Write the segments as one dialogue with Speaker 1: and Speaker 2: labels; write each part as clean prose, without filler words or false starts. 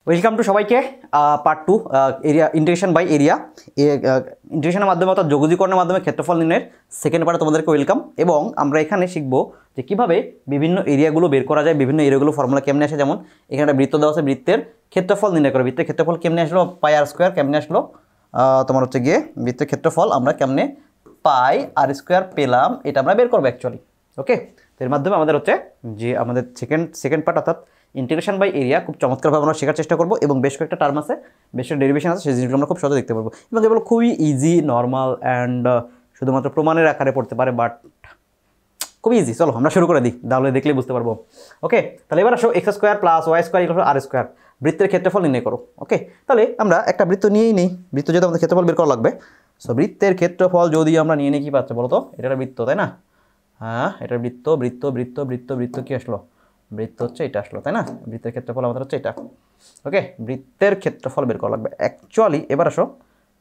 Speaker 1: Welcome to সবাইকে part 2 area integration by area ইন্টিগ্রেশনের মাধ্যমে অর্থাৎ যোগজীকরণের মাধ্যমে ক্ষেত্রফল নির্ণয়ের সেকেন্ড পার্টে তোমাদেরকে ওয়েলকাম। এবং আমরা এখানে শিখব যে কীভাবে বিভিন্ন এরিয়াগুলো বের করা যায়, বিভিন্ন এরিয়াগুলো ফর্মুলা কেমনে আসে। যেমন এখানে একটা বৃত্ত দেওয়া আছে, বৃত্তের ক্ষেত্রফল নির্ণয় করে। বৃত্তের ক্ষেত্রফল কেমনে আসলো, পাই আর স্কোয়ার কেমনে আসলো, তোমার হচ্ছে গিয়ে বৃত্তের ক্ষেত্রফল আমরা কেমনে পাই আর স্কোয়ার পেলাম, এটা আমরা বের করবো অ্যাকচুয়ালি। ওকে, তো এর মাধ্যমে আমাদের হচ্ছে যে আমাদের সেকেন্ড পার্ট অর্থাৎ ইন্টিগ্রেশন বাই এরিয়া খুব চমৎকারভাবে আমরা শেখার চেষ্টা করবো। এবং বেশ কয়েকটা টার্ম আছে, বেশ কয়েকটা ডেরিভেশন আছে, সেই জিনিসগুলো আমরা খুব সহজে দেখতে পারবো। এবং এগুলো খুবই ইজি, নর্মাল অ্যান্ড শুধুমাত্র প্রমাণের আকারে পড়তে পারে, বাট খুবই ইজি। চলো আমরা শুরু করে দিই, তাহলে দেখলেই বুঝতে পারবো। ওকে, তাহলে এবার আসো X square plus Y square equal to R square, বৃত্তের ক্ষেত্রফল নির্ণয় করো। ওকে, তাহলে আমরা একটা বৃত্ত নিয়েই নিই, বৃত্ত যেহেতু আমাদের ক্ষেত্রফল বের করা লাগবে। সো বৃত্তের ক্ষেত্রফল যদি আমরা নিয়ে নিই, কী পাচ্ছে বলো তো? এটা একটা বৃত্ত, তাই না? হ্যাঁ, এটার বৃত্ত বৃত্ত বৃত্ত বৃত্ত বৃত্ত কী আসলো? বৃত্ত হচ্ছে এটা আসলো, তাই না? বৃত্তের ক্ষেত্রফল আমাদের হচ্ছে এটা। ওকে, বৃত্তের ক্ষেত্রফল বের করা লাগবে অ্যাকচুয়ালি। এবার আসো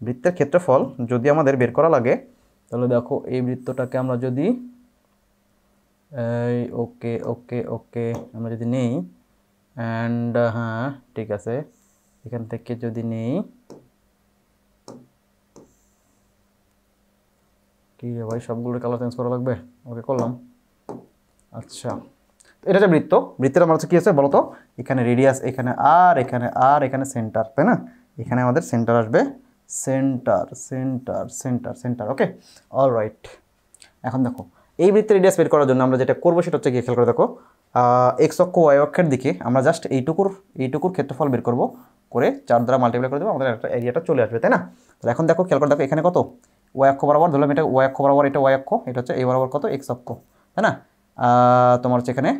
Speaker 1: বৃত্তের ক্ষেত্রফল যদি আমাদের বের করা লাগে, তাহলে দেখো এই বৃত্তটাকে আমরা যদি ওকে ওকে ওকে আমরা যদি নেই অ্যান্ড হ্যাঁ ঠিক আছে, এখান থেকে যদি নেই, কি ভাই সবগুলো কালার চেঞ্জ করা লাগবে? ওকে করলাম। আচ্ছা, এটা হচ্ছে বৃত্ত। বৃত্তের আমার হচ্ছে কী আছে বলো তো? এখানে রেডিয়াস, এখানে আর এখানে আর এখানে সেন্টার, তাই না? এখানে আমাদের সেন্টার আসবে, সেন্টার সেন্টার সেন্টার সেন্টার। ওকে, অল রাইট। এখন দেখো এই বৃত্তের রেডিয়াস বের করার জন্য আমরা যেটা করবো সেটা হচ্ছে গিয়ে খেয়াল করে দেখো, এক্স অক্ষ ওয়াই অক্ষের দিকে আমরা জাস্ট এইটুকুর ক্ষেত্রফল বের করবো, করে 4 দ্বারা মাল্টিপ্লাই করে দেবো, আমাদের একটা এরিয়াটা চলে আসবে, তাই না? তাহলে এখন দেখো খেয়াল করে দেখো এখানে কত ওয়াই অক্ষ বরাবর, ধরলাম এটা ওয়াই অক্ষ বরাবর, এটা ওয়াই অক্ষ, এটা হচ্ছে এই বরাবর কত এক্স অক্ষ, তাই না? তোমার হচ্ছে এখানে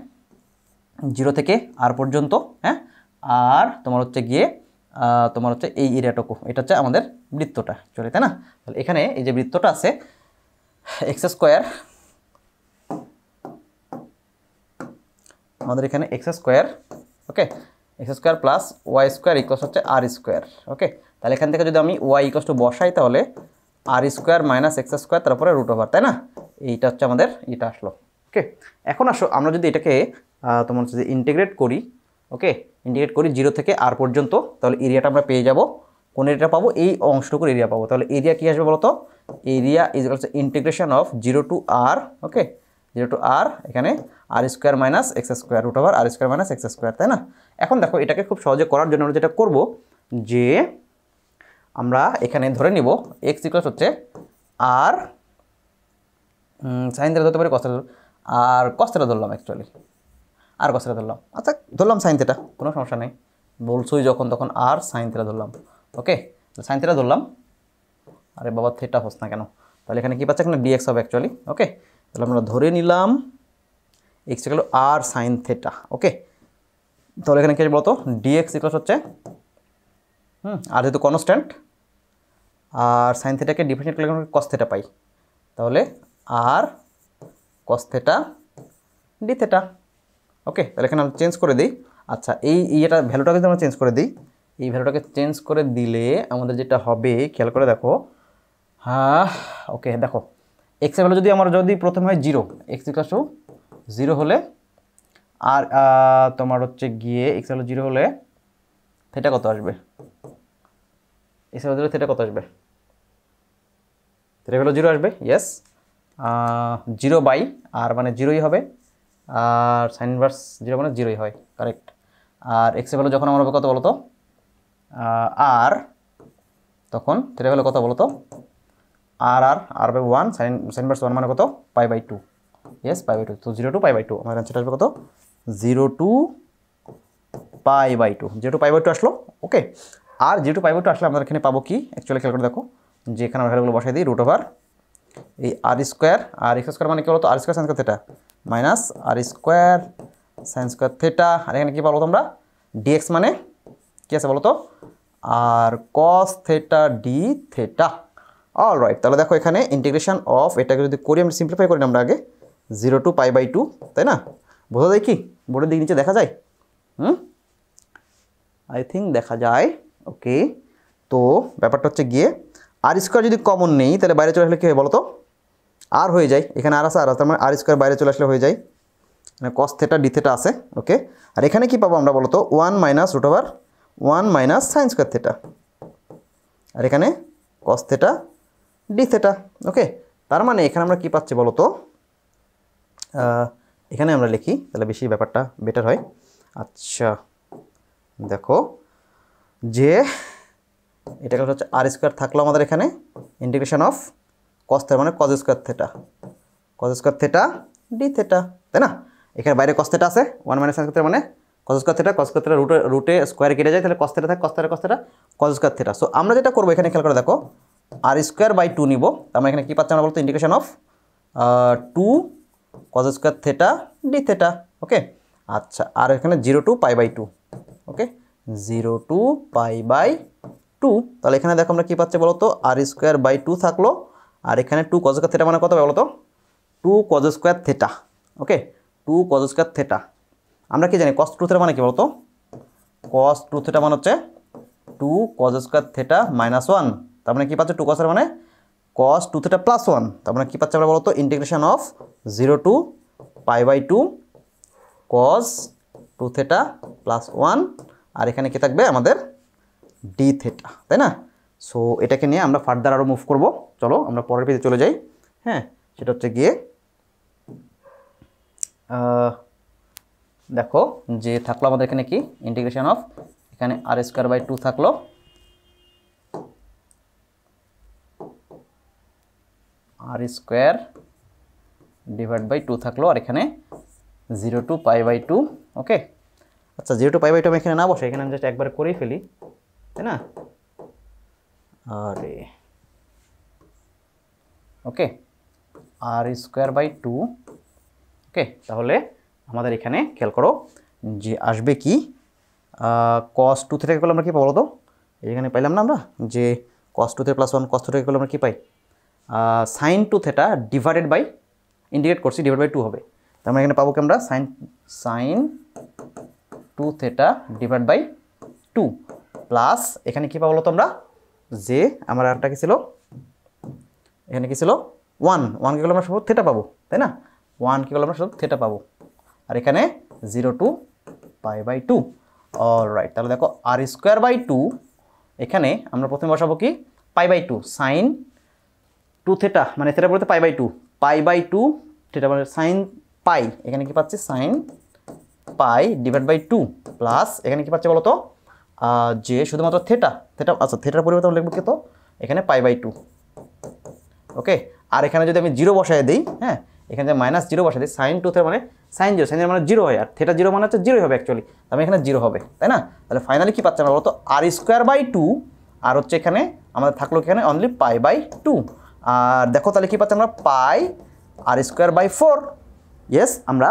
Speaker 1: 0 থেকে আর পর্যন্ত, হ্যাঁ, আর তোমার হচ্ছে গিয়ে তোমার হচ্ছে এই এরিয়াটুকু, এটা হচ্ছে আমাদের বৃত্তটা চলে, তাই না? তাহলে এখানে এই যে বৃত্তটা আছে এক্স স্কোয়ার, আমাদের এখানে X square, okay, X square plus Y square equals হচ্ছে আর স্কোয়ার। ওকে, তাহলে এখান থেকে যদি আমি ওয়াই ইকুয়ালস টু বসাই, তাহলে আর স্কোয়ার মাইনাস এক্স স্কোয়ার তারপরে রুট ওভার, তাই না? এইটা হচ্ছে আমাদের এটা আসলো। ওকে, এখন আসো আমরা যদি এটাকে তোমার হচ্ছে যে ইন্টিগ্রেট করি, ওকে, ইন্টিগ্রেট করি 0 থেকে আর পর্যন্ত, তাহলে এরিয়াটা আমরা পেয়ে যাব। কোন এরিয়া পাবো? এই অংশটুকুর এরিয়া পাবো। তাহলে এরিয়া কী আসবে বলো তো? Area is equals integration of 0 to R, okay, 0 to R, এখানে R square minus X square root over R square minus X square, তাই না? এখন দেখো এটাকে খুব সহজে করার জন্য আমরা যেটা করব, যে আমরা এখানে ধরে নিব এক্স ইকুয়ালস হচ্ছে আর সাইন থিটা ধরতে পারি, কস থিটা, আর কস থিটা ধরলাম অ্যাকচুয়ালি, আর কস থিটা ধরলাম। আচ্ছা, ধরলাম সাইন থিটা, কোনো সমস্যা নেই, বলছোই যখন তখন আর সাইন থিটা ধরলাম। ওকে, সাইন থিটা ধরলাম, আরে বাবা থিটা হোস না কেন? তাহলে এখানে কী পাচ্ছে? এখানে ডিএক্স হবে অ্যাকচুয়ালি। ওকে, তাহলে আমরা ধরে নিলাম এক্স ইকুয়াল আর সাইন থিটা। ওকে, তাহলে এখানে কী আছে বলতো? ডিএক্স ইকুয়াল হচ্ছে আর যেহেতু কনস্ট্যান্ট, আর সাইন থিটাকে ডিফারেন্সিয়েট করলে কস থিটা পাই, তাহলে আর কস থিটা ডি থিটা। ওকে, তাহলে এখানে আমরা চেঞ্জ করে দিই। আচ্ছা, এটা ভ্যালুটাকে যদি আমরা চেঞ্জ করে দিই, এই ভ্যালুটাকে চেঞ্জ করে দিলে আমাদের যেটা হবে খেয়াল করে দেখো, হ্যাঁ ওকে, দেখো এক্সের ভ্যালু যদি প্রথমে হয় 0, এক্স ইকুয়াল টু 0 হলে, আর তোমার হচ্ছে গিয়ে এক্স ভ্যালু 0 হলে থিটা কত আসবে? এক্স ভ্যালু 0 থিটা কত আসবে? থিটা ভ্যালু 0 আসবে, ইয়েস, 0 বাই আর মানে 0ই হবে, আর সাইন ইনভার্স 0 মানে 0ই হয়, কারেক্ট। আর এক্সের ভ্যালু যখন আমার হবে কত বলো তো? আর তখন থিটা ভ্যালু কত বলো তো? আর বাই 1, সাইন ইনভার্স 1 মানে কত? Pi by 2, yes, pi by 2। তো 0 টু পাই বাই 2 আমার অ্যান্সার আসবে কত? 0 to pi by 2, 0 to pi by 2 আসলো। ওকে, আর 0 টু পাই বাই 2 আসলে আমরা এখানে পাবো কি? অ্যাকচুয়ালি খেয়াল করে দেখো, যে এখানে আমরা ভ্যালুগুলো বসাই দিই, রুট ওভার এই আর স্কোয়ার, আর এক্স স্কোয়ার মানে কি বলতো? R square sine square theta minus R square sine square theta, আর এখানে কী পাবো তোমরা? ডিএক্স মানে কী আছে বলো তো? R cos theta D theta. All right, তাহলে দেখো এখানে ইন্টিগ্রেশন অফ এটাকে যদি করি, আমরা সিম্পলিফাই করি আমরা আগে 0 টু পাই বাই 2, তাই না? বোঝা যায় কি? বোর্ডের দিক নিচে দেখা যায়? আই থিঙ্ক দেখা যায়। ওকে, তো ব্যাপারটা হচ্ছে গিয়ে আর স্কোয়ার যদি কমন নেই, তাহলে বাইরে চলে আসলে কী হয় বলো তো? আর হয়ে যায়, এখানে আর আছে, আর তার মানে আর স্কোয়ার বাইরে চলে আসলে হয়ে যায়, মানে কস থিটা ডি থিটা আছে। ওকে, আর এখানে কি পাবো আমরা বলো তো? 1 minus root over 1 minus sine square theta, আর এখানে cos theta D theta. Okay, তার মানে এখানে আমরা কি পাচ্ছি বলো তো, এখানে আমরা লিখি তাহলে বেশি ব্যাপারটা বেটার হয়। আচ্ছা দেখো যে এটা হচ্ছে আর স্কোয়ার থাকলো আমাদের এখানে ইন্টিগ্রেশন অফ কস থিটা মানে cause square theta D theta, তাই না? এখানে বাইরে কস থিটা আছে, 1 মাইনাস সাইন স্কোয়ার মানে কজ স্কোয়ার থিটা রুটে স্কোয়ারে কেটে যায়, তাহলে কস থিটা থাকে cos theta cause square theta. So আমরা যেটা করবো এখানে খেয়াল করে দেখো আর স্কোয়ার বাই 2 নিব, আমরা এখানে কী পাচ্ছি আমরা বলতো integration of 2 cos square theta D theta. Okay, আচ্ছা আর এখানে 0 to pi by 2। Okay, 0 to pi by 2, তাহলে এখানে দেখো আমরা কী পাচ্ছি বলো তো আর স্কোয়ার বাই 2 থাকলো, আর এখানে 2 কজ স্কোয়ার থিটা মানে কত হবে বলো তো 2 কজ স্কোয়ার থিটা। ওকে, 2 কজ স্কোয়ার থিটা। আমরা কি জানি কস 2 থিটা মানে কি বলতো, কস 2 থিটা মানে হচ্ছে 2 কজ স্কোয়ার থিটা মাইনাস 1, তার মানে কী পাচ্ছে 2 কসের মানে কস 2 থিটা প্লাস 1, তার মানে কী পাচ্ছে আমরা বলতো integration of 0 to pi by 2 cos 2 theta plus 1, আর এখানে কি থাকবে আমাদের ডি থিটা, তাই না? সো এটাকে নিয়ে আমরা ফার্দার আরও মুভ করব। চলো আমরা পরের পেজে চলে যাই। হ্যাঁ, সেটা হচ্ছে গিয়ে দেখো যে থাকলো আমাদের এখানে কি ইন্টিগ্রেশন অফ এখানে আর স্কোয়ার বাই 2 থাকলো, আর স্কোয়ার ডিভাইড বাই 2 থাকলো, আর এখানে 0 টু পাই বাই 2। ওকে, আচ্ছা 0 টু পাই বাই 2 আমি এখানে না বসে এখানে আমি জাস্ট একবারে করেই ফেলি, তাই না? আরে ওকে, আর স্কোয়ার বাই 2। ওকে, তাহলে আমাদের এখানে খেয়াল করো যে আসবে কি কস 2 থিটা করলে আমরা কী পাবো বলো তো, এখানে পাইলাম না আমরা যে cos 2 theta plus 1 cos 2 theta করলে আমরা কী পাই sine 2 theta divided by integrate করছি ডিভাইড বাই 2 হবে, তার মানে এখানে পাবো কি আমরা sine 2 theta divide by 2 plus এখানে কী পাবো বলো তো আমরা যে আমার আরটা কি ছিল এখানে কি ছিল 1 কি করলে আমরা শুধু থিটা পাবো, তাই না? 1 কি করলে আমরা শুধু থিটা পাবো, আর এখানে 0 টু পাই বাই 2। অলরাইট, তাহলে দেখো আর স্কোয়ার বাই 2 এখানে আমরা প্রথমে বসাবো কি পাই বাই 2 সাইন 2 থিটা মানে থিটা বলতে পাই বাই 2 থিটা মানে সাইন পাই, এখানে কি পাচ্ছি sine pi divide by 2 plus এখানে কি পাচ্ছি বলো তো যে শুধুমাত্র থিটা আচ্ছা থিটার পরিবর্তে আমরা লিখবো কি তো এখানে পাই বাই 2। ওকে, আর এখানে যদি আমি 0 বসায় দিই, হ্যাঁ এখানে যে মাইনাস 0 বসাই দিই সাইন 2 থিটা মানে সাইন 0 মানে 0 হয়, আর থিটা 0 মানে হচ্ছে 0 হবে অ্যাকচুয়ালি, আমি এখানে 0 হবে, তাই না? তাহলে ফাইনালি কি পাচ্ছি আমরা বলতো আর স্কোয়ার বাই 2, আর হচ্ছে এখানে আমাদের থাকলো এখানে অনলি পাই বাই 2, আর দেখো তাহলে কি পাচ্ছি আমরা পাই আর স্কোয়ার বাই 4। ইয়েস, আমরা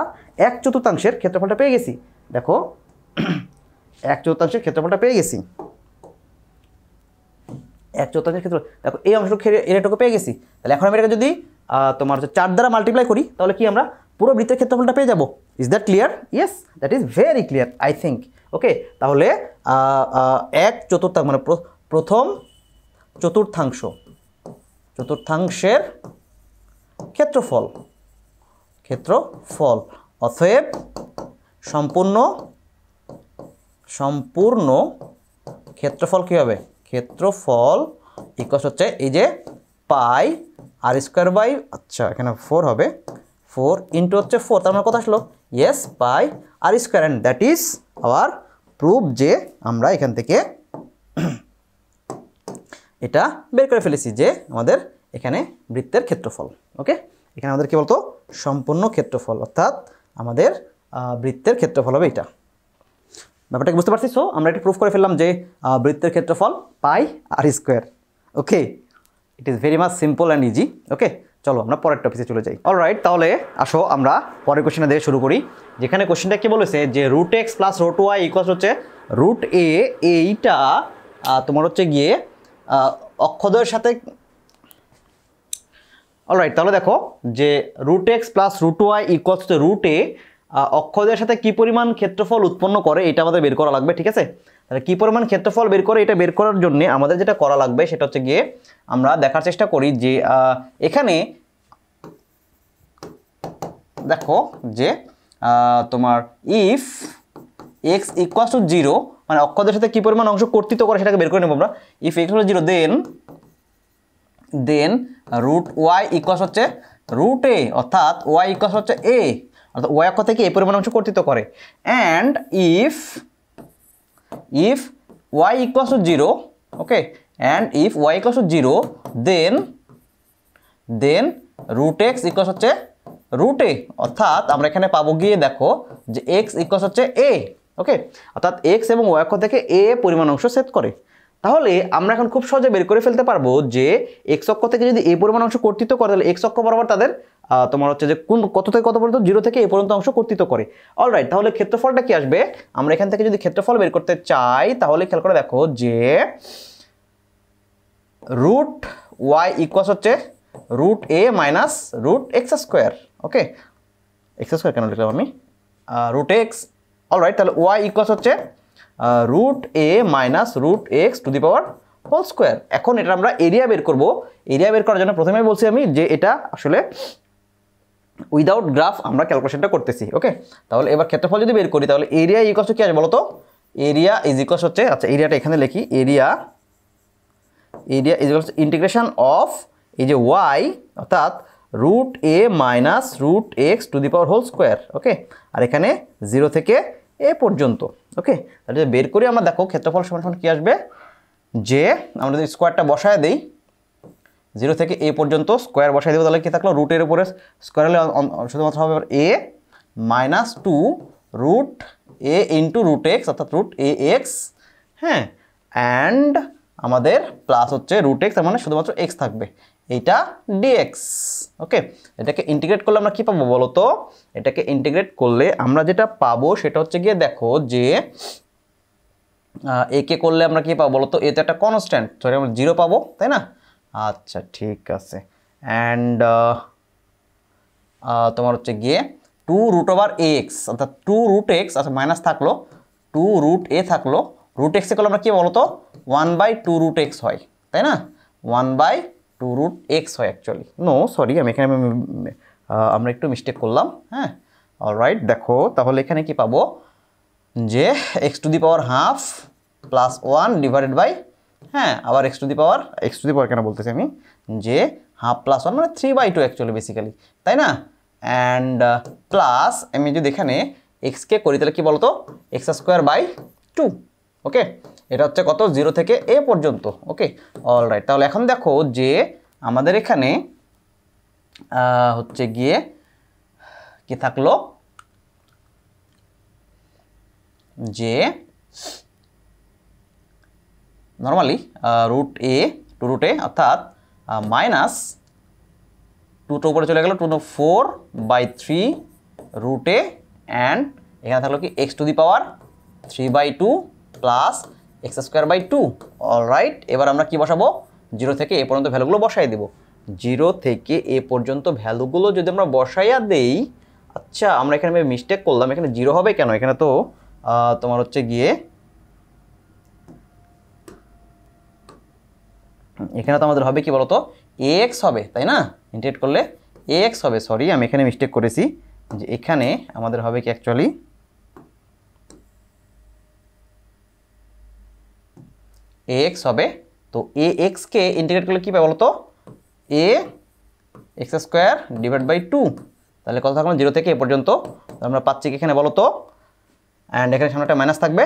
Speaker 1: 1/4 ক্ষেত্রফলটা পেয়ে গেছি। দেখো 1/4 ক্ষেত্রফলটা পেয়ে গেছি, 1/4 ক্ষেত্র দেখো এই অংশটুকু এটাটুকু পেয়ে গেছি। তাহলে এখন আমি এটাকে যদি তোমার 4 দ্বারা মাল্টিপ্লাই করি তাহলে কি আমরা পুরো বৃত্তের ক্ষেত্রফলটা পেয়ে যাব। Is that clear? Yes, that is very clear I think. Okay, তাহলে 1/4 মানে প্রথম চতুর্থাংশের ক্ষেত্রফল অতএব সম্পূর্ণ ক্ষেত্রফল কী হবে, ক্ষেত্রফল ইকুয়াল হচ্ছে এই যে পাই আর স্কোয়ার বাই আচ্ছা এখানে 4 হবে 4 ইন্টু হচ্ছে 4, তার মানে কত আসলো yes pi R square, and that is our proof যে আমরা এখান থেকে এটা বের করে ফেলেছি যে আমাদের এখানে বৃত্তের ক্ষেত্রফল। ওকে, এখানে আমাদের কি বলতো সম্পূর্ণ ক্ষেত্রফল অর্থাৎ আমাদের বৃত্তের ক্ষেত্রফল হবে এটা। ব্যাপারটা বুঝতে পারছি? সো আমরা এটা প্রুফ করে ফেললাম যে বৃত্তের ক্ষেত্রফল pi R square. Okay, it is very much simple and easy. Okay, চলো আমরা পরের টপিকে চলে যাই। অলরাইট, তাহলে আসো আমরা পরের কোশ্চেনটা দিয়ে শুরু করি, যেখানে কোশ্চেনটা কি বলেছে যে root X plus root Y equal হচ্ছে রুট এ, এইটা তোমার হচ্ছে গিয়ে অক্ষদ্বয়ের সাথে। অলরাইট, তাহলে দেখো যে root X plus root Y equal হচ্ছে রুট এ অক্ষদের সাথে কি পরিমাণ ক্ষেত্রফল উৎপন্ন করে এটা আমাদের বের করা লাগবে। ঠিক আছে, তাহলে কি পরিমাণ ক্ষেত্রফল বের করে এটা বের করার জন্য আমাদের যেটা করা লাগবে সেটা হচ্ছে গিয়ে আমরা দেখার চেষ্টা করি যে এখানে দেখো যে তোমার ইফ এক্স ইকুয়াল টু 0 মানে অক্ষদের সাথে কি পরিমাণ অংশ কর্তৃত্ব করে সেটাকে বের করে নেব আমরা। ইফ x হলো 0 দেন রুট ওয়াই ইকুয়ালস হচ্ছে রুট এ, অর্থাৎ ওয়াই ইকুয়ালস হচ্ছে এ, অর্থাৎ ওয়াই অক্ষ থেকে এ পরিমাণ অংশ কর্তৃত্ব করে। And if Y equals to 0, okay, and if Y equals to 0 then root X equals হচ্ছে রুট এ, অর্থাৎ আমরা এখানে পাবো গিয়ে দেখো যে এক্স ইকুয়ালস হচ্ছে এ, ওকে, অর্থাৎ এক্স এবং ওয়াই অক্ষ থেকে এ পরিমাণ অংশ সেট করে। তাহলে আমরা এখন খুব সহজে বের করে ফেলতে পারবো যে এক্স অক্ষ থেকে যদি এ পরিমাণ অংশ কর্তৃত্ব করে তাহলে এক্স অক্ষ বরাবর তাদের তোমার হচ্ছে যে কোন কত থেকে কত পর্যন্ত 0 থেকে এ পর্যন্ত অংশ কর্তৃত্ব করে। অলরাইট, তাহলে ক্ষেত্রফলটা কি আসবে? আমরা এখান থেকে যদি ক্ষেত্রফল বের করতে চাই তাহলে খেয়াল করে দেখো যে রুট ওয়াই ইকুয়ালস হচ্ছে root A minus root X square, okay, X square কেন লিখলাম আমি, রুট এক্স। অলরাইট, তাহলে ওয়াই ইকুয়ালস হচ্ছে root A minus root X to the power whole square. এখন এটা আমরা এরিয়া বের করব। এরিয়া বের করার জন্য প্রথমেই বলছি আমি যে এটা আসলে উইদাউট গ্রাফ আমরা ক্যালকুলেশনটা করতেছি, ওকে। তাহলে এবার ক্ষেত্রফল যদি বের করি তাহলে এরিয়া ইকুয়ালস টু কি আসবে বলো তো? এরিয়া ইজ ইকুয়ালস হচ্ছে, আচ্ছা এরিয়াটা এখানে লিখি, area is equals integration of এই যে ওয়াই, অর্থাৎ root A minus root X to the power whole square, okay, আর এখানে 0 থেকে এ পর্যন্ত, ওকে। তাহলে যদি বের করি আমরা দেখো ক্ষেত্রফল সমান সমান কি আসবে, যে আমরা যদি স্কোয়ারটা বসায় দিই 0 থেকে এ পর্যন্ত স্কোয়ার বসায় দেবো তাহলে কি থাকলো, রুটের উপরে স্কোয়ার হলে শুধুমাত্র হবে এ minus 2 root A into root x, অর্থাৎ রুট এ এক্স, হ্যাঁ, অ্যান্ড আমাদের প্লাস হচ্ছে রুট এক্স, তার মানে শুধুমাত্র এক্স থাকবে, এইটা ডিএক্স, ওকে। এটাকে ইন্টিগ্রেট করলে আমরা কি পাবো বলো তো? এটাকে ইন্টিগ্রেট করলে আমরা যেটা পাবো সেটা হচ্ছে গিয়ে দেখো যে একে করলে আমরা কি পাবো বলো তো? এতে একটা কনস্ট্যান্ট, সরি আমরা 0 পাবো, তাই না? আচ্ছা ঠিক আছে, অ্যান্ড তোমার হচ্ছে গিয়ে 2 রুট ওভার এক্স, অর্থাৎ 2 রুট এক্স, আচ্ছা মাইনাস থাকলো 2 রুট এ থাকলো, রুট এক্সে করলে আমরা কি বলো তো 1/2 রুট এক্স হয়, তাই না? 1/2 রুট এক্স হয় অ্যাকচুয়ালি, নো সরি আমি এখানে আমরা একটু মিস্টেক করলাম, হ্যাঁ। অলরাইট, দেখো তাহলে এখানে কি পাবো যে X to the power half plus 1 divided by, হ্যাঁ, আবার এক্স টু দি পাওয়ার কেন বলতেছি আমি, যে হাফ প্লাস 1 মানে 3/2 অ্যাকচুয়ালি বেসিক্যালি, তাই না? অ্যান্ড প্লাস আমি যদি এখানে এক্সকে করি তাহলে কি বলতো এক্স স্কোয়ার বাই 2, ওকে। এটা হচ্ছে কত 0 থেকে এ পর্যন্ত, ওকে। অলরাইট, তাহলে এখন দেখো যে আমাদের এখানে হচ্ছে গিয়ে কি থাকলো যে normally root A two root A, অর্থাৎ মাইনাস 2টা উপরে চলে গেল 2/4/3 রুট এ, অ্যান্ড এখানে থাকলো কি X to the power 3/2 plus x square by 2। Alright, এবার আমরা কি বসাবো 0 থেকে এ পর্যন্ত ভ্যালুগুলো বসাই দেবো। 0 থেকে এ পর্যন্ত ভ্যালুগুলো যদি আমরা বসাইয়া দেই, আচ্ছা আমরা এখানে মিস্টেক করলাম, এখানে 0 হবে কেন? এখানে তো তোমার হচ্ছে গিয়ে এখানে তো আমাদের হবে কি বলতো এক্স হবে, তাই না? ইন্টিগ্রেট করলে এক্স হবে, সরি আমি এখানে মিস্টেক করেছি, যে এখানে আমাদের হবে কি অ্যাকচুয়ালি এক্স হবে। তো এ এক্সকে ইন্টিগ্রেট করলে কী পাই বলো তো এ এক্স স্কোয়ার ডিভাইড বাই 2, তাহলে কত থাকলো 0 থেকে এ পর্যন্ত আমরা পাচ্ছি কি এখানে বলো তো, অ্যান্ড এখানে সামনে একটা মাইনাস থাকবে,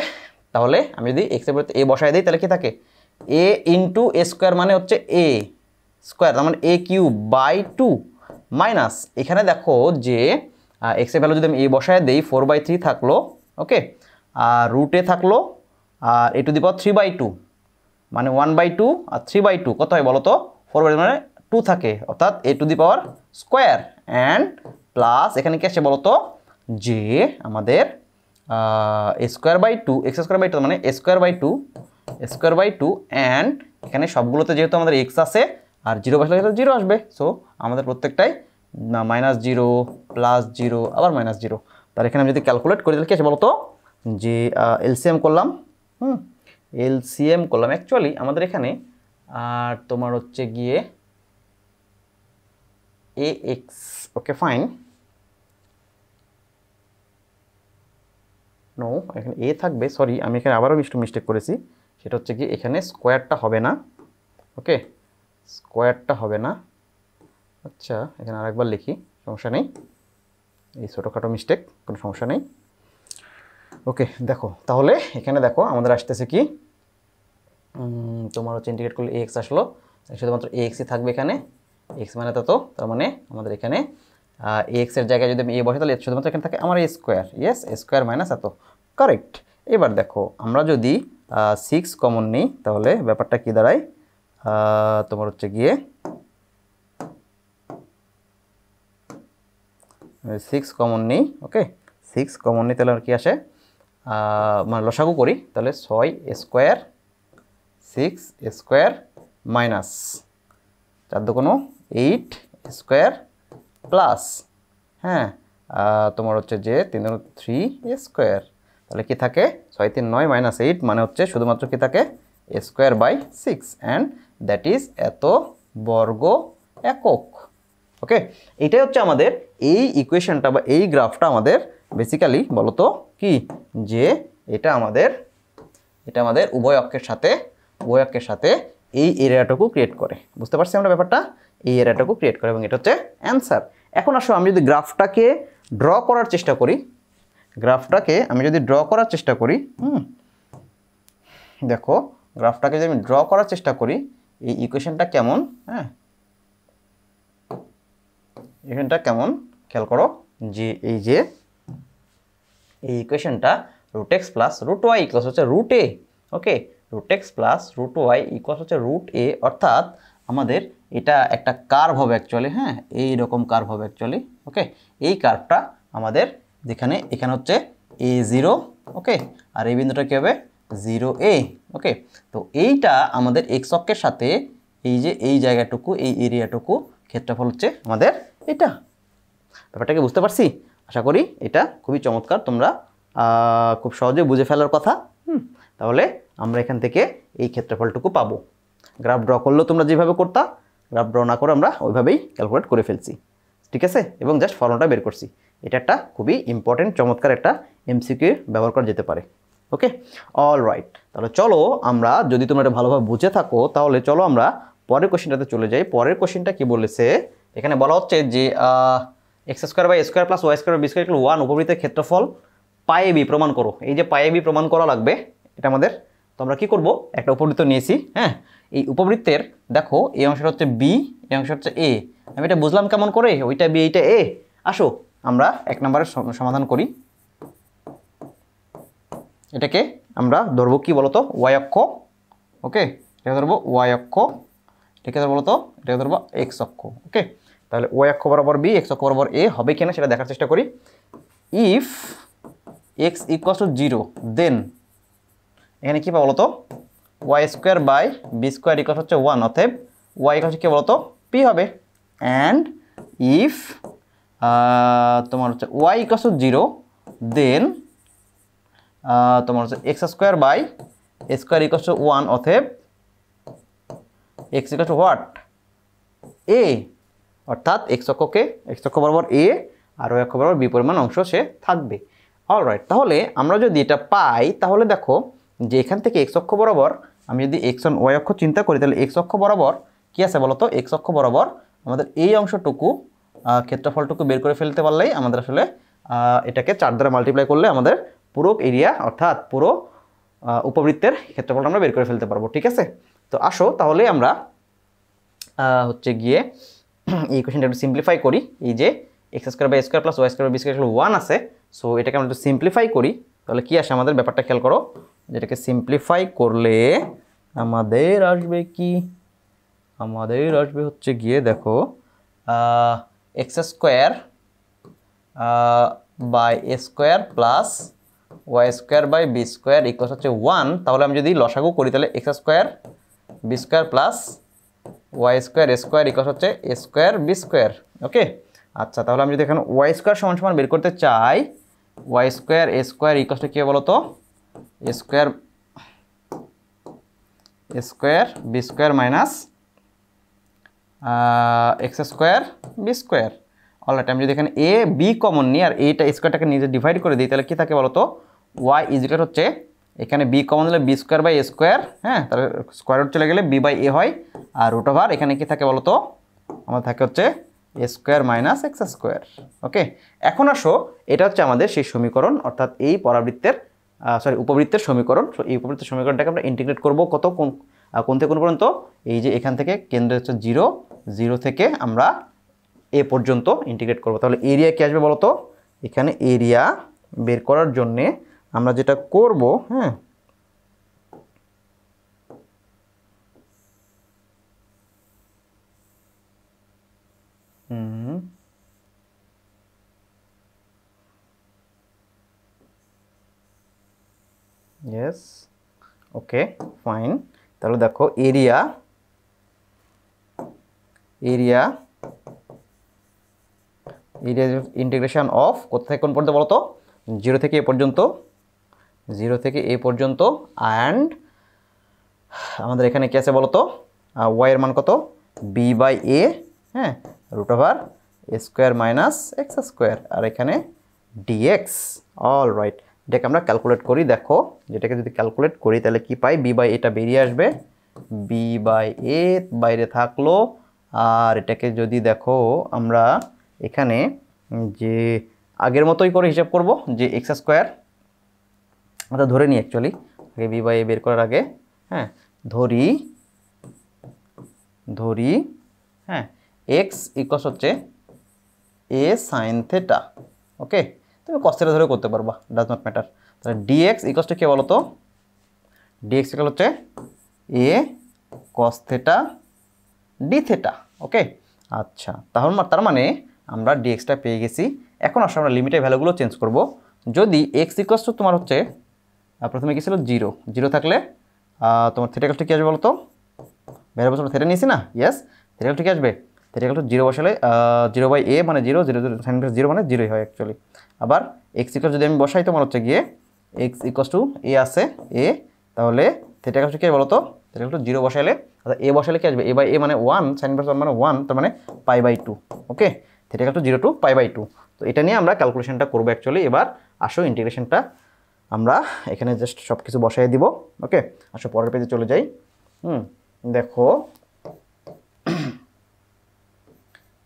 Speaker 1: তাহলে আমি যদি এক্সের পরিবর্তে এ বসায় দিই তাহলে কি থাকে এ ইন্টু এ স্কোয়ার মানে হচ্ছে এ স্কোয়ার, তার মানে এ কিউব বাই 2 মাইনাস এখানে দেখো যে এক্সের ভ্যালু যদি আমি এ বসায় দিই 4/3 থাকলো, ওকে, আর রুট এ থাকলো, আর এ টু দি পাওয়ার 3/2 মানে 1/2 আর 3/2 কত হয় বলো তো 4/2 মানে 2 থাকে, অর্থাৎ A to the power square, and plus এখানে কি আসছে বলো তো যে আমাদের A square by 2 X square by 2 মানে এ স্কোয়ার বাই 2 অ্যান্ড এখানে সবগুলোতে যেহেতু আমাদের এক্স আছে আর 0 বসলে 0 আসবে, সো আমাদের প্রত্যেকটাই -0 +0 আবার -0। তাহলে এখানে আমি যদি ক্যালকুলেট করি তাহলে কি আছে বলো তো যে এলসিএম করলাম, এলসিএম করলাম অ্যাকচুয়ালি আমাদের এখানে আর তোমার হচ্ছে গিয়ে এ এক্স, ওকে ফাইন, নো, এখানে এ থাকবে, সরি আমি এখানে আবারও মিস্টেক করেছি, সেটা হচ্ছে কি এখানে স্কোয়ারটা হবে না, ওকে স্কোয়ারটা হবে না। আচ্ছা এখানে আরেকবার লিখি, সমস্যা নেই, এই ছোটোখাটো মিস্টেক, কোনো সমস্যা নেই। ওকে দেখো তাহলে এখানে দেখো আমাদের আসতেছে কি তোমার হচ্ছে ইন্টিগ্রেট করলে এক্স আসলো, শুধুমাত্র এক্সই থাকবে এখানে, এক্স মানে তো তার মানে আমাদের এখানে এক্সের জায়গায় যদি আমি এ বসে তাহলে শুধুমাত্র এখানে থাকে আমার এ স্কোয়ার, ইয়েস এ স্কোয়ার মাইনাস এত, কারেক্ট। এবার দেখো আমরা যদি 6 কমন নিই তাহলে ব্যাপারটা কি দাঁড়ায়, তোমার হচ্ছে গিয়ে 6 কমন নিই, ওকে 6 কমন নিই তাহলে আর কি আসে, মানে লসাগু করি তাহলে 6 স্কোয়ার 6 স্কোয়ার মাইনাস 4 দুগুণ 8 স্কোয়ার প্লাস, হ্যাঁ তোমার হচ্ছে যে 3 দুগুণ 3 স্কোয়ার, তাহলে কি থাকে 6 3 9 মাইনাস 8 মানে হচ্ছে শুধুমাত্র কি থাকে square by 6 and that is এত বর্গ একক। ওকে এটাই হচ্ছে আমাদের এই ইকুয়েশনটা বা এই গ্রাফটা আমাদের বেসিক্যালি বলতো কি যে এটা আমাদের উভয় অক্ষের সাথে এই এরিয়াটুকু ক্রিয়েট করে, বুঝতে পারছি আমরা ব্যাপারটা, এই এরিয়াটুকু ক্রিয়েট করে এবং এটা হচ্ছে অ্যান্সার। এখন আসো আমি যদি গ্রাফটাকে ড্র করার চেষ্টা করি, দেখো গ্রাফটাকে যদি আমি ড্র করার চেষ্টা করি এই ইকুয়েশনটা কেমন, হ্যাঁ ইকুয়েশনটা কেমন খেয়াল করো যে এই ইকুয়েশনটা root X plus root Y equals হচ্ছে root A, okay root X plus root Y equals হচ্ছে রুট এ, অর্থাৎ আমাদের এটা একটা কার্ভ হবে অ্যাকচুয়ালি, হ্যাঁ এইরকম কার্ভ হবে অ্যাকচুয়ালি, ওকে এই কার্ভটা আমাদের যেখানে এখানে হচ্ছে a0, ওকে আর এই বিন্দুটা কী হবে 0a, ওকে তো এইটা আমাদের এক্স অক্ষের সাথে এই যে এই জায়গাটুকু এই এরিয়াটুকু ক্ষেত্রফল হচ্ছে আমাদের এটা, ব্যাপারটাকে বুঝতে পারছি, আশা করি এটা খুবই চমৎকার, তোমরা খুব সহজে বুঝে ফেলার কথা। তাহলে আমরা এখান থেকে এই ক্ষেত্রফলটুকু পাবো, গ্রাফ ড্র করলেও তোমরা যেভাবে করতা, গ্রাফ ড্র না করে আমরা ওইভাবেই ক্যালকুলেট করে ফেলছি, ঠিক আছে, এবং জাস্ট ফর্মুলাটা বের করছি। এটা একটা খুবই ইম্পর্টেন্ট চমৎকার একটা এমসিকিউ ব্যবহার করা যেতে পারে। ওকে অল রাইট, তাহলে চলো আমরা যদি তোমরা এটা ভালোভাবে বুঝে থাকো তাহলে চলো আমরা পরের কোশ্চেনটাতে চলে যাই। পরের কোশ্চেনটা কি বলেছে, এখানে বলা হচ্ছে যে X square by square plus Y square B square equal 1 উপবৃত্তের ক্ষেত্রফল পায়ে বি প্রমাণ করো। এই যে পায়ে বি প্রমাণ করা লাগবে এটা আমাদের, তো আমরা কী করবো একটা উপবৃত্ত নিয়েছি, হ্যাঁ এই উপবৃত্তের দেখো এই অংশটা হচ্ছে বি, এই অংশটা হচ্ছে এ, আমি এটা বুঝলাম কেমন করে, ওইটা বি এইটা এ। আসো আমরা 1 নম্বরের সমাধান করি, এটাকে আমরা ধরবো কি বলতো ওয়াই অক্ষ, ওকে এটাকে ধরবো ওয়াই অক্ষ, এটাকে ধরবো বলতো এটাকে ধরবো এক্স অক্ষ, ওকে তাহলে ওয়াই অক্ষ বরাবর বি এক্স অক্ষ বরাবর এ হবে কিনা সেটা দেখার চেষ্টা করি। If X equals to 0 then এখানে কী পাবো বলতো Y square by B square equals হচ্ছে 1, অতএব ওয়াই ইকুয়ালস কী বলতো পি হবে, অ্যান্ড ইফ তোমার হচ্ছে ওয়াই ইকুয়ালস টু 0 দেন তোমার হচ্ছে x square by A square equals to 1, অতএব X equals to what A, অর্থাৎ এক্স অক্ষ বরাবর এ আর ওয়াই অক্ষ বরাবর বি পরিমাণ অংশ সে থাকবে। অলরাইট, তাহলে আমরা যদি এটা পাই তাহলে দেখো যে এখান থেকে এক্স অক্ষ বরাবর আমি যদি এক্স অন ওয়াই অক্ষ চিন্তা করি তাহলে এক্স অক্ষ বরাবর কী আছে বলতো, এক্স অক্ষ বরাবর আমাদের এই অংশটুকু ক্ষেত্রফলটুকু বের করে ফেলতে পারলেই আমাদের আসলে এটাকে 4 দ্বারা মাল্টিপ্লাই করলে আমাদের পুরো এরিয়া অর্থাৎ পুরো উপবৃত্তের ক্ষেত্রফলটা আমরা বের করে ফেলতে পারবো, ঠিক আছে। তো আসো তাহলে আমরা হচ্ছে গিয়ে এই কোয়েশ্চেনটা একটু সিম্পলিফাই করি। এই যে X square by square plus Y square B square 1 আছে, সো এটাকে আমরা একটু সিম্পলিফাই করি তাহলে কি আসে আমাদের, ব্যাপারটা খেয়াল করো, যেটাকে সিম্পলিফাই করলে আমাদের আসবে কি, আমাদের আসবে হচ্ছে গিয়ে দেখো X square by A square plus Y square by B square equal হচ্ছে 1, তাহলে আমি যদি লসাগু করি তাহলে X square B square plus Y square A square equal হচ্ছে A square B square, okay আচ্ছা তাহলে আমি যদি এখানে ওয়াই স্কোয়ার সমান সমান বের করতে চাই, Y square A square equal to কী বলো তো A square B square minus X square B square. Alright, আমি যদি এখানে এ বি কমন নিই আর এইটা স্কোয়ারটাকে নিজে ডিভাইড করে দিই তাহলে কী থাকে বলো তো ওয়াই ইজ ইকুয়াল হচ্ছে এখানে বি কমন দিলে B square by A square, হ্যাঁ, তাহলে স্কোয়ার রুট চলে গেলে বি বাই এ হয়, আর রুট ওভার এখানে কি থাকে বলো তো, আমাদের থাকে হচ্ছে A square minus X square. ওকে, এখন আসো এটা হচ্ছে আমাদের সেই সমীকরণ, অর্থাৎ এই পরাবৃত্তের উপবৃত্তের সমীকরণ। সো এই উপবৃত্তের সমীকরণটাকে আমরা ইন্টিগ্রেট করবো কোন থেকে কোন পর্যন্ত, এই যে এখান থেকে কেন্দ্র হচ্ছে 0, 0 থেকে আমরা এ পর্যন্ত ইন্টিগ্রেট করব। তাহলে এরিয়া কি আসবে বলো তো, এখানে এরিয়া বের করার জন্যে আমরা যেটা করব, হ্যাঁ, ইয়েস, ওকে ফাইন। তাহলে দেখো এরিয়া ইন্টিগ্রেশন অফ কোথা থেকে কোন পর্যন্ত বলো তো, 0 থেকে এ পর্যন্ত, 0 থেকে এ পর্যন্ত, অ্যান্ড আমাদের এখানে কি আছে বলো তো, ওয়াই এর মান কত, বি বাই এ, হ্যাঁ, root over a square minus X square, আর এখানে ডিএক্স। অল রাইট, এটাকে আমরা ক্যালকুলেট করি। দেখো যেটাকে যদি ক্যালকুলেট করি তাহলে কি পাই, বি বাই এটা বেরিয়ে আসবে, বি বাই এ বাইরে থাকলো, আর এটাকে যদি দেখো আমরা এখানে যে আগের মতোই করে হিসাব করব, যে এক্স স্কোয়ার আমরা ধরে নিই অ্যাকচুয়ালি, আগে বি বাই এ বের করার আগে, হ্যাঁ, ধরি হ্যাঁ, এক্স ইকুয়ালস হচ্ছে এ সাইন থেটা। ওকে, তুমি কস থেটা ধরে করতে পারবা, ডাজ নট ম্যাটার। তাহলে ডিএক্স ইকুয়ালস টু কি বলো তো, ডিএক্স ইকুয়াল হচ্ছে A cos theta D theta. ওকে, আচ্ছা, তার মানে আমরা ডিএক্সটা পেয়ে গেছি। এখন আসলে আমরা লিমিটের ভ্যালুগুলো চেঞ্জ করব। যদি এক্স ইকুয়ালস টু তোমার হচ্ছে প্রথমে কি ছিল 0, 0 থাকলে তোমার থেটা ইকুয়ালস টু কি আসবে বলো তো, ভ্যারিয়েবল আমরা থেটা নিয়েছি না, ইয়েস, থেটা ইকুয়াল টু কি আসবে, থেটা ইকুয়াল টু 0 বসালে 0 বাই এ মানে 0, 0 সাইন 0 মানে 0ই হয় অ্যাকচুয়ালি। আবার এক্স ইকুয়াল যদি আমি বসাই তোমার হচ্ছে গিয়ে এক্স ইকুয়ালস টু এ আছে এ, তাহলে থেটা ইকুয়াল টু কি বলো তো, থেটা ইকুয়াল টু 0 বসাইলে, অর্থাৎ এ বসালে কি আসবে, এ বাই এ মানে 1, সাইন 1 মানে 1, তার মানে pi by 2। Okay, theta equal to 0 to pi by 2। তো এটা নিয়ে আমরা ক্যালকুলেশনটা করবো অ্যাকচুয়ালি। এবার আসো ইন্টিগ্রেশনটা আমরা এখানে জাস্ট সব কিছু বসাই দিব। ওকে, আসো পরের পেজে চলে যাই। দেখো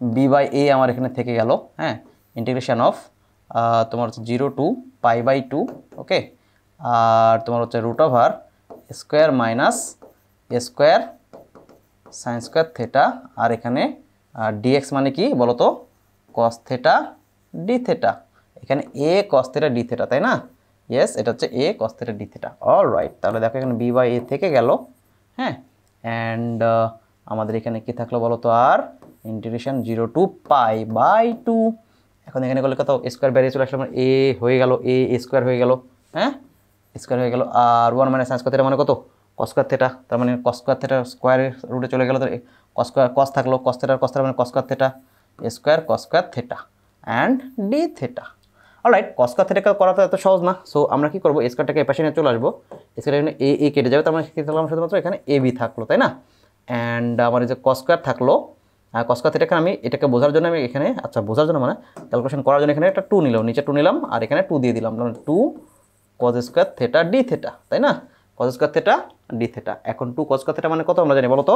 Speaker 1: বি বাই এ আমার এখানে থেকে গেল, হ্যাঁ, ইন্টিগ্রেশন অফ তোমার হচ্ছে 0 টু পাই বাই 2। ওকে, আর তোমার হচ্ছে রুট ওভার স্কোয়ার মাইনাস এ স্কোয়ার সাইন স্কোয়ার থেটা, আর এখানে ডিএক্স মানে কি বলো তো, কস থেটা ডি থেটা, এখানে A cos theta D theta, তাই না, ইয়েস, এটা হচ্ছে A cos theta D theta. All right, তাহলে দেখো এখানে বি বাই এ থেকে গেল, হ্যাঁ, অ্যান্ড আমাদের এখানে কি থাকলো বলো তো, আর ইন্টিগ্রেশন 0 টু পাই বাই 2। এখন এখানে করলে কত, স্কোয়ার বেরিয়ে চলে আসলে এ হয়ে গেল, এ স্কোয়ার হয়ে গেল, হ্যাঁ, স্কোয়ার হয়ে গেল, আর 1 মানে সাইন স্কোয়ার থেটা মানে কত, কস স্কোয়ার থেটা, তার মানে কস স্কোয়ার থেটা স্কোয়ারের রুটে চলে গেল, তো কস স্কোয়ার কস থাকলো, কস থেটার কস থেটা মানে cos square theta, square cos square theta and D theta. Alright, cos square theta করা তো এত সহজ না। সো আমরা কি করবো, স্কোয়ারটাকে এ পাশে নিয়ে চলে আসবো, স্কোয়ার এখানে এ কেটে যাবে, তার মানে কি থাকলাম শুধুমাত্র এখানে এ বি থাকলো, তাই না, অ্যান্ড আমার এই যে কস স্কোয়ার থাকলো, কস স্কোয়ার থেটাকে আমি এটাকে বোঝার জন্য আমি এখানে, আচ্ছা বোঝার জন্য মানে ক্যালকুলেশন করার জন্য এখানে একটা 2 নিলাম, নিচে 2 নিলাম, আর এখানে 2 দিয়ে দিলাম, 2 cos square theta D theta, তাই না, cos square theta D theta. এখন 2 কস স্কোয়ার থেটা মানে কত আমরা জানি বলো তো,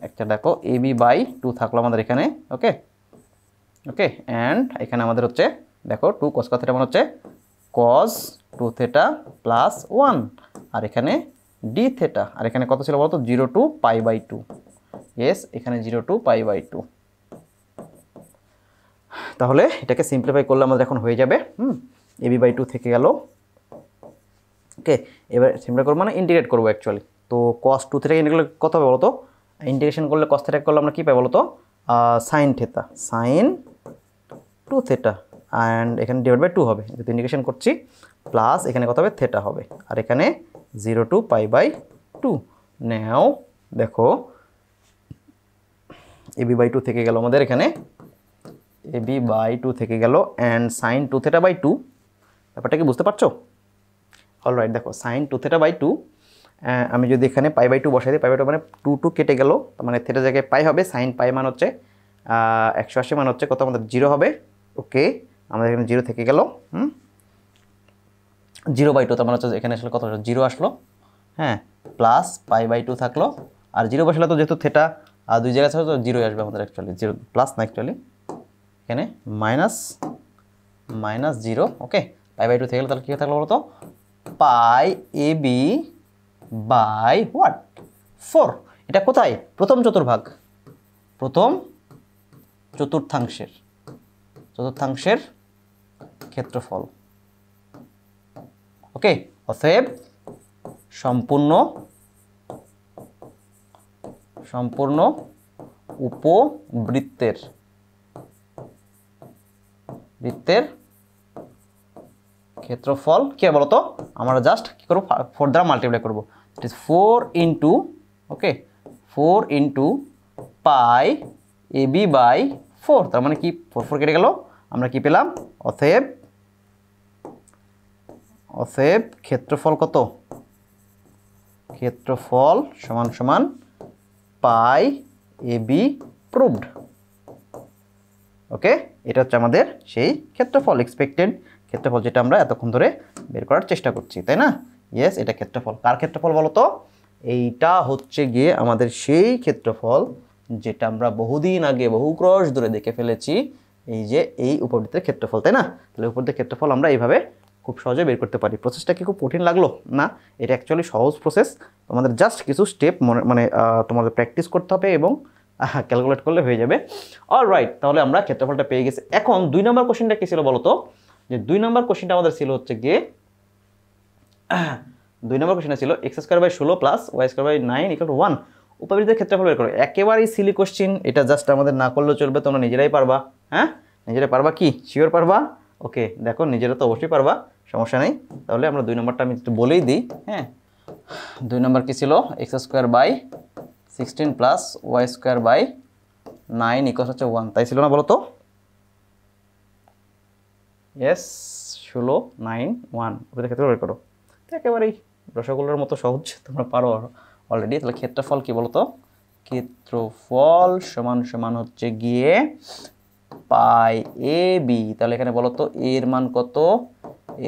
Speaker 1: একটা দেখো এ বি বাই 2 থাকলো আমাদের এখানে। ওকে, ওকে, অ্যান্ড এখানে আমাদের হচ্ছে দেখো 2 কস স্কোয়ার থেটা মানে হচ্ছে কস 2 থেটা প্লাস 1, আর এখানে ডি থেটা, আর এখানে কত ছিল বলতো, 0 টু পাই বাই 2। ইয়েস, এখানে 0 টু পাই বাই 2। তাহলে এটাকে সিম্পলিফাই করলে আমাদের এখন হয়ে যাবে, এবি বাই 2 থেকে গেল। ওকে, এবার সিম্পলিফাই করবো মানে ইন্টিগ্রেট করবো অ্যাকচুয়ালি। তো কস 2 থেকে ইন্টিগ্রেট কত হবে বলো তো, ইন্টিগ্রেশন করলে কস থেটা করলে আমরা কী পাই বলো তো, sine theta, sine 2 theta, and এখানে ডিভাইড বাই 2 হবে, যেহেতু ইন্টিগ্রেশন করছি, প্লাস এখানে কত হবে থেটা হবে, আর এখানে 0 টু পাই বাই 2। নাও দেখো এবি বাই 2 থেকে গেল আমাদের এখানে, এবি বাই 2 থেকে গেল, অ্যান্ড সাইন 2 থেটা বাই 2, ব্যাপারটা কি বুঝতে পারছো? অলরাইট, দেখো সাইন 2 থেটা বাই 2, আমি যদি এখানে পাই বাই 2 বসাই দিই, পাই বাই 2 মানে 2 কেটে গেল, মানে থেটা জায়গায় পাই হবে, সাইন পাই মান হচ্ছে 180 মান হচ্ছে কত আমাদের 0 হবে। ওকে, আমাদের এখানে 0 থেকে গেল, 0/2, তার মানে হচ্ছে এখানে আসলে কত 0 আসলো, হ্যাঁ, প্লাস π/2 থাকলো, আর 0 বসালে তো যেহেতু থেটা দুই জায়গায় আছে তো 0 আসবে আমাদের অ্যাকচুয়ালি, 0 প্লাস না অ্যাকচুয়ালি এখানে -0, ওকে। π/2 থেকে গেলে তাহলে কী থাকলো বলো তো, π/4। এটা কোথায়? প্রথম চতুর্থাংশের ক্ষেত্রফল, ওকে। অতএব সম্পূর্ণ উপবৃত্তের ক্ষেত্রফল কি বলতো, আমরা জাস্ট কি করব, 4 দ্বারা মাল্টিপ্লাই করব, it is 4 into, okay, 4 into π/4, তার মানে কি 4 কেটে গেল, আমরা কি পেলাম, অতএব ক্ষেত্রফল কত, ক্ষেত্রফল সমান সমান π/AB প্রুভড, ওকে। এটা হচ্ছে আমাদের সেই ক্ষেত্রফল, এক্সপেক্টেড ক্ষেত্রফল, যেটা আমরা এতক্ষণ ধরে বের করার চেষ্টা করছি, তাই না? ইয়েস, এটা ক্ষেত্রফল। কার ক্ষেত্রফল বলো তো? এইটা হচ্ছে গিয়ে আমাদের সেই ক্ষেত্রফল যেটা আমরা বহুদিন আগে বহু ক্রস ধরে দেখে ফেলেছি, এই যে এই উপবৃত্তের ক্ষেত্রফল, তাই না? তাহলে উপবৃত্তের ক্ষেত্রফল আমরা এইভাবে খুব সহজে বের করতে পারি। প্রসেসটা কি খুব কঠিন লাগলো? না, এটা অ্যাকচুয়ালি সহজ প্রসেস। তোমাদের জাস্ট কিছু স্টেপ মানে তোমাদের প্র্যাকটিস করতে হবে এবং ক্যালকুলেট করলে হয়ে যাবে। অলরাইট, তাহলে আমরা ক্ষেত্রফলটা পেয়ে গেছি। এখন 2 নম্বর কোশ্চেনটা কি ছিল বলো তো? যে 2 নম্বর কোশ্চেনটা আমাদের ছিল হচ্ছে গিয়ে 2 নম্বর কোশ্চেনটা ছিল x²/16 প্লাস y²/9 = 1, উপবৃত্তের ক্ষেত্রফল বের করো। একেবারেই সিলি কোশ্চেন, এটা জাস্ট আমাদের না করলেও চলবে, তোমরা নিজেরাই পারবা। হ্যাঁ, নিজেরাই পারবা, কি শিওর পারবা? ওকে, দেখো নিজেরা তো অবশ্যই পারবা, সমস্যা নেই। তাহলে আমরা 2 নম্বরটা আমি একটু বলেই দিই। হ্যাঁ, 2 নম্বর কি ছিল, x²/16 প্লাস y²/9 = 1, তাই ছিল না বলো তো? ইয়েস, 16, 9, 1, উপবৃত্তের ক্ষেত্রফল বের করো। তো একেবারেই রসগোল্লার মতো সহজ, তোমরা পারো অলরেডি। তাহলে ক্ষেত্রফল কি বলতো? ক্ষেত্রফল সমান সমান হচ্ছে গিয়ে π/AB। তাহলে এখানে বলো তো এর মান কত?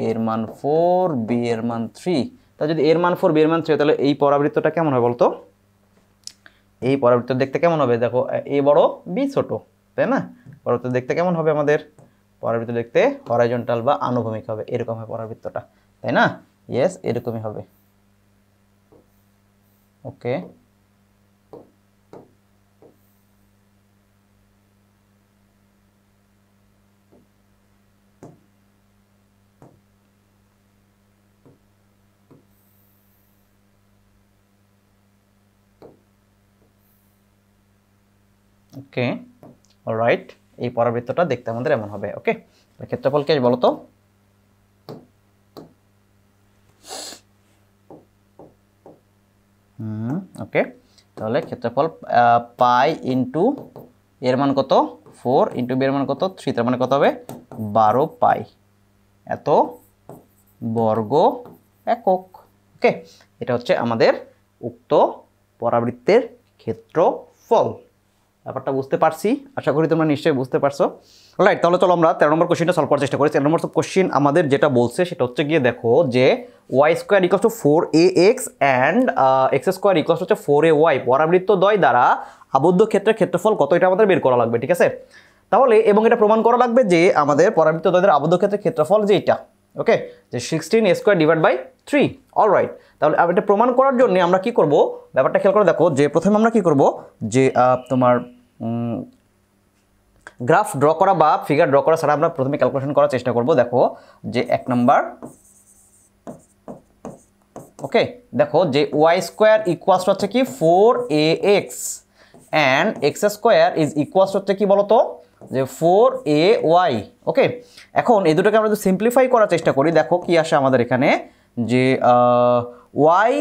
Speaker 1: এর মান 4, b এর মান 3। তাহলে যদি এর মান 4, b এর মান 3, তাহলে এই পরাবৃত্তটা কেমন হবে বলতো? এই পরাবৃত্ত দেখতে কেমন হবে? দেখো, a বড়, b ছোট, তাই না? পরাবৃত্ত দেখতে কেমন হবে আমাদের? পরাবৃত্ত দেখতে হরাইজন্টাল বা আনুভূমিক হবে, এরকম হবে পরাবৃত্তটা, তাই না? ইয়েস, এরকমই হবে, ওকে। ওকে, অলরাইট, এই পরাবৃত্তটা দেখতে আমাদের এমন হবে, ওকে। ক্ষেত্রফল কি বলো তো? ওকে, তাহলে ক্ষেত্রফল পাই ইন্টু এর মান কত 4 ইন্টু বি এর মান কত 3, তার মানে কত হবে 12 পাই এত বর্গ একক। ওকে, এটা হচ্ছে আমাদের উক্ত পরাবৃত্তের ক্ষেত্রফল। ব্যাপারটা বুঝতে পারছি, আশা করি তোমরা নিশ্চয়ই বুঝতে পারছো। রাইট, তাহলে চলো আমরা 13 নম্বর কোশ্চেনটা সলভ করার চেষ্টা করি। 13 নম্বর কোশ্চেন আমাদের যেটা বলছে সেটা হচ্ছে গিয়ে দেখো যে y² = 4ax and x² = 4ay পরাবৃত্ত দ্বয় দ্বারা আবদ্ধ ক্ষেত্রের ক্ষেত্রফল কত, এটা আমাদের বের করা লাগবে, ঠিক আছে? তাহলে এবং এটা প্রমাণ করা লাগবে যে আমাদের পরাবৃত্ত দ্বয় দ্বারা আবদ্ধ ক্ষেত্রের ক্ষেত্রফল যে এটা, ওকে, যে 16a² / 3। অলরাইট, তাহলে এটা প্রমাণ করার জন্য আমরা কি করব, ব্যাপারটা খেয়াল করে দেখো যে প্রথমে আমরা কি করব যে তোমার গ্রাফ ড্র করা বা ফিগার ড্র করা ছাড়া আমরা প্রথমে ক্যালকুলেশন করার চেষ্টা করব। দেখো যে 1 নাম্বার, ওকে, দেখো যে y² ইকুয়ালস হচ্ছে কি 4ax and x² is equals হচ্ছে কি বলতো যে 4ay। ওকে, এখন এই দুটোকে আমরা যদি সিম্পলিফাই করার চেষ্টা করি, দেখো কি আসে আমাদের এখানে যে y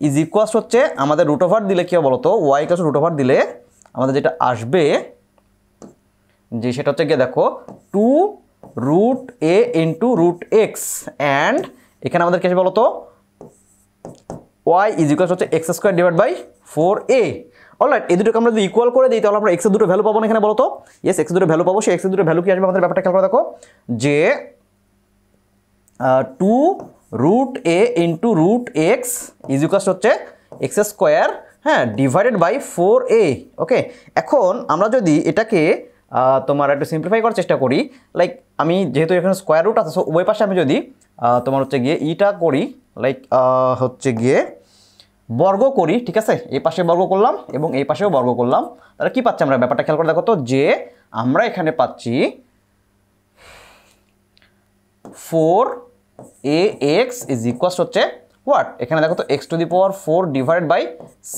Speaker 1: ইজ ইকুয়ালস হচ্ছে আমাদের রুট ওভার দিলে কি হবে বলতো, y = রুট ওভার দিলে আমাদের যেটা আসবে যে সেটা হচ্ছে গিয়ে দেখো 2√a × √x অ্যান্ড এখানে আমাদের কি আসবে বলতো y ইজ ইকুয়ালস হচ্ছে x² / 4a। অলরাইট, এই দুটোকে আমরা যদি ইকুয়াল করে দিই তাহলে আমরা x এর দুটো ভ্যালু পাবো না এখানে বলতো? ইয়েস, x এর দুটো ভ্যালু পাবো। সেই x এর দুটো ভ্যালু কি আসবে আমাদের ব্যাপারটা খেয়াল করে দেখো যে root A into root X is equals হচ্ছে এক্স স্কোয়ার, হ্যাঁ, ডিভাইডেড বাই 4a। ওকে, এখন আমরা যদি এটাকে তোমার একটু সিম্পলিফাই করার চেষ্টা করি, লাইক আমি যেহেতু এখানে স্কোয়ার রুট আছে, সো উভয় পাশে আমি যদি তোমার হচ্ছে গিয়ে ইটা করি, লাইক হচ্ছে গিয়ে বর্গ করি, ঠিক আছে, এই পাশে বর্গ করলাম এবং এই পাশেও বর্গ করলাম, তাহলে কি পাচ্ছি আমরা? ব্যাপারটা খেয়াল করে দেখো তো, যে আমরা এখানে পাচ্ছি 4ax ইজ ইকুয়ালস হচ্ছে হোয়াট, এখানে দেখো তো x⁴ divided by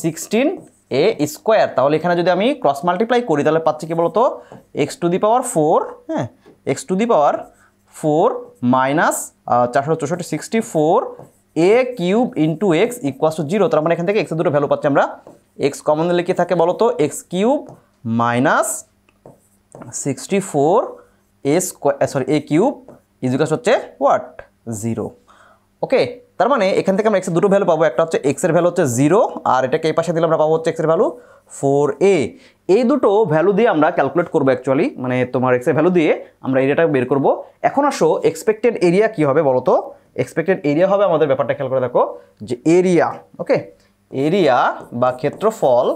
Speaker 1: 16a square. তাহলে এখানে যদি আমি ক্রস মাল্টিপ্লাই করি তাহলে পাচ্ছি কি বলতো, x⁴, হ্যাঁ, x⁴ minus 464 64a³ into x equals to 0। তার মানে এখান থেকে এক্সের দুটো ভ্যালু পাচ্ছি আমরা, এক্স কমন দিলে কি থাকে বলতো, x³ minus 64a² is equals হচ্ছে হোয়াট, 0। ওকে, তার মানে এখান থেকে আমরা এক্সের দুটো ভ্যালু পাবো, একটা হচ্ছে এক্সের ভ্যালু হচ্ছে 0 আর এটাকে এই পাশে দিলে আমরা পাবো হচ্ছে এক্সের ভ্যালু 4a। এই দুটো ভ্যালু দিয়ে আমরা ক্যালকুলেট করবো অ্যাকচুয়ালি, মানে তোমার এক্সের ভ্যালু দিয়ে আমরা এরিয়াটা বের করব। এখন আসো এক্সপেক্টেড এরিয়া কি হবে বলো তো? এক্সপেক্টেড এরিয়া হবে আমাদের, ব্যাপারটা খেয়াল করে দেখো, যে এরিয়া, ওকে, এরিয়া বা ক্ষেত্রফল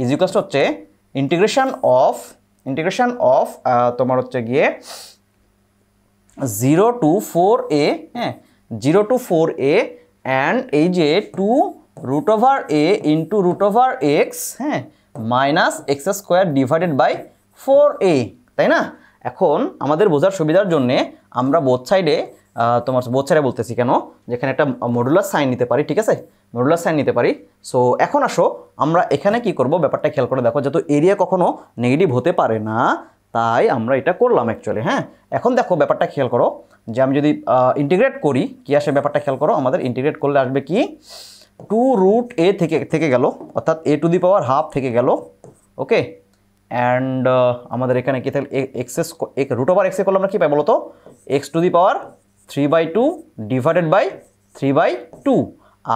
Speaker 1: ইজ ইকুয়ালস হচ্ছে ইন্টিগ্রেশন অফ তোমার হচ্ছে গিয়ে 0 to 4a, হ্যাঁ, 0 to 4a অ্যান্ড এই যে 2√a ইন্টু √x, হ্যাঁ, minus X square divided by 4a, তাই না? এখন আমাদের বোঝার সুবিধার জন্যে আমরা বোথ সাইডে বলতেছি কেন, যেখানে একটা মডুলার সাইন নিতে পারি, ঠিক আছে, মডুলার সাইন নিতে পারি। সো এখন আসো আমরা এখানে কি করব, ব্যাপারটা খেয়াল করে দেখো, যেহেতু এরিয়া কখনো নেগেটিভ হতে পারে না, তাই আমরা এটা করলাম অ্যাকচুয়ালি। হ্যাঁ, এখন দেখো ব্যাপারটা খেয়াল করো, যে আমি যদি ইন্টিগ্রেট করি কি আসে, ব্যাপারটা খেয়াল করো, আমাদের ইন্টিগ্রেট করলে আসবে কি, 2√a থেকে গেল, অর্থাৎ a⁻½ থেকে গেল। ওকে, অ্যান্ড আমাদের এখানে কি থাকলে √x করলে আমরা কি পাই বলো তো, x⁻³ ডিভাইডেড বাই 3/2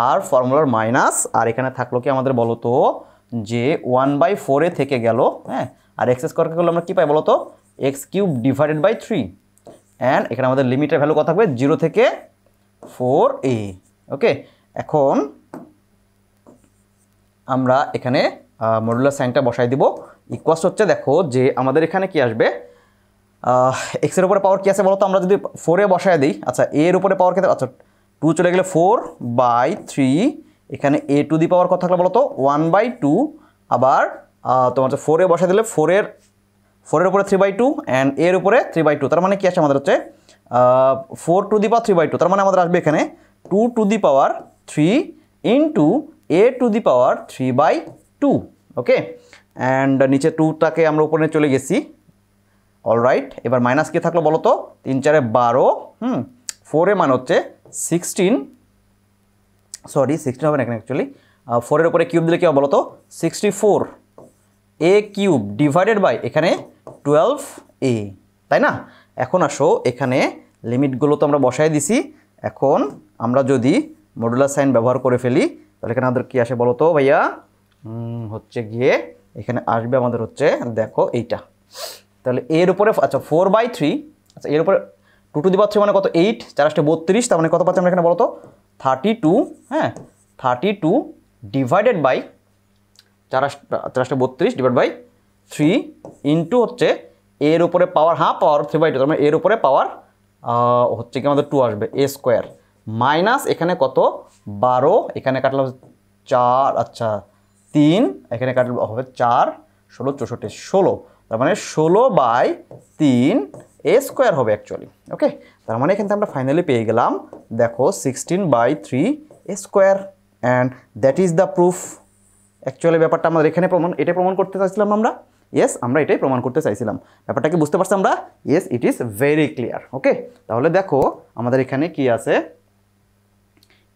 Speaker 1: আর ফর্মুলার মাইনাস, আর এখানে থাকলো কি আমাদের বলো তো, যে 1/4 থেকে গেল, হ্যাঁ, আর এক্স স্কোয়ারকে করলে আমরা কি পাই বলো তো, x³ ডিভাইডেড বাই 3 অ্যান্ড এখানে আমাদের লিমিটের ভ্যালু কত থাকবে, 0 থেকে 4a। ওকে, এখন আমরা এখানে মডুলার সাইনটা বসাই দিব, ইকুয়ালস হচ্ছে দেখো যে আমাদের এখানে কি আসবে, এক্সের উপরে পাওয়ার কি আছে বলো তো, আমরা যদি 4এ বসায় দিই, আচ্ছা এর উপরে পাওয়ার কে, আচ্ছা 2 চলে গেলে 4/3, এখানে a² কত থাকলে বলো তো, 1/2, আবার তোমার 4এ বসায় দিলে 4এর উপরে 3/2 অ্যান্ড এর উপরে 3/2, তার মানে কি আসে আমাদের হচ্ছে 4⁻³ তার মানে আমাদের আসবে এখানে 2⁻³ ইন্টু a⁻³/2। ওকে, অ্যান্ড নিচে 2টাকে আমরা উপরে চলে গেছি, অলরাইট। এবার মাইনাস কি থাকলো বলো তো, 3 4 12, 4এ মান হচ্ছে 16 হবে না এখানে অ্যাকচুয়ালি, 4এর উপরে কিউব দিলে কি হবে বলো তো, 64a³ ডিভাইডেড বাই এখানে 12a, তাই না? এখন আসো এখানে লিমিটগুলো তো আমরা বসাই দিছি, এখন আমরা যদি মডুলার সাইন ব্যবহার করে ফেলি তাহলে এখানে আমাদের কি আসে বলো তো ভাইয়া, হচ্ছে গিয়ে এখানে আসবে আমাদের হচ্ছে দেখো এইটা, তাহলে এর উপরে আচ্ছা 4/3, আচ্ছা এর উপরে 2⁻³ মানে কত, 8, 4 32, তার মানে কত পাচ্ছি আমরা এখানে বলো তো, 32, হ্যাঁ, 32 divided by 4 32 divide by 3 into হচ্ছে এর উপরে পাওয়ার পাওয়ার 3/2, তার মানে এর উপরে পাওয়ার হচ্ছে কি আমাদের 2 আসবে a স্কোয়ার, মাইনাস এখানে কত 12, এখানে কাটলে 4, আচ্ছা 3, এখানে কাটলে হবে 4 16 64 16, তার মানে 16/3 a স্কোয়ার হবে অ্যাকচুয়ালি। ওকে, তার মানে এখান থেকে আমরা ফাইনালি পেয়ে গেলাম দেখো 16/3 a square, and that is the proof. Actually ব্যাপারটা আমাদের এখানে এটাই প্রমাণ করতে চাইছিলাম আমরা, ইয়েস আমরা এটাই প্রমাণ করতে চাইছিলাম। ব্যাপারটা কি বুঝতে পারছি আমরা? Yes, it is very clear. Okay, তাহলে দেখো আমাদের এখানে কি আছে,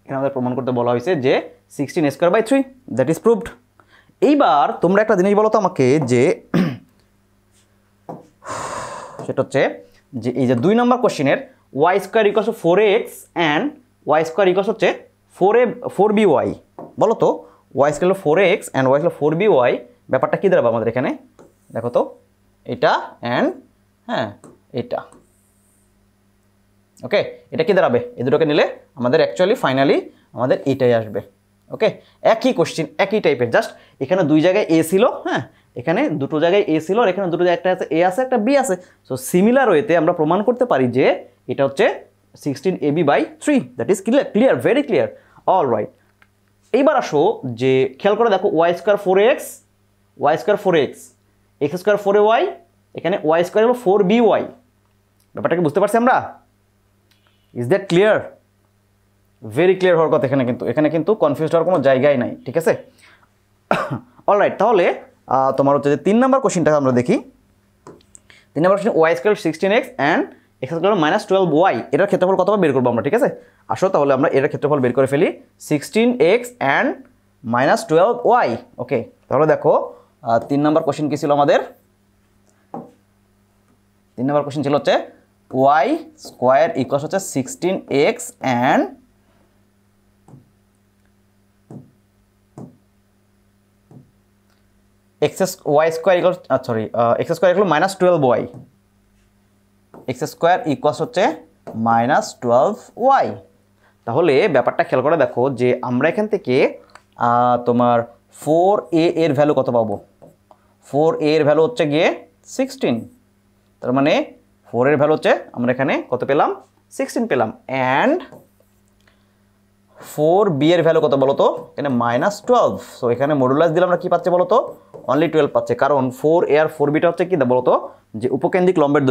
Speaker 1: এখানে আমাদের প্রমাণ করতে বলা হয়েছে যে 16a²/3, দ্যাট ইজ প্রুভড। এইবার তোমরা একটা জিনিস বলো তো আমাকে, যে সেটা হচ্ছে যে এই যে 2 নম্বর কোশ্চেনের y² = 4x অ্যান্ড y² হচ্ছে 4by, বলো তো y² 4x and y 4by, ব্যাপারটা কী দাঁড়াবে আমাদের এখানে দেখো তো, এটা অ্যান্ড হ্যাঁ এটা, ওকে, এটা কি দাঁড়াবে? এই দুটোকে নিলে আমাদের অ্যাকচুয়ালি ফাইনালি আমাদের এইটাই আসবে। ওকে, একই কোশ্চেন, একই টাইপের, জাস্ট এখানে দুই জায়গায় এ ছিল, হ্যাঁ এখানে দুটো জায়গায় এ ছিল আর এখানে দুটো জায়গায় একটা আছে এ আছে একটা বি আছে। সো সিমিলার ওয়েতে আমরা প্রমাণ করতে পারি যে এটা হচ্ছে 16ab/3। That is clear, very clear. All right, এইবার আসো যে খেয়াল করে দেখো y² 4x, y² 4x, x² 4ay, এখানে y² হলো 4by। ব্যাপারটাকে বুঝতে পারছি আমরা? Is that clear? Very clear হওয়ার কথা। এখানে কিন্তু কনফিউজ হওয়ার কোনো জায়গাই নাই, ঠিক আছে? অলরাইট, তাহলে তোমার হচ্ছে যে 3 নম্বর কোশ্চেনটা আমরা দেখি। 3 নম্বর question y² 16x and x² -12y, এটার ক্ষেত্রফল কত বের করবো আমরা, ঠিক আছে? আসো তাহলে আমরা এটার ক্ষেত্রফল বের করে ফেলি, 16x অ্যান্ড -12y। ওকে, তাহলে দেখো 3 নম্বর কোশ্চেন কি ছিল আমাদের? 3 নম্বর কোশ্চেন ছিল হচ্ছে y² ইকুয়ালস হচ্ছে 16x and x² equal sorry x² equal -12y, x² equals হচ্ছে -12y। তাহলে ব্যাপারটা খেয়াল করে দেখো যে আমরা এখান থেকে তোমার 4a এর ভ্যালু কত পাবো? 4a এর ভ্যালু হচ্ছে গিয়ে 16, তার মানে 4 এর ভ্যালু হচ্ছে আমরা এখানে কত পেলাম? 16 পেলাম। অ্যান্ড 4b এর ভ্যালু কত বলো তো? এখানে -12। সো এখানে মডুলাস দিলে আমরা কি পাচ্ছি বলো তো? অনলি 12 পাচ্ছে, কারণ 4a আর 4bটা হচ্ছে কি বলো তো? যে উপকেন্দ্রিক লম্বের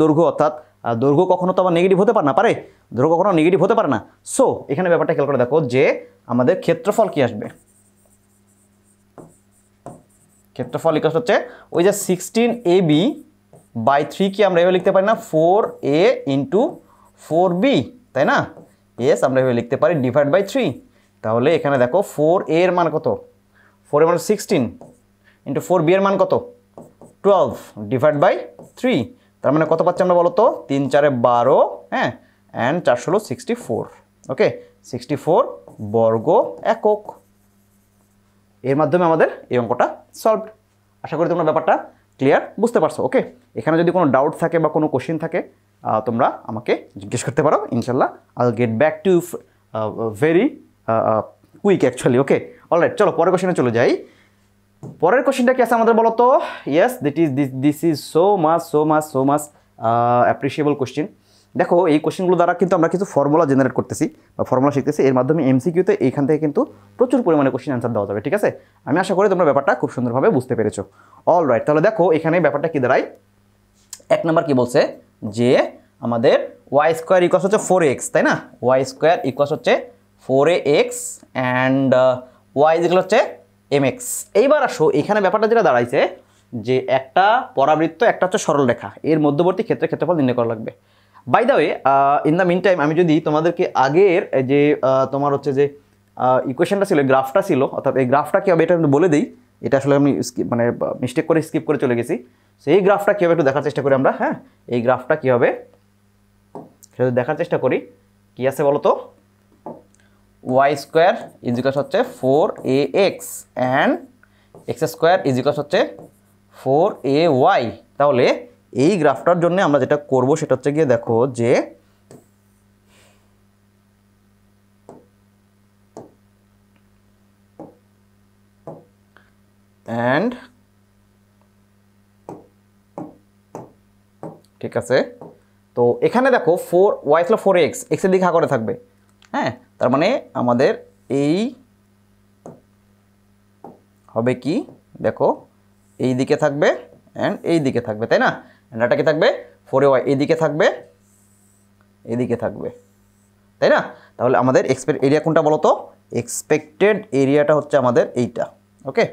Speaker 1: দৈর্ঘ্য, অর্থাৎ দৈর্ঘ্য কখনো তো আবার নেগেটিভ হতে পারে না, দৈর্ঘ্য কখনো নেগেটিভ হতে পারে না। সো এখানে ব্যাপারটা খেয়াল করে দেখো যে আমাদের ক্ষেত্রফল কি আসবে? ক্ষেত্রফল ইকুয়াল হচ্ছে ওই যে 16ab/3 কি আমরা এভাবে লিখতে পারি না? 4a ইন্টু 4b, তাই না? ইয়েস, আমরা এভাবে লিখতে পারি /3। তাহলে এখানে দেখো 4a এর মান কত? 4 এর মান 16 ইন্টু 4b এর মান কত? 12 /3। তার মানে কত পাচ্ছি আমরা বলো তো? 3 4 12, হ্যাঁ, অ্যান্ড 4 16 64। ওকে, 64 বর্গ একক। এর মাধ্যমে আমাদের এই অঙ্কটা সলভ। আশা করি তোমরা ব্যাপারটা ক্লিয়ার বুঝতে পারছো। ওকে, এখানে যদি কোনো ডাউট থাকে বা কোনো কোশ্চেন থাকে তোমরা আমাকে জিজ্ঞেস করতে পারো, ইনশাল্লাহ I will get back to very quick actually. Okay, alright, চলো পরের কোশ্চেনে চলে যাই। পরের কোশ্চেনটা কি আছে আমাদের বলো তো? Yes, this is so much appreciable question. দেখো এই কোশ্চেনগুলো দ্বারা কিন্তু আমরা কিছু ফর্মুলা জেনারেট করতেছি বা ফর্মুলা শিখতেছি, এর মাধ্যমে এমসিকিউতে এইখান থেকে কিন্তু প্রচুর পরিমাণে কোশ্চেন অ্যান্সার দেওয়া যাবে, ঠিক আছে? আমি আশা করি তোমরা ব্যাপারটা খুব সুন্দরভাবে বুঝতে পেরেছো। অল রাইট, তাহলে দেখো এখানে ব্যাপারটা কি দাঁড়ায়। 1 নাম্বার কি বলছে যে আমাদের y² ইকুয়ালস হচ্ছে 4x, তাই না? y² ইকুয়ালস হচ্ছে 4ax অ্যান্ড y যেগুলো হচ্ছে mx। এইবার আসো এখানে ব্যাপারটা যেটা দাঁড়াইছে যে একটা পরাবৃত্ত, একটা হচ্ছে সরলরেখা, এর মধ্যবর্তী ক্ষেত্রফল নির্ণয় করা লাগবে। By the way, in the mean time আমি যদি তোমাদেরকে আগের যে তোমার হচ্ছে যে ইকুয়েশনটা ছিল, গ্রাফটা ছিল, অর্থাৎ এই গ্রাফটা কী হবে এটা আমি বলে দিই। এটা আসলে আমি মানে মিস্টেক করে স্কিপ করে চলে গেছি। সো এই গ্রাফটা কী হবে একটু দেখার চেষ্টা করি আমরা। হ্যাঁ, এই গ্রাফটা কী হবে সেটা দেখার চেষ্টা করি। কী আছে বলো তো? y² ইজ ইকুয়ালস হচ্ছে 4ax and x² is equals হচ্ছে 4ay। তাহলে এই গ্রাফটার জন্য আমরা যেটা করব সেটা হচ্ছে গিয়ে দেখো যে অ্যান্ড ঠিক আছে, তো এখানে দেখো 4y ছিল 4x, x এর দিকে হা করে থাকবে, হ্যাঁ, তার মানে আমাদের এই হবে কি দেখো এই দিকে থাকবে অ্যান্ড এই দিকে থাকবে, তাই না? এটা কি থাকবে? 4ay এইদিকে থাকবে, এদিকে থাকবে, তাই না? তাহলে আমাদের এক্সপেক্টেড এরিয়া কোনটা বলো তো? এক্সপেক্টেড এরিয়াটা হচ্ছে আমাদের এইটা। ওকে,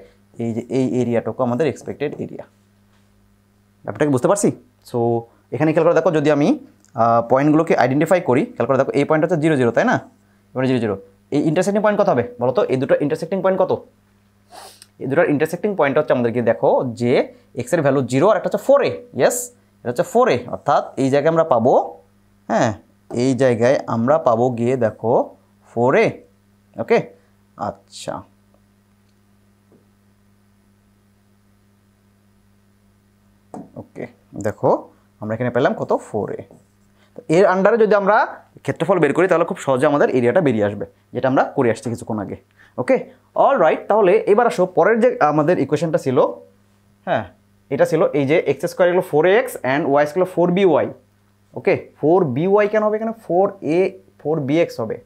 Speaker 1: এই যে এই এরিয়াটুকু আমাদের এক্সপেক্টেড এরিয়া। ব্যাপারটা কি বুঝতে পারছি? সো এখানে খেয়াল করে দেখো, যদি আমি পয়েন্টগুলোকে আইডেন্টিফাই করি, খেয়াল করে দেখো এই পয়েন্ট হচ্ছে 0 0, তাই না? এবারে 0 0, এই ইন্টারসেক্টিং পয়েন্ট কত হবে বলো তো? এই দুটো ইন্টারসেক্টিং পয়েন্ট কত? এই দুটোর ইন্টারসেক্টিং পয়েন্ট হচ্ছে আমাদেরকে দেখো যে x এর ভ্যালু 0 আর একটা হচ্ছে 4a। ইয়েস, এটা হচ্ছে 4a, অর্থাৎ এই জায়গায় আমরা পাবো, হ্যাঁ, এই জায়গায় আমরা পাবো গিয়ে দেখো 4a। ওকে, আচ্ছা, ওকে, দেখো আমরা এখানে পেলাম কত? 4a। এর আন্ডারে যদি আমরা ক্ষেত্রফল বের করি তাহলে খুব সহজে আমাদের এরিয়াটা বেরিয়ে আসবে, যেটা আমরা করে আসছি কিছুক্ষণ আগে। ওকে, অল রাইট। তাহলে এবার আসো পরের যে আমাদের ইকুয়েশনটা ছিল, হ্যাঁ এটা ছিল এই যে এক্স স্কোয়ার এগুলো 4x and Y square 4by। Okay, 4by কেন হবে এখানে? 4bx হবে।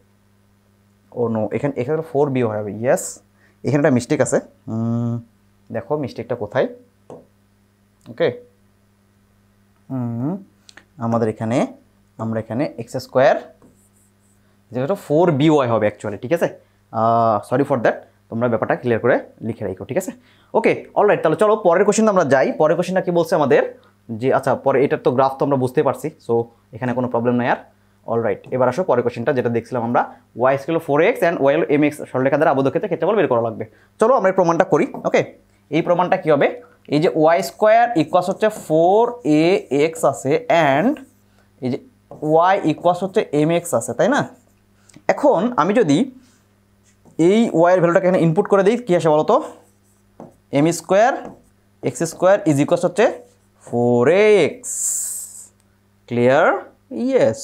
Speaker 1: ও নো, এখানে 4b হবে। ইয়েস, এখানে একটা মিস্টেক আছে। দেখো মিস্টেকটা কোথায়। ওকে, আমরা এখানে এক্স স্কোয়ার যেটা 4by হবে অ্যাকচুয়ালি, ঠিক আছে? সরি ফর দ্যাট, তোমরা ব্যাপারটা ক্লিয়ার করে লিখে রাখো, ঠিক আছে? ওকে, অলরাইট। তাহলে চলো পরের কোশ্চেনটা আমরা যাই। পরের কোশ্চেনটা কি বলছে আমাদের যে, আচ্ছা পরে এটার তো গ্রাফ তো আমরা বুঝতে পারছি, সো এখানে কোনো প্রবলেম নাই আর। অলরাইট, এবার আসো পরের কোশ্চেনটা যেটা দেখছিলাম আমরা, Y square 4x and Y mx সরলরেখা দ্বারা আবদ্ধ ক্ষেত্রে ক্ষেত্রফল বের করা লাগবে। চলো আমরা এই প্রমাণটা করি। ওকে, এই প্রমাণটা কি হবে? এই যে ওয়াই স্কোয়ার ইকুয়ালস হচ্ছে 4ax আছে অ্যান্ড এই যে ওয়াই ইকুয়ালস হচ্ছে mx আছে, তাই না? এখন আমি যদি এই ওয়াইয়ের ভ্যালুটাকে এখানে ইনপুট করে দিই, কী আসে বলো তো? M square X square is equals হচ্ছে 4x। ক্লিয়ার? ইয়েস।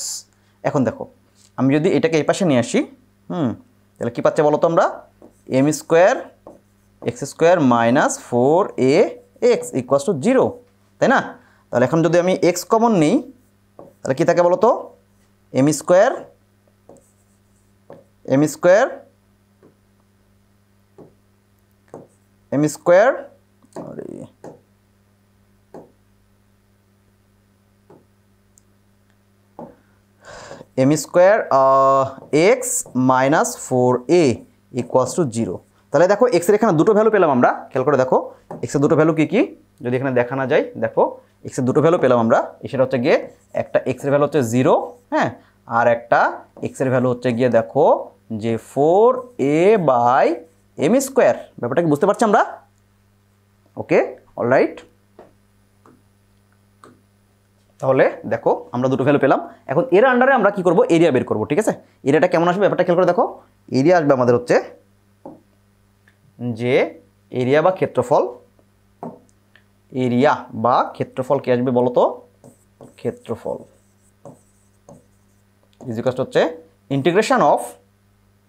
Speaker 1: এখন দেখো আমি যদি এটাকে এই পাশে নিয়ে আসি, তাহলে কী পাচ্ছে বলো তো আমরা? M square X square minus 4ax equals to 0, তাই না? তাহলে এখন যদি আমি এক্স কমন নিই তাহলে কী থাকে বলো তো? M square x minus 4a equals to 0। তাহলে দেখো এক্সের এখানে দুটো ভ্যালু পেলাম আমরা, খেয়াল করে দেখো এক্সের দুটো ভ্যালু কী কী যদি এখানে দেখা না যায়। দেখো এক্সের দুটো ভ্যালু পেলাম আমরা, সেটা হচ্ছে গিয়ে একটা এক্সের ভ্যালু হচ্ছে 0, হ্যাঁ, আর একটা এক্সের ভ্যালু হচ্ছে গিয়ে দেখো যে 4a/m স্কোয়ার। ব্যাপারটা কি বুঝতে পারছি আমরা? ওকে, অলরাইট। তাহলে দেখো আমরা দুটো ভ্যালু পেলাম। এখন এর আন্ডারে আমরা কি করব? এরিয়া বের করব, ঠিক আছে? এরিয়াটা কেমন আসবে ব্যাপারটা খেয়াল করে দেখো। এরিয়া আসবে আমাদের হচ্ছে যে এরিয়া বা ক্ষেত্রফল কি আসবে বলো তো? ক্ষেত্রফল ইজ ইকুয়াল টু হচ্ছে ইন্টিগ্রেশন অফ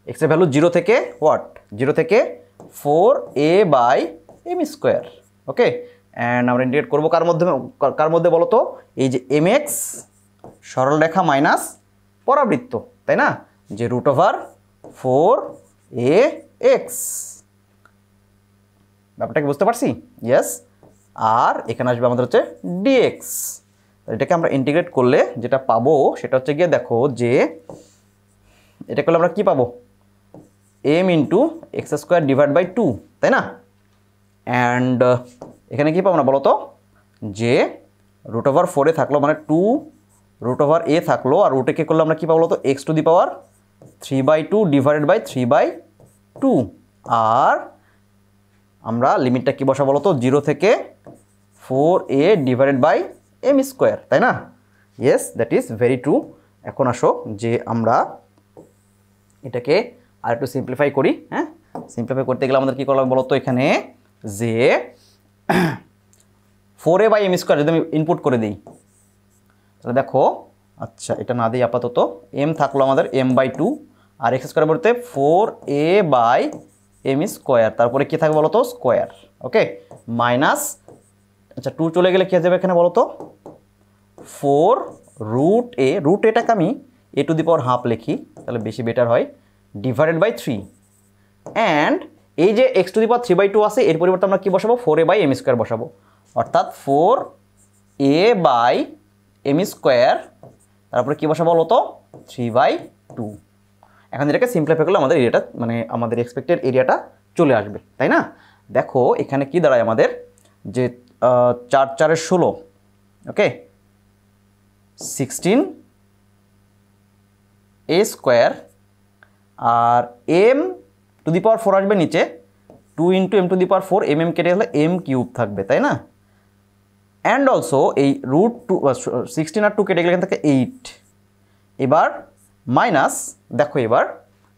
Speaker 1: এক্স এর ভ্যালু 0 থেকে হোয়াট? 0 থেকে 4a/m স্কোয়ার। ওকে, অ্যান্ড আমরা ইন্টিগ্রেট করবো কার মধ্যে বলো তো? এই যে mx সরলরেখা মাইনাস পরাবৃত্ত, তাই না? যে √4ax। ব্যাপারটা কি বুঝতে পারছি? ইয়েস। আর এখানে আসবে আমাদের হচ্ছে dx। এটাকে আমরা ইন্টিগ্রেট করলে যেটা পাবো সেটা হচ্ছে গিয়ে দেখো যে এটা করলে আমরা কি পাবো? m into x square divide by 2, তাই না? অ্যান্ড এখানে কি পাবো না বলো তো? যে √4 থাকলো মানে 2 √a থাকলো, আর √a কে করলে আমরা কি পাবো বলো তো? x to the power 3/2 divided by 3/2। আর আমরা লিমিটটা কি বসা বলো তো? 0 থেকে 4a divided by m square, তাই না? Yes, that is very true. এখন আসো যে আমরা এটাকে আর একটু সিম্পলিফাই করি। হ্যাঁ, সিম্পলিফাই করতে গেলে আমাদের কী করলাম বলো তো? এখানে যে 4a/m স্কোয়ার যদি আমি ইনপুট করে দিই তাহলে দেখো, আচ্ছা এটা না দিই আপাতত, m থাকলো আমাদের m/2 আর এক্স স্কোয়ার বলতে 4a/m স্কোয়ার, তারপরে কী থাকবে বলো তো? স্কোয়ার। ওকে, মাইনাস, আচ্ছা 2 চলে গেলে কী হয়ে যাবে এখানে বলো তো? 4√a, √aটাকে আমি a to the power half লিখি তাহলে বেশি বেটার হয়, ডিভাইডেড বাই 3। অ্যান্ড এই যে এক্স টু দি পাওয়ার 3/2 আছে এর পরিবর্তে আমরা কি বসাবো? 4a/m স্কোয়ার বসাবো, অর্থাৎ 4a/m স্কোয়ার, তারপরে কি বসাবো বলো তো? 3/2। এখন এটাকে সিম্পলিফাই করলে আমাদের এরিয়াটা মানে আমাদের এক্সপেক্টেড এরিয়াটা চলে আসবে, তাই না? দেখো এখানে কি দাঁড়ায় আমাদের যে 4 × 4 = 16। ওকে, 16a স্কোয়ার, আর m টু দি পাওয়ার 4 আসবে নিচে, 2 × m to the power 4, m কেটে গেলে m³ থাকবে, তাই না? অ্যান্ড অলসো এই √16 আর 2 কেটে গেলে এখান থেকে 8। এবার মাইনাস, দেখো এবার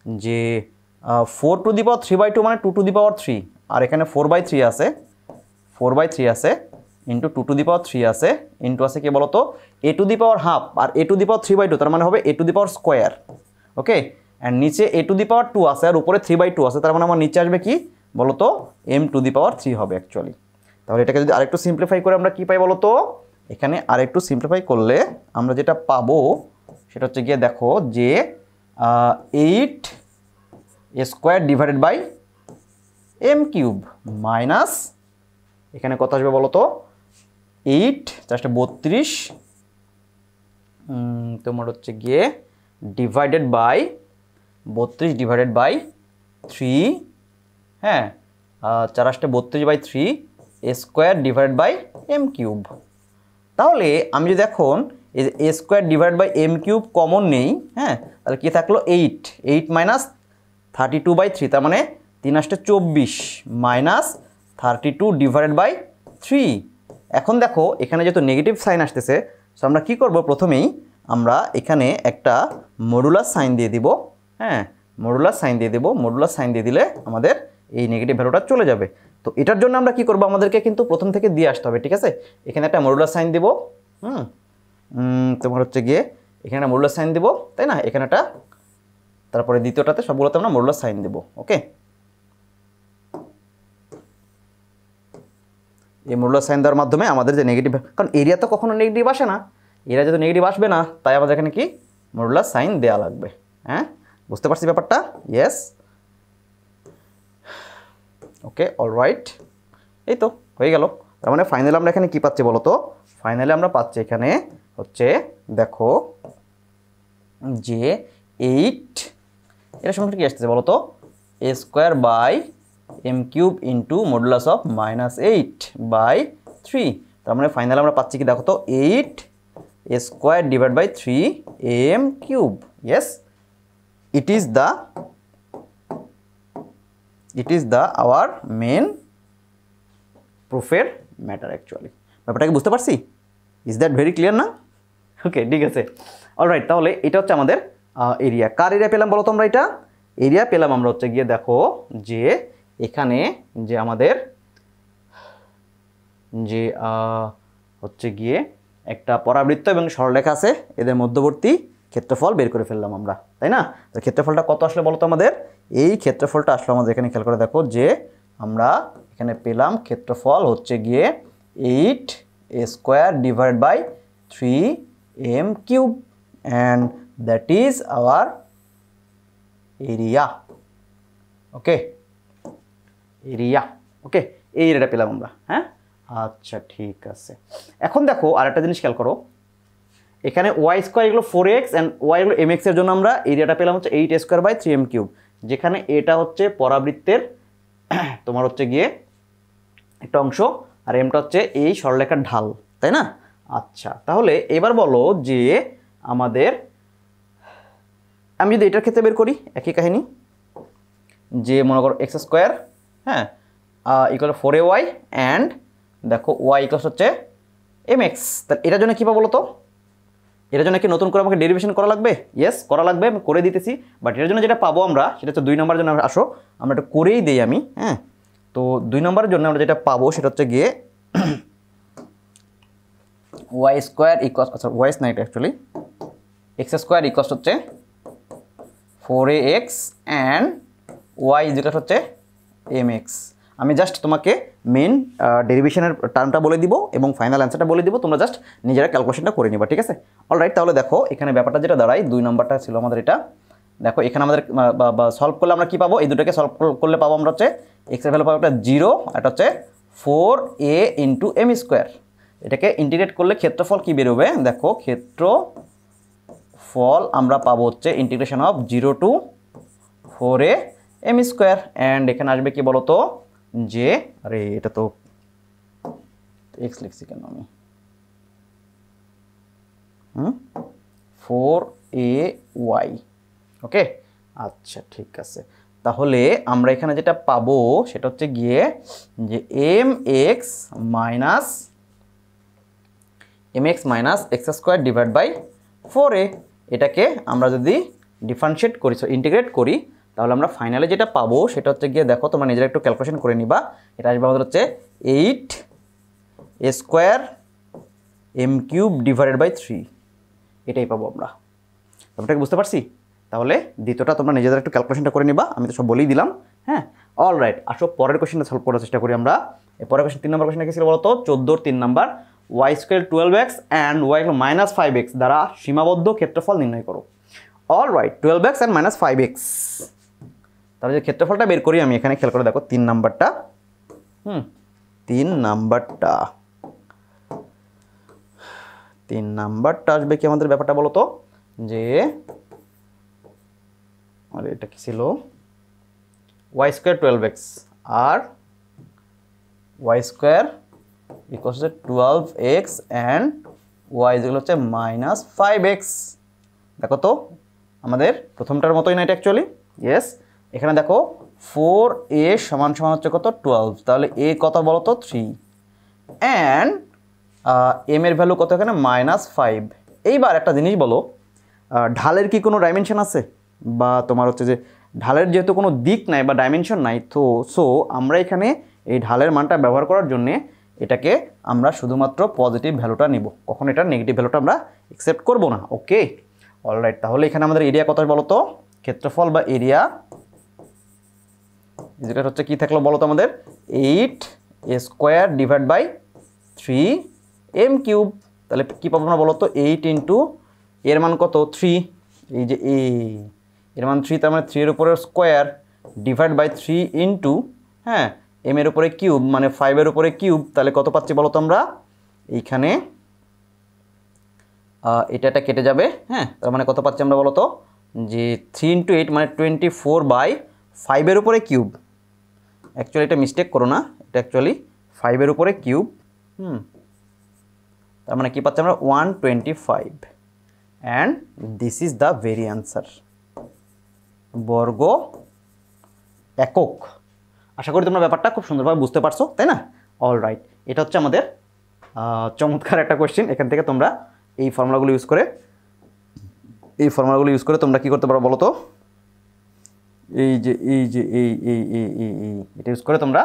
Speaker 1: যে 4 টু দি পাওয়ার 3/2 মানে 2 টু দি পাওয়ার 3, আর এখানে 4/3 আছে, ইন্টু 2 টু দি পাওয়ার 3 আছে ইন্টু আছে কি বলতো a to the power half আর a টু দি পাওয়ার 3/2 তার মানে হবে a to the power square okay and নিচে a টু দি পাওয়ার 2 আছে আর উপরে 3/2 আছে তার মানে আমার নিচে আসবে কি বলতো m টু দি পাওয়ার 3 হবে অ্যাকচুয়ালি তাহলে এটাকে যদি আরেকটু সিম্পলিফাই করে আমরা কি পাই বলতো এখানে আরেকটু সিম্পলিফাই করলে আমরা যেটা পাবো সেটা হচ্ছে গিয়ে দেখো যে 8 square divided by m cube minus এখানে কত আসবে বলতো 8 জাস্ট 32 তোমার হচ্ছে গিয়ে ডিভাইডেড বাই 32 ডিভাইডেড বাই 3 হ্যাঁ 4/32/3 square divided by m cube তাহলে আমি যদি এখন এই যে a square divide by m cube common নেই হ্যাঁ তাহলে কি থাকলো 8 মাইনাস 32/3 তার মানে 3/24 মাইনাস 32 ডিভাইডেড বাই 3 এখন দেখো এখানে যেহেতু নেগেটিভ সাইন আসতেছে সো আমরা কি করব প্রথমেই আমরা এখানে একটা মডুলাস সাইন দিয়ে দিব হ্যাঁ মডুলাস সাইন দিয়ে দেব মডুলাস সাইন দিয়ে দিলে আমাদের এই নেগেটিভ ভ্যালুটা চলে যাবে তো এটার জন্য আমরা কি করব আমাদেরকে কিন্তু প্রথম থেকে দিয়ে আসতে হবে ঠিক আছে এখানে একটা মডুলাস সাইন দেব তোমার হচ্ছে গিয়ে এখানে একটা মডুলাস সাইন দেব তাই না এখানে একটা তারপরে দ্বিতীয়টাতে সবগুলোতে আমরা মডুলাস সাইন দেব ওকে এই মডুলাস সাইন দেওয়ার মাধ্যমে আমাদের যে নেগেটিভ কারণ এরিয়া তো কখনো নেগেটিভ আসে না এরিয়া যেহেতু নেগেটিভ আসবে না তাই আমাদের এখানে কি মডুলাস সাইন দেওয়া লাগবে হ্যাঁ বুঝতে পারছি ব্যাপারটা ইয়েস ওকে অলরাইট এই তো হয়ে গেল তার মানে ফাইনালি আমরা এখানে কি পাচ্ছি বলো তো ফাইনালি আমরা পাচ্ছি এখানে হচ্ছে দেখো যে 8 এর সঙ্গে কি আসছে বলো তো a square by m cube into modulus of -8/3 তার মানে ফাইনালি আমরা পাচ্ছি কি দেখো তো 8 a square divide by 3 m cube yes it is the our main প্রুফের ম্যাটার অ্যাকচুয়ালি ব্যাপারটাকে বুঝতে পারছি ইজ দ্যাট ভেরি ক্লিয়ার না ওকে ঠিক আছে অলরাইট তাহলে এটা হচ্ছে আমাদের এরিয়া কার এরিয়া পেলাম বলো তো আমরা এটা এরিয়া পেলাম আমরা হচ্ছে গিয়ে দেখো যে এখানে যে আমাদের যে হচ্ছে গিয়ে একটা পরাবৃত্ত এবং সরলরেখা আছে এদের মধ্যবর্তী ক্ষেত্রফল বের করে ফেললাম আমরা তাই না তো ক্ষেত্রফলটা কত আসলে বলো তো আমাদের এই ক্ষেত্রফলটা আসলে আমাদের এখানে খেয়াল করে দেখো যে আমরা এখানে পেলাম ক্ষেত্রফল হচ্ছে গিয়ে 8 a square divided by 3 m cube and that is our area okay area okay এই এরিয়াটা পেলাম আমরা হ্যাঁ আচ্ছা ঠিক আছে এখন দেখো আরেকটা জিনিস খেয়াল করো এখানে y স্কোয়ার এগুলো 4x অ্যান্ড y এগুলো mx এর জন্য আমরা এরিয়াটা পেলাম হচ্ছে 8 স্কোয়ার বাই 3m কিউব যেখানে এটা হচ্ছে পরাবৃত্তের তোমার হচ্ছে গিয়ে একটা অংশ আর এমটা হচ্ছে এই সরলরেখার ঢাল তাই না আচ্ছা তাহলে এবার বলো যে আমাদের আমি যদি এটার ক্ষেত্রে বের করি একই কাহিনী যে মনে করো x স্কোয়ার হ্যাঁ ইকুয়াল 4ay অ্যান্ড দেখো y ইকুয়াল হচ্ছে mx তাহলে এটার জন্য কী পাবো বলো তো এটার জন্য কি নতুন করে আমাকে ডেরিভেশন করা লাগবে ইয়েস করা লাগবে আমি করে দিতেছি বাট এটার জন্য যেটা পাবো আমরা সেটা হচ্ছে 2 নম্বরের জন্য আসো আমরা এটা করেই দেই আমি হ্যাঁ তো 2 নম্বরের জন্য আমরা যেটা পাবো সেটা হচ্ছে গিয়ে y স্কোয়ার ইকুয়াল আচ্ছা y না এটা অ্যাকচুয়ালি x স্কোয়ার ইকুয়াল হচ্ছে 4ax অ্যান্ড y যেটা হচ্ছে mx আমি জাস্ট তোমাকে মেন ডেরিভেশনের টার্মটা বলে দিব এবং ফাইনাল অ্যান্সারটা বলে দিব তোমরা জাস্ট নিজেরা ক্যালকুলেশনটা করে নিবা ঠিক আছে অলরাইট তাহলে দেখো এখানে ব্যাপারটা যেটা দাঁড়ায় 2 নম্বরটা ছিল আমাদের এটা দেখো এখানে আমাদের সলভ করলে আমরা কি পাবো এই দুটোকে সলভ করলে পাবো আমরা হচ্ছে x এর ভ্যালু পাবো একটা 0 এটা হচ্ছে 4a ইন্টু m স্কোয়ার এটাকে ইন্টিগ্রেট করলে ক্ষেত্রফল কি বেরোবে দেখো ক্ষেত্রফল আমরা পাবো হচ্ছে integration of 0 to 4a m square and এখানে আসবে কি বলো তো যে আরে এটা তো x লিখছি কেন আমি 4ay ওকে আচ্ছা ঠিক আছে তাহলে আমরা এখানে যেটা পাবো সেটা হচ্ছে গিয়ে যে mx minus x square divide by 4a এটাকে আমরা যদি ডিফারেন্সিয়েট করি ইন্টিগ্রেট করি তাহলে আমরা ফাইনালে যেটা পাবো সেটা হচ্ছে গিয়ে দেখো তোমরা নিজেরা একটু ক্যালকুলেশন করে নিবা এটা আসবে আমাদের হচ্ছে 8 A square M cube divided by 3, এটাই পাবো আমরা। ব্যাপারটাকে বুঝতে পারছি? তাহলে দ্বিতীয়টা তোমরা নিজেদের একটু ক্যালকুলেশনটা করে নিবা, আমি তো সব বলেই দিলাম। হ্যাঁ, অল রাইট, আসো পরের কোয়েশ্চেনটা সলভ করার চেষ্টা করি আমরা। এই পরের কোয়েশ্চেন 3 নম্বর কোয়েশ্চেনটা কি ছিল বলো তো? 14 3 number, y square 12x and y minus 5x দ্বারা সীমাবদ্ধ ক্ষেত্রফল নির্ণয় করো। All right, 12x and minus 5x, তাহলে যে ক্ষেত্রফলটা বের করি আমি এখানে, খেয়াল করে দেখো 3 নাম্বারটা। 3 নাম্বারটা, 3 নাম্বারটা আসবে কি আমাদের ব্যাপারটা বলো তো, যে আরে এটা কি ছিল, ওয়াই স্কোয়ার 12x আর y square equals to 12x and y যেগুলো হচ্ছে মাইনাস 5x। দেখো তো আমাদের প্রথমটার মতোই না এটা অ্যাকচুয়ালি, ইয়েস। এখানে দেখো 4a সমান সমান হচ্ছে কত, 12, তাহলে a কত বলো তো 3 অ্যান্ড এম এর ভ্যালু কত এখানে -5। এইবার একটা জিনিস বলো, ঢালের কি কোনো ডাইমেনশন আছে, বা তোমার হচ্ছে যে ঢালের যেহেতু কোনো দিক নাই বা ডাইমেনশন নাই, তো আমরা এখানে এই ঢালের মানটা ব্যবহার করার জন্যে এটাকে আমরা শুধুমাত্র পজিটিভ ভ্যালুটা নিব, কখন এটা নেগেটিভ ভ্যালুটা আমরা অ্যাকসেপ্ট করব না। ওকে, অলরাইট, তাহলে এখানে আমাদের এরিয়া কত বলো তো, ক্ষেত্রফল বা এরিয়া যেটা হচ্ছে কি থাকলো বলো তো আমাদের, 8 square divide by 3 m cube. তাহলে কী পাবো আমরা বলো তো, 8 ইন্টু এর মান কত 3, এই যে এর মান 3, তার মানে 3 এর উপরে স্কোয়ার ডিভাইড বাই 3 ইন্টু, হ্যাঁ, এম এর উপরে কিউব মানে 5 এর উপরে কিউব। তাহলে কত পাচ্ছি বলো তো আমরা, এইখানে এটা কেটে যাবে, হ্যাঁ, তার মানে কত পাচ্ছি আমরা বলো তো, যে 3 ইন্টু 8 মানে 24 বাই 5 এর উপরে কিউব। অ্যাকচুয়ালি এটা মিস্টেক করো না, এটা অ্যাকচুয়ালি 5 এর উপরে কিউব। তার মানে কি পাচ্ছি আমরা 125 and this is the very answer, বর্গ একক। আশা করি তোমরা ব্যাপারটা খুব সুন্দরভাবে বুঝতে পারছো, তাই না? অল রাইট, এটা হচ্ছে আমাদের চমৎকার একটা কোয়েশ্চেন। এখান থেকে তোমরা এই ফর্মুলাগুলো ইউজ করে তোমরা কি করতে পারো বলো তো, এই যে এটা ইউজ করে তোমরা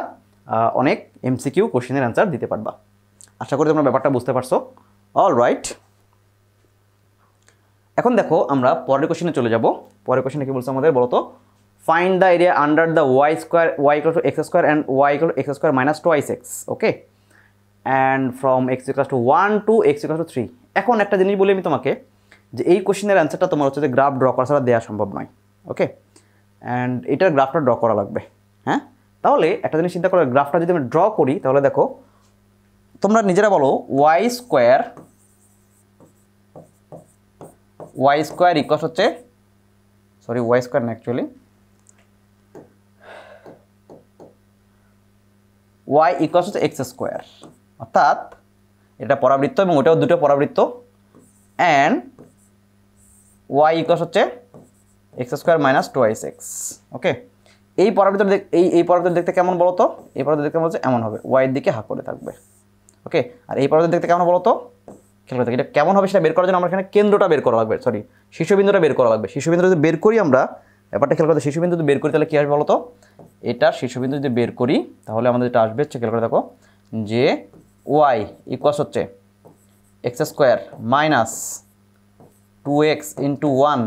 Speaker 1: অনেক এমসিকিউ কোশ্চেনের অ্যান্সার দিতে পারবা। আশা করি তোমরা ব্যাপারটা বুঝতে পারছো। অল রাইট, এখন দেখো আমরা পরের কোশ্চেনে চলে যাব। পরের কোশ্চেনে কি বলছে আমাদের বলো তো, find the area under the y square y equal to x square and Y equal to x square minus twice x, okay, and from x equal to 1 to x equal to 3। এখন একটা জিনিস বলি আমি তোমাকে, যে এই কোশ্চেনের অ্যান্সারটা তোমার হচ্ছে যে গ্রাফ ড্র করা ছাড়া দেওয়া সম্ভব নয়, ওকে, অ্যান্ড এটার গ্রাফটা ড্র করা লাগবে। হ্যাঁ, তাহলে একটা জিনিস চিন্তা করো, গ্রাফটা যদি আমি ড্র করি তাহলে দেখো তোমরা নিজেরা বলো, ওয়াই স্কোয়ার ইকুয়াল হচ্ছে, সরি ওয়াই স্কোয়ার না অ্যাকচুয়ালি, ওয়াই ইকুয়াল হচ্ছে এক্স স্কোয়ার, অর্থাৎ এটা পরাবৃত্ত এবং ওটাও দুটো পরাবৃত্ত, অ্যান্ড ওয়াই ইকুয়াল হচ্ছে x square minus twice x. Okay, এই পরাবৃত্ত এই পরাবৃত্ত দেখতে কেমন বলো তো, এই পরাবৃত্ত দেখতে কেমন হচ্ছে, এমন হবে, ওয়াইয়ের দিকে হাত করে থাকবে। ওকে, আর এই পরাবৃত্ত দেখতে কেমন বলো তো, খেয়াল করে, এটা কেমন হবে সেটা বের করার জন্য আমরা এখানে কেন্দ্রটা বের করা লাগবে, সরি শীর্ষবিন্দুটা বের করা লাগবে। শীর্ষবিন্দু যদি বের করি আমরা, ব্যাপারটা খেয়াল করতে, শীর্ষবিন্দু যদি বের করি তাহলে কী আসবে বলো তো, এটা শীর্ষবিন্দু যদি বের করি তাহলে আমাদের যেটা আসবে হচ্ছে, খেয়াল করে দেখো, যে ওয়াই ইকুয়ালস হচ্ছে x square minus 2x into 1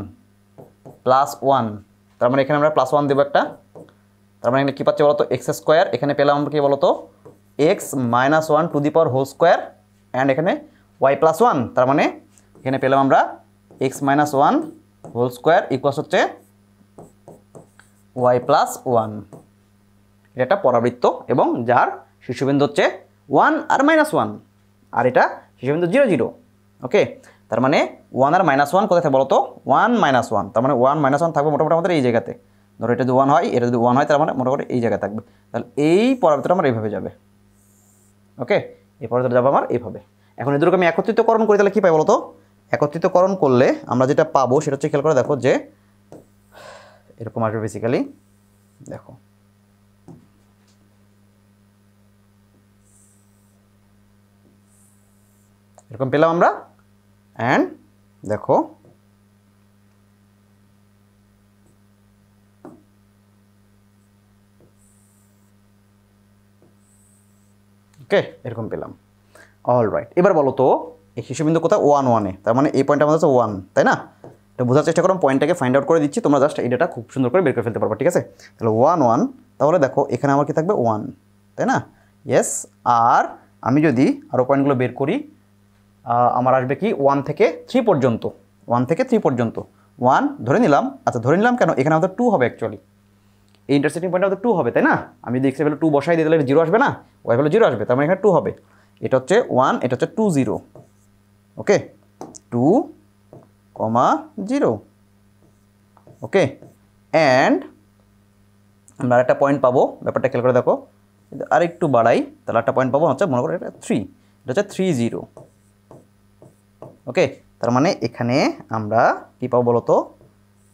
Speaker 1: plus 1, তার মানে এখানে আমরা প্লাস 1 দেবো একটা, তার মানে এখানে কী পাচ্ছি বলো তো, এক্স স্কোয়ার, এখানে পেলাম আমরা কী বলো তো, x minus 1 to the power whole square, and এখানে ওয়াই প্লাস 1, তার মানে এখানে পেলাম আমরা x minus 1 whole square equals হচ্ছে ওয়াই প্লাস 1। এটা একটা পরাবৃত্ত এবং যার শীর্ষবিন্দু হচ্ছে 1 আর -1, আর এটা শীর্ষবিন্দু 0 0। ওকে, তার মানে 1 আর -1 কোথায় থাকে বলো তো, 1 -1, তার মানে 1 -1 থাকবে মোটামুটি আমাদের এই জায়গাতে। ধরো এটা যদি 1 হয়, এটা যদি 1 হয়, তার মানে মোটামুটি এই জায়গায় থাকবে। তাহলে এই পরাবৃত্তটা আমার এইভাবে যাবে। ওকে, এই পরাবৃত্তটা যাবে আমার এইভাবে। এখন এদেরকে আমি একত্রিতকরণ করি তাহলে কী পাই বলো তো, একত্রিতকরণ করলে আমরা যেটা পাবো সেটা হচ্ছে, খেয়াল করে দেখো, যে এরকম আসবে বেসিক্যালি, দেখো এরকম পেলাম আমরা, অ্যান্ড দেখো ওকে এরকম পেলাম। অলরাইট, এবার বলো তো এই শীর্ষবিন্দু কোথায় 1 1-এ, তার মানে এই পয়েন্টটা আমাদের হচ্ছে 1, তাই না? এটা বোঝার চেষ্টা করো, পয়েন্টটাকে ফাইন্ড আউট করে দিচ্ছি, তোমরা জাস্ট এই ডেটা খুব সুন্দর করে বের করে ফেলতে পারবা, ঠিক আছে? তাহলে 1 1, তাহলে দেখো এখানে আমার কি থাকবে 1, তাই না? ইয়েস। আর আমি যদি আরও পয়েন্টগুলো বের করি, আমার আসবে কি 1 থেকে 3 পর্যন্ত, 1 থেকে 3 পর্যন্ত 1 ধরে নিলাম। আচ্ছা ধরে নিলাম কেন, এখানে আমাদের 2 হবে অ্যাকচুয়ালি, এই ইন্টারসেক্টিং পয়েন্টে আমাদের 2 হবে, তাই না? আমি যদি এক্স ভ্যালু 2 বসাই দিয়ে দিলে 0 আসবে না, ওয়াই ভ্যালু 0 আসবে, তার মানে এখানে 2 হবে। এটা হচ্ছে 1, এটা হচ্ছে 2 0, ওকে, 2, 0, ওকে। অ্যান্ড আমরা একটা পয়েন্ট পাবো, ব্যাপারটা খেয়াল করে দেখো, আর একটু বাড়াই, তাহলে একটা পয়েন্ট পাবো হচ্ছে, মনে করো এটা 3, এটা হচ্ছে 3 0, ওকে। তার মানে এখানে আমরা কী পাবো বলো তো,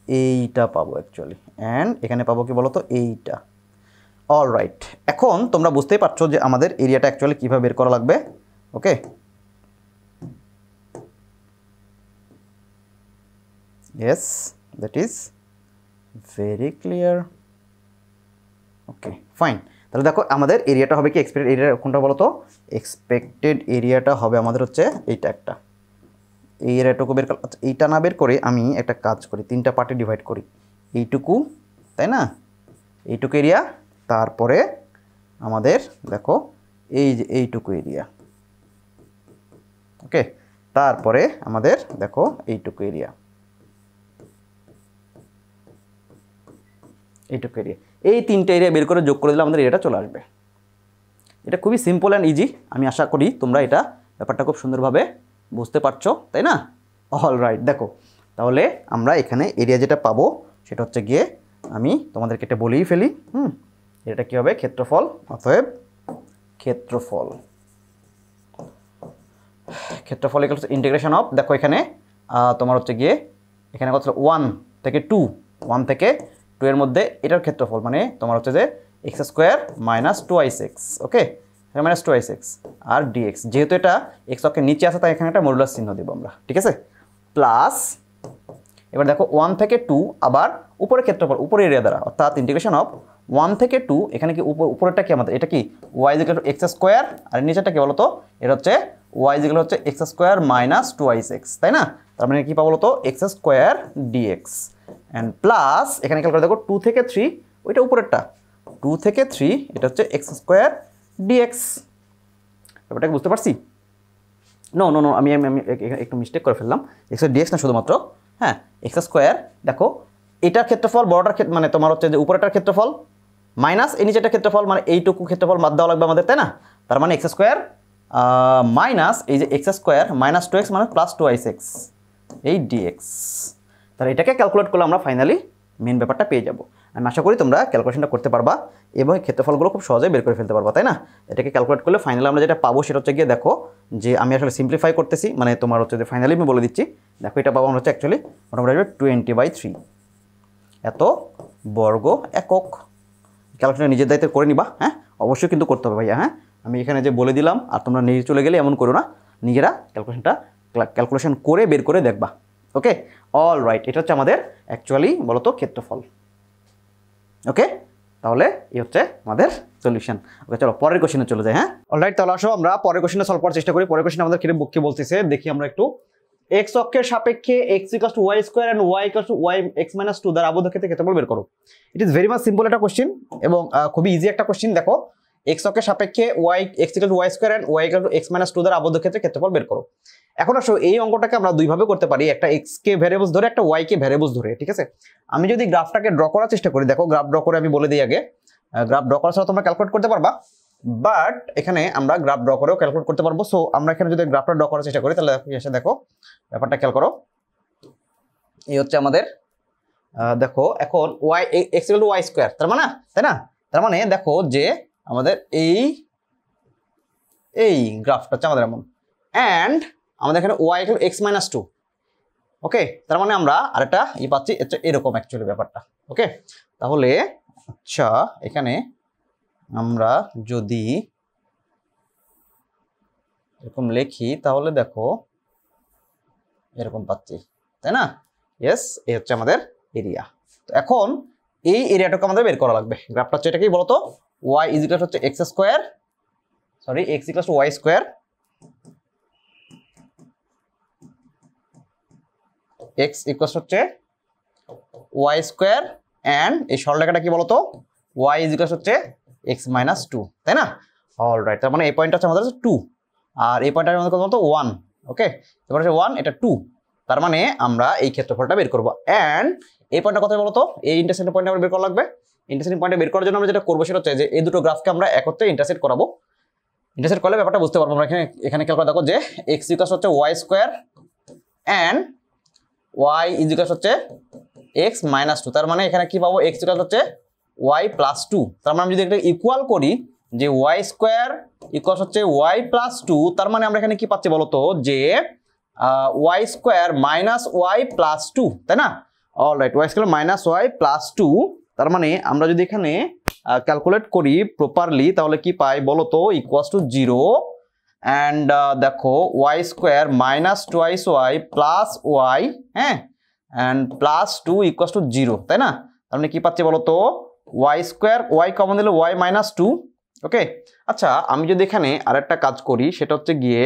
Speaker 1: এইটা পাবো অ্যাকচুয়ালি, অ্যান্ড এখানে পাবো কি বলো তো, এইটা। অলরাইট, এখন তোমরা বুঝতেই পারছো যে আমাদের এরিয়াটা অ্যাকচুয়ালি কীভাবে বের করা লাগবে, okay. Yes, that is very clear, okay fine. তাহলে দেখো আমাদের এরিয়াটা হবে কি, এক্সপেক্টেড এরিয়া কোনটা বলো তো, এক্সপেক্টেড এরিয়াটা হবে আমাদের হচ্ছে এইটা একটা, এই এরিয়াটুকু বের, আচ্ছা এইটা না বের করে আমি একটা কাজ করি, 3টা পার্টে ডিভাইড করি, এইটুকু, তাই না? এইটুকু এরিয়া, তারপরে আমাদের দেখো এই যে এইটুকু এরিয়া, ওকে, তারপরে আমাদের দেখো এইটুকু এরিয়া, এইটুকু এরিয়া, এই 3টে এরিয়া বের করে যোগ করে দিলে আমাদের এরিয়াটা চলে আসবে। এটা খুবই সিম্পল অ্যান্ড ইজি, আমি আশা করি তোমরা এটা ব্যাপারটা খুব সুন্দরভাবে বুঝতে পারছো, তাই না? অলরাইট, দেখো তাহলে আমরা এখানে এরিয়া যেটা পাবো সেটা হচ্ছে গিয়ে, আমি তোমাদেরকে এটা বলেই ফেলি, এটা কী হবে, ক্ষেত্রফল, অতএব ক্ষেত্রফল, ক্ষেত্রফল ইকুয়ালস ইন্টিগ্রেশন অফ, দেখো এখানে তোমার হচ্ছে গিয়ে এখানে কত 1 থেকে 2, 1 থেকে 2 এর মধ্যে এটার ক্ষেত্রফল মানে তোমার হচ্ছে যে এক্স স্কোয়ার মাইনাস 2x, ওকে, মাইনাস 2x আর ডিএক্স, যেহেতু এটা এক্স অক্ষের নিচে আছে তাই এখানে একটা মডুলাস চিহ্ন দেবো আমরা, ঠিক আছে, প্লাস এবার দেখো 1 থেকে 2 আবার উপরের ক্ষেত্রফল, উপরের এরিয়া দ্বারা, অর্থাৎ ইন্টিগ্রেশন অফ 1 থেকে 2, এখানে কি উপরেরটা কি আমাদের, এটা কি Y equal to x square, আর নিচেরটা কি বলো তো, এটা হচ্ছে ওয়াই ইকুয়াল হচ্ছে এক্স স্কোয়ার মাইনাস 2x, তাই না? তার মানে কি পাবো বলো তো, X square DX, and plus এখানে খেয়াল করে দেখো 2 থেকে 3, ওইটা উপরেরটা 2 থেকে 3, এটা হচ্ছে এক্স স্কোয়ার ডিএক্স। ব্যাপারটাকে বুঝতে পারছি? নো নো নো, আমি একটু মিস্টেক করে ফেললাম, এক্স ডিএক্স না শুধুমাত্র, হ্যাঁ এক্স স্কোয়ার, দেখো এটার ক্ষেত্রফল বড়টার ক্ষেত্রে মানে তোমার হচ্ছে যে উপরেটার ক্ষেত্রফল মাইনাস এই নিচেটার ক্ষেত্রফল, মানে এইটুকু ক্ষেত্রফল বাদ দেওয়া লাগবে আমাদের, তাই না? তার মানে এক্স স্কোয়ার মাইনাস এই যে এক্স স্কোয়ার মাইনাস 2x মানে প্লাস 2x, এই ডিএক্স। তাহলে এটাকে ক্যালকুলেট করলে আমরা ফাইনালি মেন ব্যাপারটা পেয়ে যাব। আমি আশা করি তোমরা ক্যালকুলেশনটা করতে পারবা এবং ক্ষেত্রফলগুলো খুব সহজেই বের করে ফেলতে পারবা, তাই না? এটাকে ক্যালকুলেট করলে ফাইনালি আমরা যেটা পাবো সেটা হচ্ছে গিয়ে, দেখো যে আমি আসলে সিম্পলিফাই করতেছি, মানে তোমার হচ্ছে যে ফাইনালি আমি বলে দিচ্ছি, দেখো এটা পাবো আমরা হচ্ছে অ্যাকচুয়ালি মোটামুটি আসবে 20/3 এত বর্গ একক। ক্যালকুলেশন নিজের দায়িত্বে করে নিবা, হ্যাঁ অবশ্যই কিন্তু করতে হবে ভাইয়া, হ্যাঁ আমি এখানে যে বলে দিলাম আর তোমরা নিজে চলে গেলে এমন করো না, নিজেরা ক্যালকুলেশন করে বের করে দেখবা, ওকে। অল রাইট, এটা হচ্ছে আমাদের অ্যাকচুয়ালি বলতো ক্ষেত্রফল, ওকে। তাহলে এই হচ্ছে আমাদের সলিউশন, ওকে। চলো পরের কোশ্চেনে চলে যাই, হ্যাঁ অলরাইট। তাহলে আসো আমরা পরের কোশ্চেনে সলভ করার চেষ্টা করি। পরের কোশ্চেন আমাদের কি বলতেছে দেখি আমরা একটু। এক্স অক্ষের সাপেক্ষে x equals to y square and y equals to y x minus 2 দ্বারা আবদ্ধ ক্ষেত্রে ক্ষেত্রফল বের করো। It is very much simple একটা কোশ্চেন এবং খুবই ইজি একটা কোশ্চেন। দেখো এক্স অক্ষের সাপেক্ষে y x equal to y square and y equal to x minus 2 দ্বারা আবদ্ধ ক্ষেত্রে ক্ষেত্রফল বের করো। এখন আসো এই অঙ্কটাকে আমরা দুইভাবে করতে পারি, একটা এক্স কে ভ্যারিয়েবলস ধরে, একটা ওয়াই কে ভ্যারিয়েবলস ধরে, ঠিক আছে। আমি যদি গ্রাফটাকে ড্র করার চেষ্টা করি, দেখো গ্রাফ ড্র করে আমি বলে দিই আগে, গ্রাফ ড্র করার সময় তোমরা ক্যালকুলেট করতে পারবা, বাট এখানে আমরা গ্রাফ ড্র করেও ক্যালকুলেট করতে পারবো। সো আমরা এখানে যদি গ্রাফটা ড্র করার চেষ্টা করি তাহলে এসে দেখো ব্যাপারটা খেয়াল করো, এই হচ্ছে আমাদের দেখো এখন y x equal to y square, তার মানে তাই না, তার মানে দেখো যে আমাদের এই গ্রাফটা হচ্ছে আমাদের এমন, অ্যান্ড আমাদের এখানে y equal to x minus 2, okay. তার মানে আমরা আরেকটা পাচ্ছি এরকম অ্যাকচুয়ালি ব্যাপারটা, ওকে। তাহলে আচ্ছা এখানে আমরা যদি এরকম লিখি তাহলে দেখো এরকম পাচ্ছি, তাই না? ইয়েস, এই হচ্ছে আমাদের এরিয়া। তো এখন এই এরিয়াটাকে আমাদের বের করা লাগবে। গ্রাফটা হচ্ছে এটা কি বলতো, ওয়াই ইজ ইকুয়াল হচ্ছে x square, sorry x equal to y square x equals হচ্ছে ওয়াই স্কোয়ার অ্যান্ড এই সরলরেখাটা কি বলতো ওয়াই ইজ ইকুয়ালস হচ্ছে এক্স মাইনাস টু, তাই না? অলরাইট, তার মানে এই পয়েন্টটা হচ্ছে আমাদের টু আর এই পয়েন্টটা আমাদের কত বলতো ওয়ান। ওকে, এবার হচ্ছে ওয়ান, এটা টু, তার মানে আমরা এই ক্ষেত্রফলটা বের করবো। অ্যান্ড এই পয়েন্টটা কথা বলতো এই ইন্টারসেক্টিং পয়েন্ট আমরা বের করা লাগবে। ইন্টারসেক্টিং পয়েন্টে বের করার জন্য আমরা যেটা করবো সেটা হচ্ছে যে এই দুটো গ্রাফকে আমরা একত্রে ইন্টারসেক্ট করাবো। ইন্টারসেক্ট করলে ব্যাপারটা বুঝতে পারবো আমরা। এখানে খেয়াল করে দেখো যে এক্স ইকুয়ালস হচ্ছে y square and y is equals হচ্ছে এক্স মাইনাস টু, তার মানে এখানে কি পাবো এক্স ইকুয়ালস হচ্ছে ওয়াই প্লাস টু। তার মানে আমি যদি একটা ইকুয়াল করি যে ওয়াই স্কোয়ার ইকুয়ালস হচ্ছে ওয়াই প্লাস টু, তার মানে আমরা এখানে কি পাচ্ছি বলতো যে y square minus y plus two, তাই না? Alright, y square minus y plus two, তার মানে আমরা যদি এখানে ক্যালকুলেট করি প্রপারলি তাহলে কি পাই বলতো ইকুয়ালস টু জিরো। অ্যান্ড দেখো Y square minus twice Y plus Y, হ্যাঁ, and plus two equals to zero, তাই না? তার মানে কি পাচ্ছি বলতো ওয়াই স্কোয়ার, ওয়াই কমন দিলে ওয়াই মাইনাস টু। ওকে, আচ্ছা আমি যদি এখানে আরেকটা কাজ করি সেটা হচ্ছে গিয়ে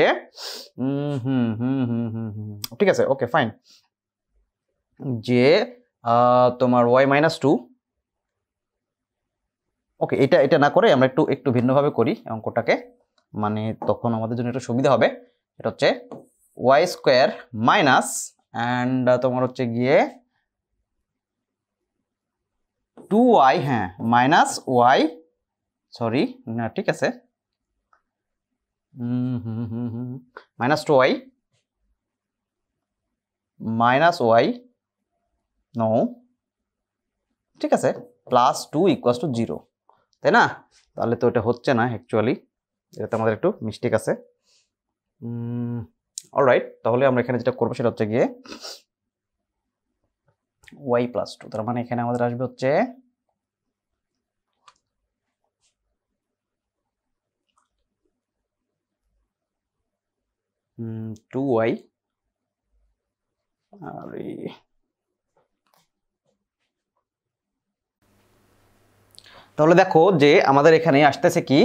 Speaker 1: ঠিক আছে, ওকে ফাইন, যে তোমার ওয়াই মাইনাস টু, ওকে এটা এটা না করে আমরা একটু ভিন্নভাবে করি অঙ্কটাকে, মানে তখন আমাদের জন্য একটু সুবিধা হবে। এটা হচ্ছে ওয়াই স্কোয়ার মাইনাস অ্যান্ড তোমার হচ্ছে গিয়ে টু ওয়াই, হ্যাঁ মাইনাস ওয়াই, সরি না ঠিক আছে, minus two y minus y no, ঠিক আছে, plus two equals to zero, তাই না? তাহলে তো এটা হচ্ছে না অ্যাকচুয়ালি, এটাতে আমাদের একটু মিস্টেক আছে। অলরাইট, তাহলে আমরা এখানে যেটা করবো সেটা হচ্ছে গিয়ে ওয়াই প্লাস টু, তার মানে এখানে আমাদের আসবে হচ্ছে টু ওয়াই, তাহলে দেখো যে আমাদের এখানে আসতেছে কি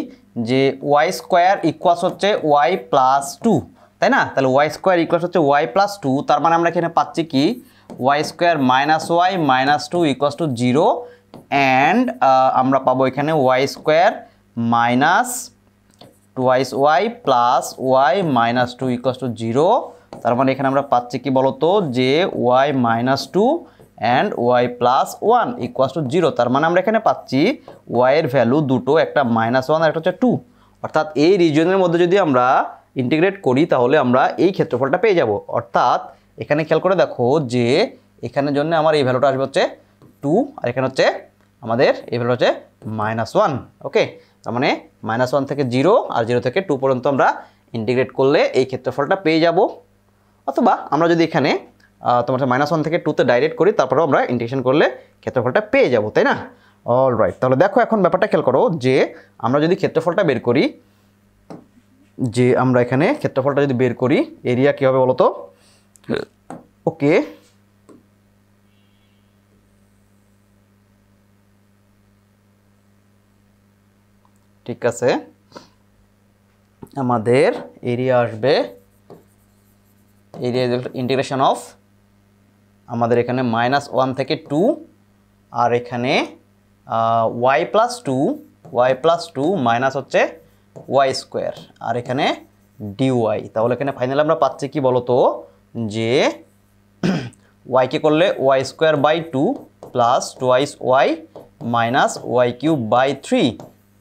Speaker 1: যে ওয়াই স্কোয়ার ইকুয়ালস হচ্ছে ওয়াই প্লাস টু, তাই না? তাহলে ওয়াই স্কোয়ার ইকুয়ালস হচ্ছে ওয়াই প্লাস টু, তার মানে আমরা এখানে পাচ্ছি কি y square minus y minus two equals to zero, and আমরা পাবো এখানে y square minus twice Y plus y minus two equals to zero, তার মানে এখানে আমরা পাচ্ছি কি বলতো যে y minus two and y plus one equals to zero, তার মানে আমরা এখানে পাচ্ছি ওয়াইয়ের ভ্যালু দুটো, একটা মাইনাস ওয়ান আর একটা হচ্ছে টু, অর্থাৎ এই রিজিয়নের মধ্যে যদি আমরা ইন্টিগ্রেট করি তাহলে আমরা এই ক্ষেত্রফলটা পেয়ে যাব। অর্থাৎ এখানে খেয়াল করে দেখো যে এখানের জন্য আমার এই ভ্যালুটা আসবে হচ্ছে টু আর এখানে হচ্ছে আমাদের এই ভ্যালু হচ্ছে মাইনাস ওয়ান। ওকে, তার মানে মাইনাস ওয়ান থেকে জিরো আর জিরো থেকে টু পর্যন্ত আমরা ইন্টিগ্রেট করলে এই ক্ষেত্রফলটা পেয়ে যাব। অথবা আমরা যদি এখানে তোমার মাইনাস ওয়ান থেকে টুতে ডাইরেক্ট করি তারপরেও আমরা ইন্টিগ্রেশন করলে ক্ষেত্রফলটা পেয়ে যাব, তাই না? অলরাইট, তাহলে দেখো এখন ব্যাপারটা খেয়াল করো যে আমরা যদি ক্ষেত্রফলটা বের করি, যে আমরা এখানে ক্ষেত্রফলটা যদি বের করি এরিয়া কী হবে বলো তো? ওকে, ঠিক আছে, আমাদের এরিয়া আসবে, এরিয়া ইন্টিগ্রেশন অফ আমাদের এখানে মাইনাস ওয়ান থেকে টু আর এখানে ওয়াই প্লাস টু মাইনাস হচ্ছে ওয়াই স্কোয়ার আর এখানে ডিওয়াই। তাহলে এখানে ফাইনালি আমরা পাচ্ছি কি বলতো যে ওয়াইকে করলে y square by two plus twice y minus y cube by three,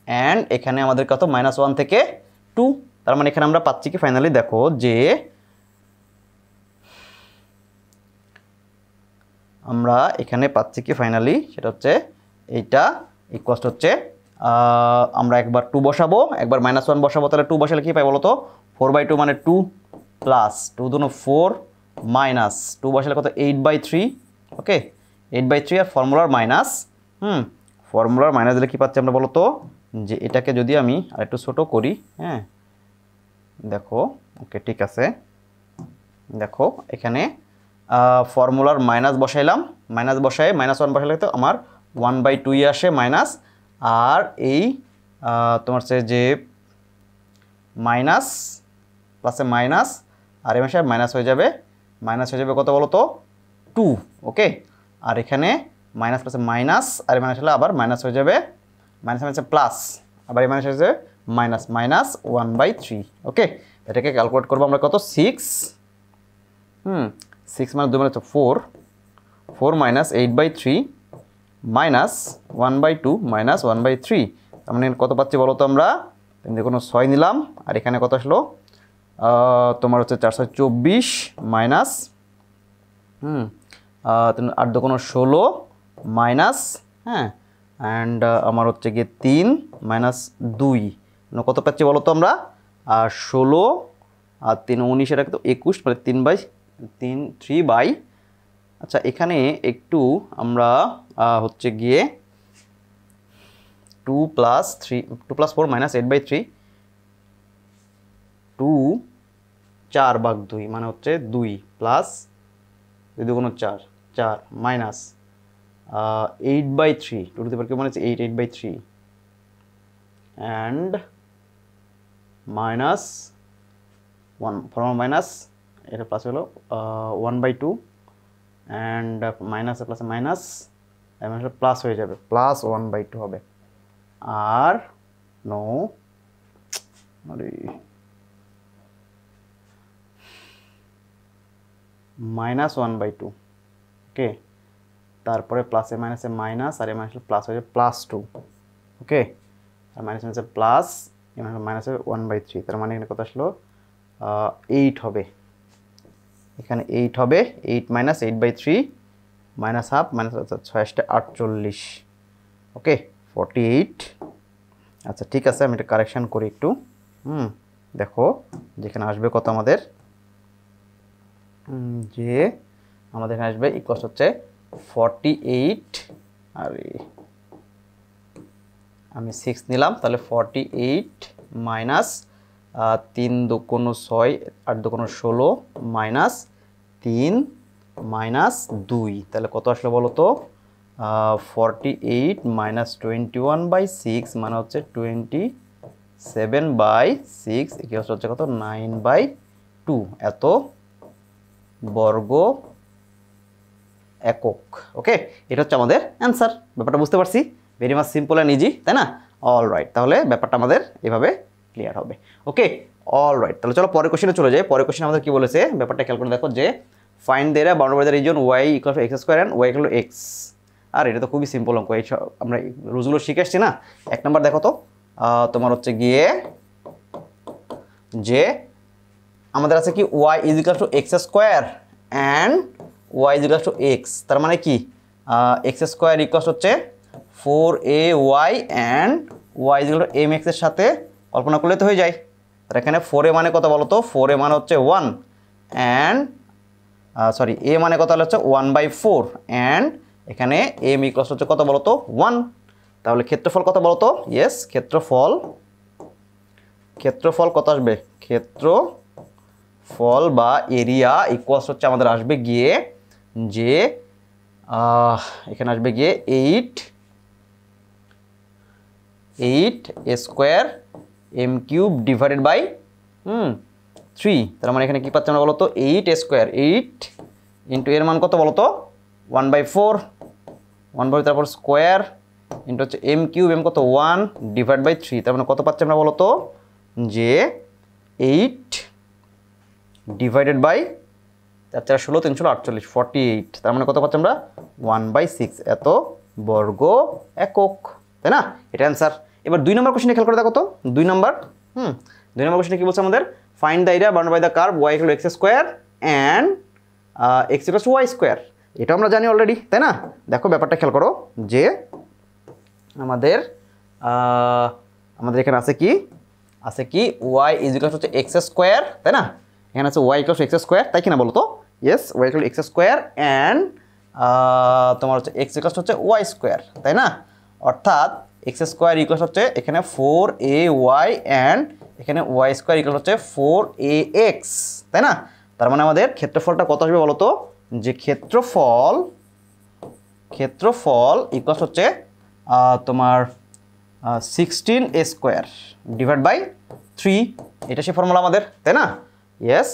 Speaker 1: and এখানে আমাদের কত মাইনাস ওয়ান থেকে টু, তার মানে এখানে আমরা পাচ্ছি কি ফাইনালি দেখো যে আমরা এখানে পাচ্ছি কি ফাইনালি সেটা হচ্ছে এইটা ইকুয়ালস হচ্ছে আমরা একবার টু বসাবো একবার মাইনাস ওয়ান বসাবো, তাহলে টু বসালে কী পাই বলো তো 4/2 মানে টু প্লাস টু দুনো ফোর মাইনাস টু বসালে কত 8/3। ওকে, 8/3 আর ফর্মুলার মাইনাস, ফর্মুলার মাইনাস দিলে কী পাচ্ছি আমরা বলো তো যে এটাকে যদি আমি আর একটু ছোটো করি, হ্যাঁ দেখো, ওকে ঠিক আছে, দেখো এখানে ফর্মুলার মাইনাস বসাইলাম, মাইনাস বসাই মাইনাস ওয়ান বসাইলে তো আমার 1/2 আসে মাইনাস, আর এই তোমার যে মাইনাস প্লাসে মাইনাস আর এই মাসে মাইনাস হয়ে যাবে কত বলো তো টু। ওকে, আর এখানে মাইনাস প্লাসে মাইনাস, আর মাইনাস হলে আবার মাইনাস হয়ে যাবে, মাইনাস মাইনাসে প্লাস, আবার এই মাইনাস হয়ে যাবে মাইনাস, মাইনাস 1/3। ওকে, এটাকে ক্যালকুলেট করবো আমরা কত, 6। 6 মানে 2 মানে 4, 4 মাইনাস 8/3 মাইনাস 1/2 মাইনাস 1/3। তার মানে কত পাচ্ছি বলো তো আমরা, দেখুন 6 নিলাম, আর এখানে কত আসলো তোমার হচ্ছে 424 মাইনাস 8 2 16 মাইনাস, হ্যাঁ, অ্যান্ড আমার হচ্ছে গিয়ে 3 মাইনাস 2, কত পাচ্ছি বলো তো আমরা, 16 আর 3 19, এটা কিন্তু 21, মানে 3/, আচ্ছা এখানে একটু আমরা হচ্ছে গিয়ে 2 + 4 মাইনাস 8/3, 2 4/2 মানে হচ্ছে 2 প্লাস 2 2 4, 4 মাইনাস 8/3, 2 টু দি পাওয়ার কি মানে হচ্ছে 8/3 অ্যান্ড মাইনাস 1 ফর্ম মাইনাস, এটা প্লাস হলো 1/2 অ্যান্ড মাইনাস প্লাসে মাইনাস, প্লাস হয়ে যাবে, প্লাস 1/2 হবে। আর নো, আরে মাইনাস 1/2। ওকে, তারপরে প্লাসে মাইনাসে মাইনাস, আর মাইনাস প্লাস হয়ে যাবে +2। ওকে, আর মাইনাস মাইনাসে প্লাস, মাইনাস হবে 1/3, তার মানে এখানে কত আসলো 8 হবে, এখানে 8 হবে, 8 মাইনাস 8/3 মাইনাস হাফ মাইনাস 6 48। ওকে, 48। আচ্ছা ঠিক আছে, আমি এটা কারেকশান করি একটু। দেখো যেখানে আসবে কত আমাদের, যে আমাদের এখানে আসবে ইকুয়ালস হচ্ছে 48, আর আমি 6 নিলাম, তাহলে 48 মাইনাস 3 2 6, 8 2 16 মাইনাস 3 মাইনাস 2, তাহলে কত আসলে বলো তো, 48 মাইনাস 21/6 মানে হচ্ছে 27/6, ইকুয়ালস হচ্ছে কত 9/2 এত বর্গ একক। ওকে, এটা হচ্ছে আমাদের অ্যান্সার। ব্যাপারটা বুঝতে পারছি, very much simple and easy, তাই না? অল রাইট, তাহলে ব্যাপারটা আমাদের এভাবে ক্লিয়ার হবে। ওকে, অল রাইট, তাহলে চলো পরের কোশ্চেনে চলে যাই। পরের কোশ্চেন আমাদের কি বলেছে, ব্যাপারটা খেয়াল করে দেখো, যে find the area bounded by the region y = x² and y = x। আর এটা তো খুবই সিম্পল অঙ্ক, এই আমরা রুলসগুলো শিখে আসছি না। 1 নাম্বার দেখো তো, তোমার হচ্ছে গিয়ে যে আমাদের আছে কি y = x² and y = x, তার মানে কি x² হচ্ছে 4ay and y = mx এর সাথে কল্পনা করলে তো হয়ে যায়। তার এখানে 4a মানে কত বলো তো, 4a মানে হচ্ছে 1 and সরি a মানে কত হচ্ছে 1/4 and এখানে m = হচ্ছে কত বলো তো 1। তাহলে ক্ষেত্রফল কত বলো তো, ইয়েস ক্ষেত্রফল কত আসবে, ক্ষেত্রফল বা এরিয়া ইকুয়ালস হচ্ছে আমাদের আসবে গিয়ে, যে এখানে আসবে গিয়ে 8a² m³ ডিভাইডেড বাই 3। তার মানে এখানে কি পাচ্ছি আমরা বলো তো, 8a², 8 ইন্টু এর মান কত বলো তো 1/4, 1/4 তারপর স্কোয়ার ইন্টু হচ্ছে m³ m কত 1 ডিভাইড বাই 3। তার মানে কত পাচ্ছি আমরা বলো তো, যে 8 ডিভাইডেড বাই 4 4 16 3 48, 48। তার মানে কত পাচ্ছি আমরা 1/6 এত বর্গ একক, তাই না? এটা অ্যান্সার। এবার 2 নম্বর কোশ্চেনে খেয়াল করে দেখো তো, 2 নম্বর কোশ্চেনে কি বলছে আমাদের, find the area bounded by the curve y = x² and x = y²। এটা আমরা জানি অলরেডি, তাই না? দেখো ব্যাপারটা খেয়াল করো, যে আমাদের এখানে আছে কি y = x², তাই না? এখানে আছে y = x², তাই কিনা বলো তো, ইয়েস y = x² and তোমার হচ্ছে x = y², তাই না? অর্থাৎ x² হচ্ছে এখানে 4ay and এখানে y² হচ্ছে 4ax, তাই না? তার মানে আমাদের ক্ষেত্রফলটা কত আসবে বলো তো, যে ক্ষেত্রফল ইকুয়ালস হচ্ছে তোমার 16a² ডিভাইড বাই 3। এটা সে ফর্মুলা আমাদের, তাই না? ইয়েস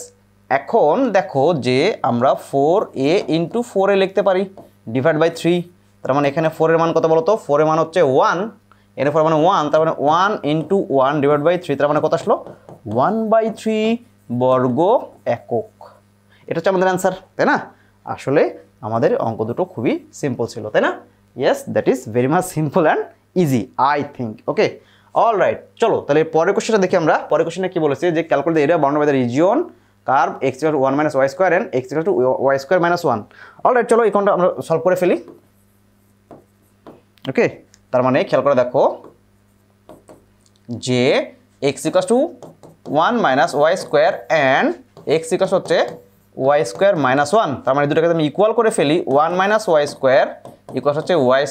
Speaker 1: এখন দেখো যে আমরা 4a ইন্টু 4a লিখতে পারি ডিভাইড বাই 3। তার মানে এখানে 4 এর মান কত বলো তো? 4 এর মান হচ্ছে 1, এর 4 মানে 1, তার মানে 1 ইন্টু 1 ডিভাইড বাই 3, তার মানে কত আসলো? 1/3 বর্গ একক। এটা হচ্ছে আমাদের অ্যান্সার, তাই না? আসলে আমাদের অঙ্ক দুটো খুবই সিম্পল ছিল, তাই না? Yes, that is very much simple and easy I think. Okay, all right, চলো তাহলে পরের কোশ্চেনটা দেখি আমরা। পরের কোশ্চেনে কি বলেছে যে calculate the area bounded by the region curve x = 1 - y² and x = y² - 1। All right, চলো এই কোণটা আমরা সলভ করে ফেলি। ওকে, তার মানে খেয়াল করে দেখো যে x = 1 - y² and x হচ্ছে y² - 1, তার মানে দুটোকে আমি ইকুয়াল করে ফেলি। 1 - y² ইকুয়াল হচ্ছে y²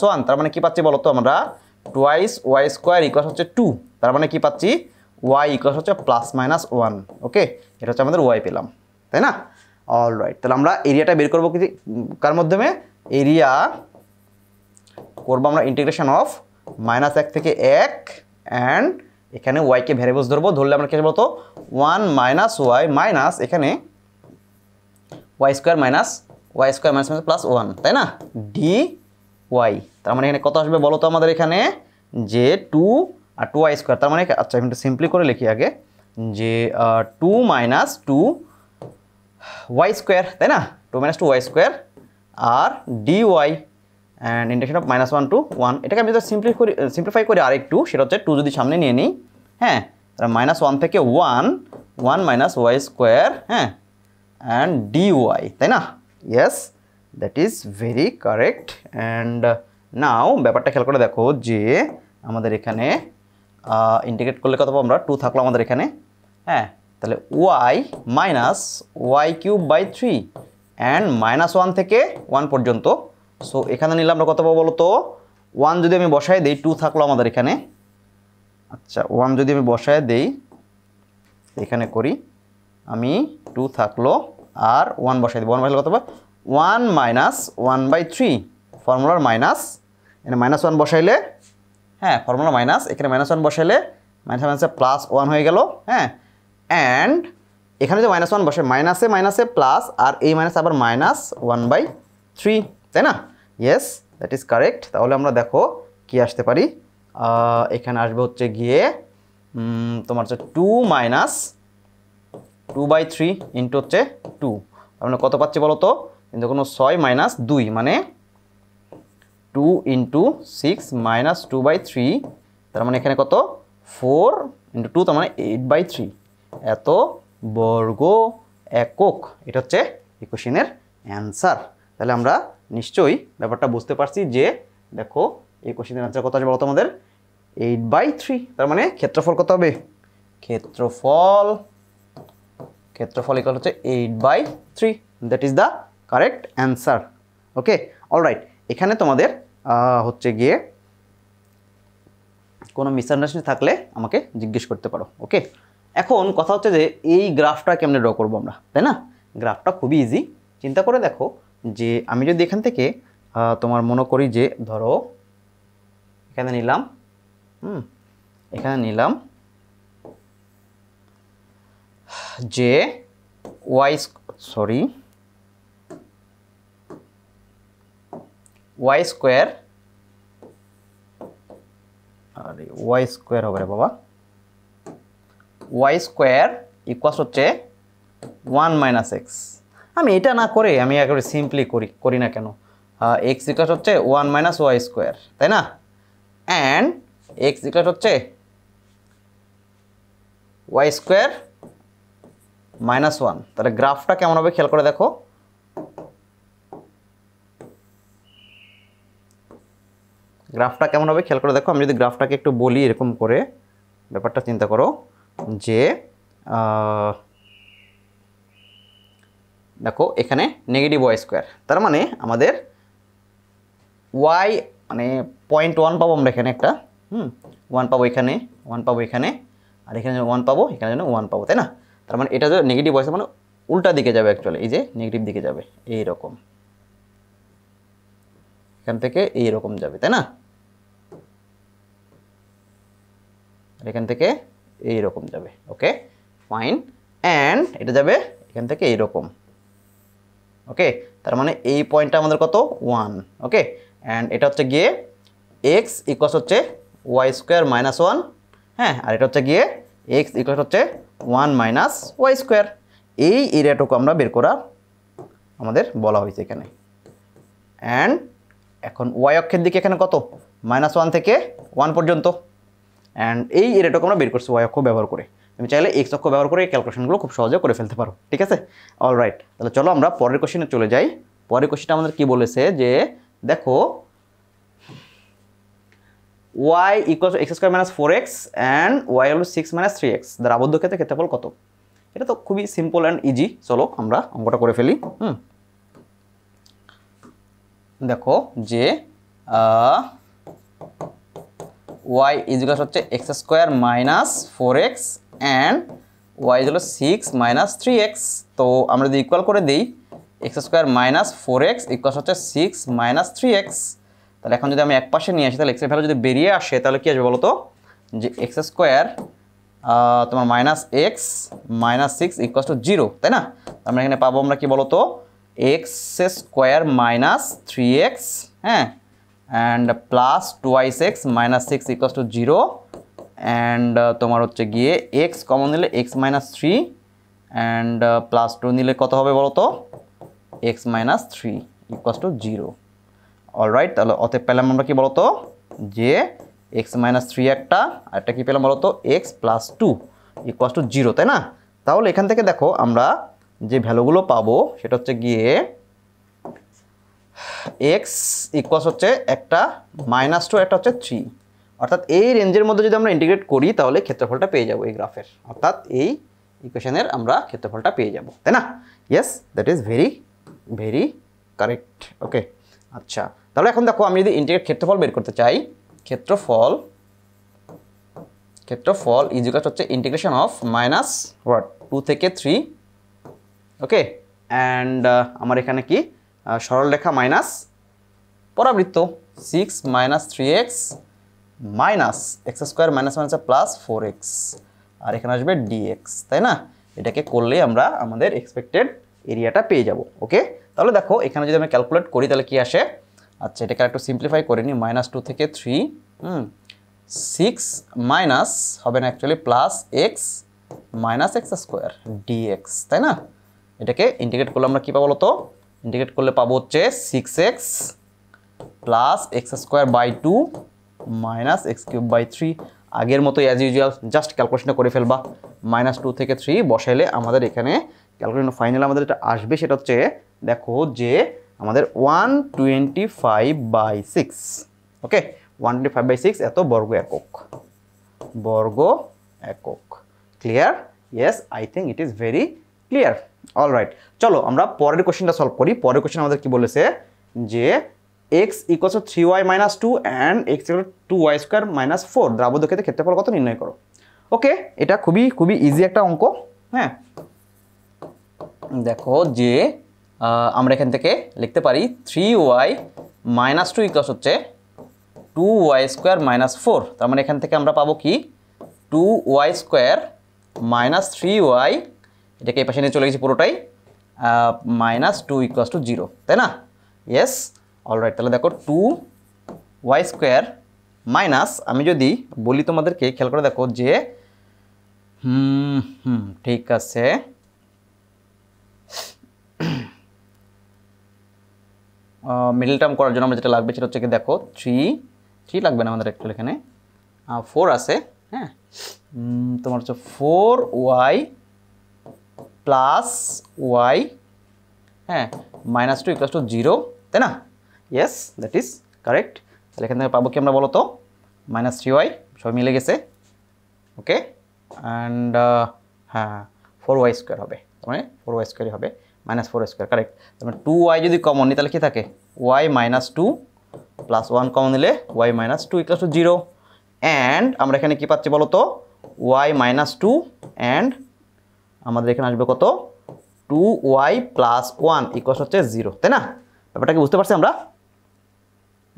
Speaker 1: - 1, তার মানে কি পাচ্ছি বলো তো আমরা? টুয়াইস y² ইকুয়াল হচ্ছে 2, তার মানে কি পাচ্ছি? y ইকুয়াল হচ্ছে +-1। ওকে, এটা হচ্ছে আমাদের y পেলাম, তাই না? অল রাইট, তাহলে আমরা এরিয়াটা বের করবো কি কার মাধ্যমে? এরিয়া করবো আমরা ইন্টিগ্রেশন অফ -1 থেকে 1 অ্যান্ড এখানে ওয়াইকে ভ্যারিয়েবলস ধরবো। ধরলে আমরা কি বলতো 1 - y মাইনাস এখানে y² -1, তাই না? ডি ওয়াই, তার মানে এখানে কত আসবে বলো তো আমাদের? এখানে যে 2 আর 2y², তার মানে আচ্ছা আমি একটু সিম্পলি করে লিখি আগে যে 2 - 2y², তাই না? 2 - 2y² আর dy and integration of -1 to 1। এটাকে আমি যদি সিম্পলিফাই করি আর একটু, সেটা হচ্ছে 2 যদি সামনে নিয়ে নিই, হ্যাঁ, তাহলে -1 থেকে 1 y², হ্যাঁ, অ্যান্ড dy, তাই না? Yes, that is very correct. And now ব্যাপারটা খেয়াল করে দেখো যে আমাদের এখানে ইন্টিগ্রেট করলে কত পাবো আমরা? 2 থাকলো আমাদের এখানে, হ্যাঁ, তাহলে y - y³/3 অ্যান্ড -1 থেকে 1 পর্যন্ত। সো এখানে নিলে আমরা কত পাবো বলো তো? 1 যদি আমি বসায় দিই, 2 থাকলো আমাদের এখানে। আচ্ছা, 1 যদি আমি বসায় দেই, এখানে করি আমি, 2 থাকলো আর 1 বসাই দেবো। 1 বসালে কত হবে? 1 - 1/3, ফর্মুলার মাইনাস, এখানে -1 বসাইলে, হ্যাঁ, ফর্মুলা মাইনাস, এখানে -1 বসাইলে মাইনাসে +1 হয়ে গেল, হ্যাঁ, অ্যান্ড এখানে যে -1 বসে মাইনাসে প্লাস, আর এই মাইনাস আবার -1/3, তাই না? Yes, that is correct. তাহলে আমরা দেখো কি আসতে পারি, এখানে আসবে হচ্ছে গিয়ে তোমার হচ্ছে 2 - 2/3 ইন্টু হচ্ছে 2, তার মানে কত পাচ্ছি বলো তো? কিন্তু কোনো 6 - 2 মানে 2 × 6 - 2/3, তার মানে এখানে কত? 4 × 2, তার মানে 8/3 এত বর্গ একক। এটা হচ্ছে এই কোশ্চেনের অ্যান্সার। তাহলে আমরা নিশ্চয়ই ব্যাপারটা বুঝতে পারছি যে দেখো এই কোশ্চেনের অ্যান্সার কত আসবে বলো তোমাদের? 8/3, তার মানে ক্ষেত্রফল কত হবে? ক্ষেত্রফল ইকুয়াল হচ্ছে 8/3, that is the correct answer. Okay, alright, এখানে তোমাদের হচ্ছে গিয়ে কোনো মিসআন্ডারস্ট্যান্ডিং থাকলে আমাকে জিজ্ঞেস করতে পারো। ওকে, এখন কথা হচ্ছে যে এই গ্রাফটা কেমনে ড্র করবো আমরা, তাই না? গ্রাফটা খুবই ইজি। চিন্তা করে দেখো যে আমি যদি এখান থেকে তোমার মনে করি যে ধরো এখানে নিলাম, এখানে নিলাম যে y² আরে y² হবে রে বাবা, y² ইকুয়ালস হচ্ছে 1 - x। আমি এটা না করে আমি একেবারে সিম্পলি করি না কেন? x ইকুয়ালস হচ্ছে 1 - y², তাই না? অ্যান্ড x ইকুয়ালস হচ্ছে y² -1। তাহলে গ্রাফটা কেমন হবে খেয়াল করে দেখো। গ্রাফটা কেমন হবে খেয়াল করে দেখো। আমি যদি গ্রাফটাকে একটু বলি এরকম করে, ব্যাপারটা চিন্তা করো যে দেখো এখানে নেগেটিভ y², তার মানে আমাদের y মানে 0.1 পাবো আমরা এখানে একটা, 1 পাবো এখানে, 1 পাবো এখানে, আর এখানে 1 পাবো, এখানে যেন 1 পাবো, তাই না? তার মানে এটা যে নেগেটিভ y মানে উল্টা দিকে যাবে, অ্যাকচুয়ালি এই যে নেগেটিভ দিকে যাবে, এইরকম এখান থেকে এইরকম যাবে, তাই না? আর এখান থেকে এইরকম যাবে। ওকে, ফাইন। অ্যান্ড এটা যাবে এখান থেকে এইরকম। ওকে, তার মানে এই পয়েন্টটা আমাদের কত 1। ওকে, অ্যান্ড এটা হচ্ছে গিয়ে এক্স ইকুয়ালস হচ্ছে ওয়াই স্কোয়ার মাইনাস 1। হ্যাঁ, আর এটা হচ্ছে গিয়ে এক্স ইকুয়ালস হচ্ছে 1 মাইনাস ওয়াই স্কোয়ার। এই এরিয়াটুকু আমরা বের করা আমাদের বলা হয়েছে এখানে। অ্যান্ড এখন ওয়াই অক্ষের দিকে এখানে কত -1 থেকে 1 পর্যন্ত। অ্যান্ড এই এরিয়াটুকু আমরা বের করছি ওয়াই অক্ষ ব্যবহার করে। তুমি চাইলে এক্স অক্ষ ব্যবহার করে এই ক্যালকুলেশনগুলো খুব সহজে করে ফেলতে পারো। ঠিক আছে, অলরাইট। তাহলে চলো আমরা পরের কোশ্চেনে চলে যাই। পরের কোশ্চেনটা আমাদের কি বলেছে যে দেখো y equal x square minus 4x and y হলো 6 মাইনাস 3x দ্বারা আবদ্ধ ক্ষেত্রে ক্ষেত্রফল কত। এটা তো খুবই সিম্পল অ্যান্ড ইজি। চলো আমরা অঙ্কটা করে ফেলি। দেখো যে y ইকুয়াল হচ্ছে x square minus 4x and y হলো 6 মাইনাস 3x। তো আমরা যদি ইকুয়াল করে দিই x square minus 4x equal হচ্ছে 6 মাইনাস 3x। তাহলে এখন যদি আমি এক পাশে নিয়ে আসি তাহলে এক্সের ভ্যালু যদি বেরিয়ে আসে তাহলে কি আসবে বলো তো, যে এক্স স্কোয়ার তোমার minus x minus 6 equal to 0, তাই না? আমরা এখানে পাবো আমরা কি বলো তো, এক্স স্কোয়ার মাইনাস 3x, হ্যাঁ, and plus 2x minus 6 equal to 0, and তোমার হচ্ছে গিয়ে এক্স কমন নিলে এক্স মাইনাস 3 অ্যান্ড প্লাস 2 নিলে কত হবে বলো তো, x minus 3 equal to 0। Alright, তাহলে অতএব পেলাম আমরা কি বলতো, যে এক্স মাইনাস 3 একটা, আর একটা কি পেলাম বলতো, এক্স প্লাস 2 ইকুয়াল টু 0, তাই না? তাহলে এখান থেকে দেখো আমরা যে ভ্যালুগুলো পাবো সেটা হচ্ছে গিয়ে এক্স ইকুয়াল হচ্ছে একটা -2, একটা হচ্ছে 3, অর্থাৎ এই রেঞ্জের মধ্যে যদি আমরা ইন্টিগ্রেট করি তাহলে ক্ষেত্রফলটা পেয়ে যাবো এই গ্রাফের, অর্থাৎ এই ইকুয়েশনের আমরা ক্ষেত্রফলটা পেয়ে যাব, তাই না? Yes, that is very very correct. Okay, আচ্ছা, তাহলে এখন দেখো আমি যদি ইন্টিগ্রেট ক্ষেত্রফল বের করতে চাই, ক্ষেত্রফল ইজ ইকুয়াল হচ্ছে ইন্টিগ্রেশন অফ -2 থেকে 3। ওকে, অ্যান্ড আমার এখানে কি সরল রেখা মাইনাস পরাবৃত্ত 6 minus 3x minus X square minus minus plus 4x, আর এখানে আসবে dx, তাই না? এটাকে করলেই আমরা আমাদের এক্সপেক্টেড এরিয়াটা পেয়ে যাব। ওকে, তাহলে দেখো এখানে যদি আমি ক্যালকুলেট করি তাহলে কি আসে। আচ্ছা, এটাকে একটু সিম্পলিফাই করে নিই, -2 থেকে 3, 6 মাইনাস হবে না actually plus x minus X square dx, তাই না? এটাকে ইন্টিগ্রেট করলে আমরা কী পাবো বলো তো, ইন্টিগ্রেট করলে পাবো হচ্ছে 6x plus x square by 2 minus x cube by 3। আগের মতো অ্যাজ ইউজুয়াল জাস্ট ক্যালকুলেশনটা করে ফেলবা। -2 থেকে 3 বসাইলে আমাদের এখানে ক্যালকুলেশন ফাইনাল আমাদের এটা আসবে, সেটা হচ্ছে দেখো যে আমাদের 125/6। ওকে, 125/6 এত বর্গ একক, clear? Yes, I think it is very clear. Alright, চলো আমরা পরের কোশ্চেনটা সলভ করি। পরের কোশ্চেন আমাদের কি বলেছে যে x equals 3y minus 2 and x equal 2y square minus 4 দ্বারা আবদ্ধ ক্ষেত্রে ক্ষেত্রফল কত নির্ণয় করো। ওকে, এটা খুবই ইজি একটা অঙ্ক। হ্যাঁ, দেখো যে আমরা এখান থেকে লিখতে পারি 3y মাইনাস 2 ইকুয়ালস হচ্ছে 2y স্কোয়ার মাইনাস 4। তার মানে এখান থেকে আমরা পাবো কি 2y স্কোয়ার মাইনাস 3y, এটাকে এই পাশে নিয়ে চলে গেছি পুরোটাই, -2 ইকুয়ালস টু 0, তাই না? Yes, alright. তাহলে দেখো 2y স্কোয়ার মাইনাস, আমি যদি বলি তোমাদেরকে খেয়াল করে দেখো যে ঠিক আছে, মিডল টার্ম করার জন্য আমরা যেটা লাগবে সেটা হচ্ছে কি দেখো 3 লাগবে না আমাদের একটু, এখানে 4 আছে। হ্যাঁ, তোমার হচ্ছে 4y প্লাস y, হ্যাঁ, -2 ইকুয়ালস টু 0, তাই না? Yes, that is correct. তাহলে এখান থেকে পাবো কি আমরা বলো তো, -3y, সবাই মিলে গেছে। ওকে, অ্যান্ড হ্যাঁ 4y স্কোয়ার হবে, তার মানে 4y স্কোয়ারই হবে, -4y স্কোয়ার, কারেক্ট। তার মানে 2y যদি কমন নিই তাহলে কি থাকে, y -2 প্লাস 1 কমন নিলে y -2 ইকুয়ালস টু 0, অ্যান্ড আমরা এখানে কি পাচ্ছি বলো তো, y -2 অ্যান্ড আমাদের এখানে আসবে কত, 2y প্লাস 1 ইকুয়ালস হচ্ছে 0, তাই না? ব্যাপারটা কি বুঝতে পারছি আমরা,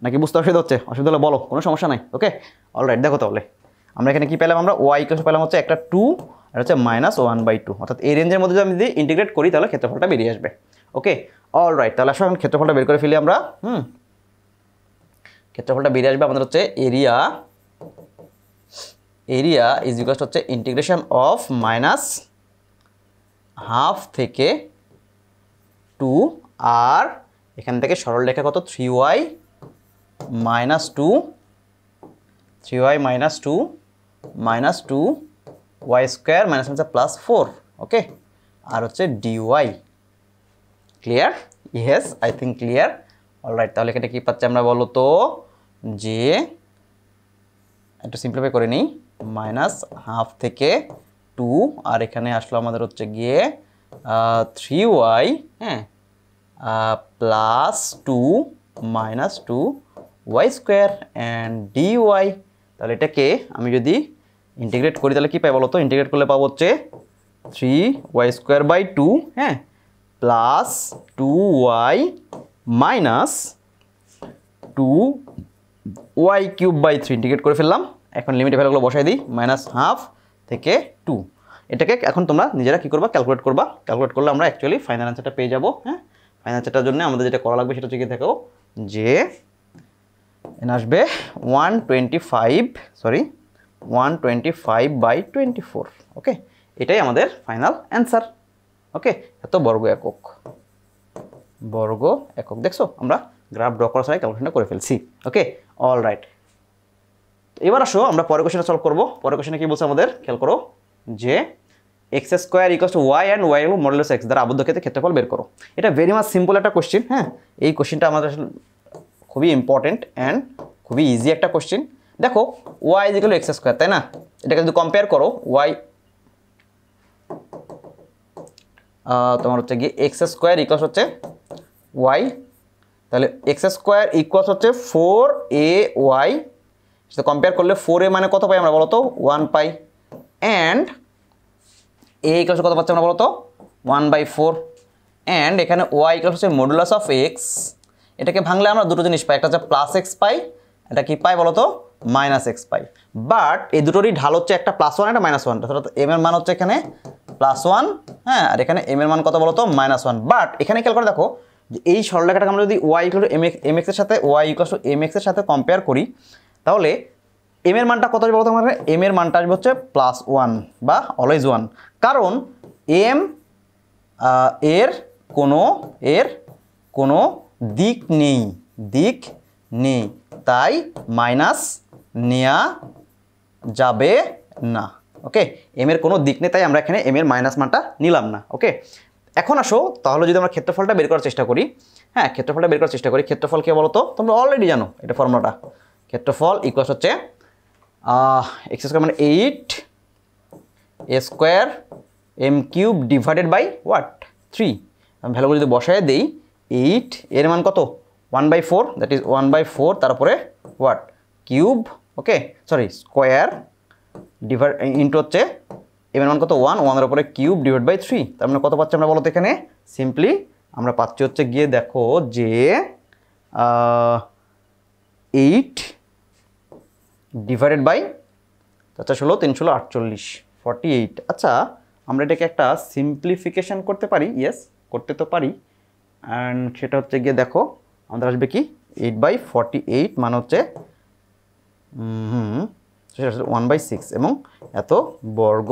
Speaker 1: নাকি বুঝতে অসুবিধা হচ্ছে? অসুবিধা হলে বলো, কোনো সমস্যা নাই। ওকে, অলরাইট, দেখো তাহলে আমরা এখানে কি পেলাম, আমরা y ইকুয়ালস পেলাম হচ্ছে একটা 2, এটা হচ্ছে -1/2, অর্থাৎ এই রেঞ্জের মধ্যে যদি আমি যদি ইন্টিগ্রেট করি তাহলে ক্ষেত্রফলটা বেরিয়ে আসবে। ওকে, অল রাইট, তাহলে আসলে এখন ক্ষেত্রফলটা বের করে ফেলি আমরা। ক্ষেত্রফলটা বেরিয়ে আসবে আমাদের হচ্ছে এরিয়া ইজ ইকুয়াল হচ্ছে ইন্টিগ্রেশন অফ -1/2 থেকে 2, আর এখান থেকে সরল রেখা কত 3y - 2 y স্কোয়ার মাইনাস +4। ওকে, আর হচ্ছে dy। Clear? Yes, I think clear. Alright, তাহলে এখানে কি পাচ্ছি আমরা বলো তো, যে একটু সিম্পলিফাই করে নিই, -1/2 থেকে 2, আর এখানে আসলো আমাদের হচ্ছে গিয়ে 3y, হ্যাঁ, +2 - 2y স্কোয়ার অ্যান্ড dy। তাহলে এটাকে আমি যদি ইন্টিগ্রেট করি তাহলে কি পাই বলো তো? ইন্টিগ্রেট করলে পাবো হচ্ছে 3y² / 2, হ্যাঁ, +2y - 2y³ / 3 ইন্টিগ্রেট করে ফেললাম। এখন লিমিটের ভ্যালুগুলো বসাই দিই, -1/2 থেকে 2। এটাকে এখন তোমরা নিজেরা কী করবা, ক্যালকুলেট করবা। ক্যালকুলেট করলে আমরা অ্যাকচুয়ালি ফাইনাল অ্যান্সারটা পেয়ে যাবো। হ্যাঁ, ফাইনাল অ্যান্সারটার জন্য আমাদের যেটা করা লাগবে সেটা হচ্ছে কি, দেখো যে এখানে আসবে 125/24। ওকে, এটাই আমাদের ফাইনাল অ্যান্সার। ওকে, এত বর্গ একক দেখছো, আমরা গ্রাফ ড্র করার সময় ক্যালকুলেশনটা করে ফেলছি। ওকে, অল রাইট, এবার আসো আমরা পরের কোশ্চেনটা সলভ করবো। পরের কোশ্চেনে কি বলছে আমাদের, খেয়াল করো, যে x² = y and y modulus x দ্বারা আবদ্ধ ক্ষেত্রে ক্ষেত্রফল বের করো। এটা ভেরি মাচ সিম্পল একটা কোশ্চেন। হ্যাঁ, এই কোশ্চেনটা আমাদের খুবই ইম্পর্টেন্ট অ্যান্ড খুবই ইজি একটা কোশ্চেন। দেখো y = x², তাই না? এটাকে যদি কম্পেয়ার করো, y তোমার হচ্ছে গিয়ে x² হচ্ছে y, তাহলে x² হচ্ছে 4ay। সেটা কম্পেয়ার করলে 4a মানে কত পাই আমরা বলো তো? 1 পাই। অ্যান্ড a কত পাচ্ছি আমরা বলো তো? 1/4। অ্যান্ড এখানে y হচ্ছে মডুলাস অফ x। এটাকে ভাঙলে আমরা দুটো জিনিস পাই, একটা হচ্ছে +x পাই, এটা কি পাই বলো তো? -x pi. বাট এই দুটোরই ঢাল হচ্ছে একটা +1, একটা -1, অর্থাৎ m এর মান হচ্ছে এখানে +1, হ্যাঁ, আর এখানে m এর মান কত বলো তো? -1। বাট এখানে খেয়াল করে দেখো যে এই সরলরেখাটাকে আমরা যদি y = mx এর সাথে mx এর সাথে কম্পেয়ার করি, তাহলে m এর মানটা কত আসবে বলতো? আমাদের m এর মানটা আসবে হচ্ছে +1 বা অলওয়েজ 1, কারণ m এর কোনো দিক নেই, তাই মাইনাস নেওয়া যাবে না। ওকে, m এর কোনো দিক নেই, তাই আমরা এখানে m এর মাইনাস মানটা নিলাম না। ওকে, এখন আসো তাহলে যদি আমরা ক্ষেত্রফলটা বের করার চেষ্টা করি। হ্যাঁ, ক্ষেত্রফলটা বের করার চেষ্টা করি। ক্ষেত্রফল কে বলো তো? তোমরা অলরেডি জানো এটা ফর্মুলাটা। ক্ষেত্রফল ইকুয়াল হচ্ছে x² মানে 8a² m³ divided by what 3। আমি ভ্যালুগুলো যদি বসায় দিই, 8 এর মান কত? 1/4, দ্যাট ইজ 1/4, তারপরে what cube, okay sorry square, divide into হচ্ছে m এর মান কত? 1 এর উপরে কিউব ডিভাইড বাই 3। তার মানে কত পাচ্ছি আমরা বলো তো? এখানে সিম্পলি আমরা পাচ্ছি হচ্ছে গিয়ে দেখো যে 8 ডিভাইডেড বাই 4 3 48 48। আচ্ছা, আমরা এটাকে একটা সিম্পলিফিকেশন করতে পারি। ইয়েস, করতে তো পারি। অ্যান্ড সেটা হচ্ছে গিয়ে দেখো আমাদের আসবে কি 8/48 মানে হচ্ছে 1/6 এবং এত বর্গ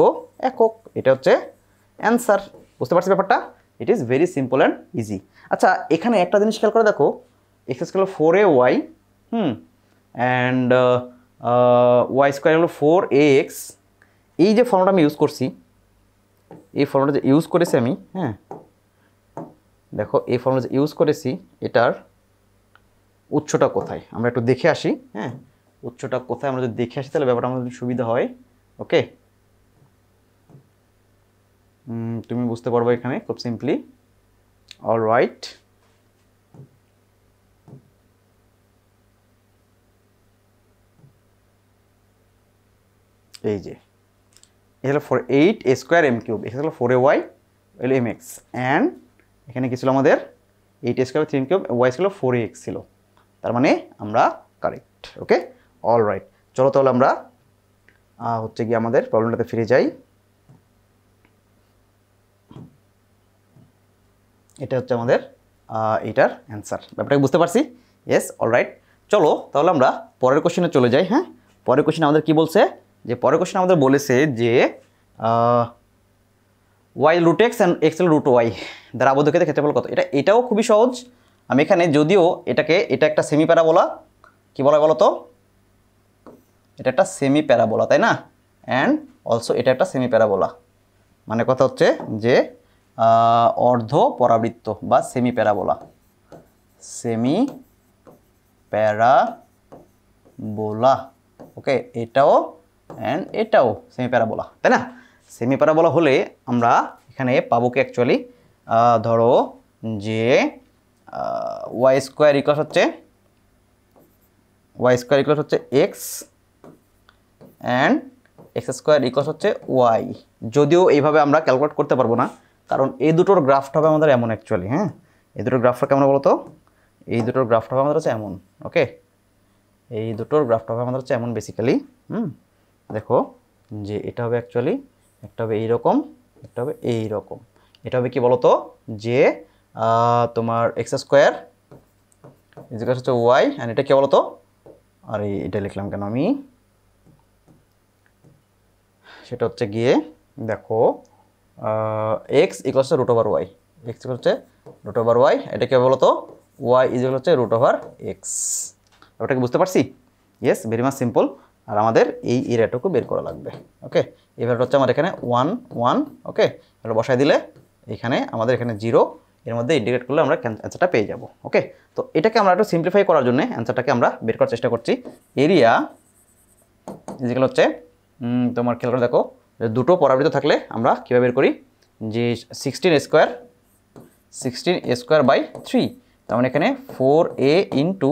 Speaker 1: একক। এটা হচ্ছে অ্যান্সার। বুঝতে পারছি ব্যাপারটা? ইট is very simple and easy. আচ্ছা, এখানে একটা জিনিস খেয়াল করে দেখো, x² 4ay, and y² 4ax। এই যে ফর্মুলাটা আমি ইউজ করছি, এই ফর্মুলাটা যে ইউজ করেছি আমি, হ্যাঁ দেখো এই ফর্মুলা যে ইউজ করেছি, এটার উৎসটা কোথায় আমরা একটু দেখে আসি। হ্যাঁ, উৎসটা কোথায় আমরা যদি দেখে আসি তাহলে ব্যাপারটা আমাদের সুবিধা হয়। ওকে, তুমি বুঝতে পারবে এখানে খুব সিম্পলি। অল রাইট, এই যে এ হলো 8a² m³, এখানে হলো 4ay হলো mx, অ্যান্ড এখানে কি ছিল আমাদের 8a² 3³ y ছিল 4ax ছিল। তার মানে আমরা কারেক্ট। ওকে, অল রাইট, চলো তাহলে আমরা হচ্ছে গিয়ে আমাদের প্রবলেমটাতে ফিরে যাই। এটা হচ্ছে আমাদের এটার অ্যান্সার। ব্যাপারটা বুঝতে পারছি? Yes, alright. চলো তাহলে আমরা পরের কোশ্চেনে চলে যাই। হ্যাঁ, পরের কোশ্চেন আমাদের কি বলছে, যে পরের কোশ্চেন আমাদের বলেছে যে y root x and x root y দ্বারা আবদ্ধ ক্ষেত্রে ক্ষেত্রফল কত। এটাও খুবই সহজ। আমি এখানে যদিও এটা একটা সেমি প্যারাবোলা, কি বলা বলো তো, এটা একটা সেমি প্যারাবোলা, তাই না? অ্যান্ড অলসো এটা একটা সেমি প্যারাবোলা, মানে কথা হচ্ছে যে অর্ধ পরাবৃত্ত বা সেমি প্যারাবোলা, সেমি প্যারাবোলা। ওকে, এটাও অ্যান্ড এটাও সেমি প্যারাবোলা, তাই না? সেমি প্যারাবোলা হলে আমরা এখানে পাবো কি অ্যাকচুয়ালি, ধরো যে ওয়াই স্কোয়ার ইকুয়াল হচ্ছে x and x square equal হচ্ছে ওয়াই। যদিও এইভাবে আমরা ক্যালকুলেট করতে পারবো না, কারণ এই দুটোর গ্রাফটা হবে আমাদের এমন অ্যাকচুয়ালি। হ্যাঁ, এই দুটোর গ্রাফটা কেমন বলো তো, এই দুটোর গ্রাফটা হবে আমাদের হচ্ছে এমন। ওকে, এই দুটোর গ্রাফটা হবে আমাদের হচ্ছে এমন বেসিক্যালি। দেখো যে এটা হবে অ্যাকচুয়ালি, একটা হবে এইরকম, একটা হবে এইরকম। এটা হবে কি বলতো, যে তোমার এক্স স্কোয়ার ইকুয়াল হচ্ছে ওয়াই, অ্যান্ড এটা কি বলতো, আরে এটা লিখলাম কেন আমি, সেটা হচ্ছে গিয়ে দেখো এক্স ইকুয়াল হচ্ছে root over y, x equal হচ্ছে রুট ওভার ওয়াই, এটা কি বলতো, ওয়াই ইকুয়াল হচ্ছে রুট ওভার এক্স। ওটাকে বুঝতে পারছি? Yes, very much simple. আর আমাদের এই এরিয়াটুকু বের করা লাগবে। ওকে, এবার হচ্ছে আমার এখানে 1 1। ওকে, এটা বসাই দিলে এখানে আমাদের এখানে 0, এর মধ্যে ইন্টিগ্রেট করলে আমরা অ্যান্সারটা পেয়ে যাব। ওকে, তো এটাকে আমরা একটু সিম্পলিফাই করার জন্য অ্যান্সারটাকে আমরা বের করার চেষ্টা করছি। এরিয়া ইজিক্যাল হচ্ছে তোমার খেয়াল করে দেখো, দুটো পরাবৃত্ত থাকলে আমরা কীভাবে বের করি, যে 16 স্কোয়ার বাই 3, তার মানে এখানে 4a ইন্টু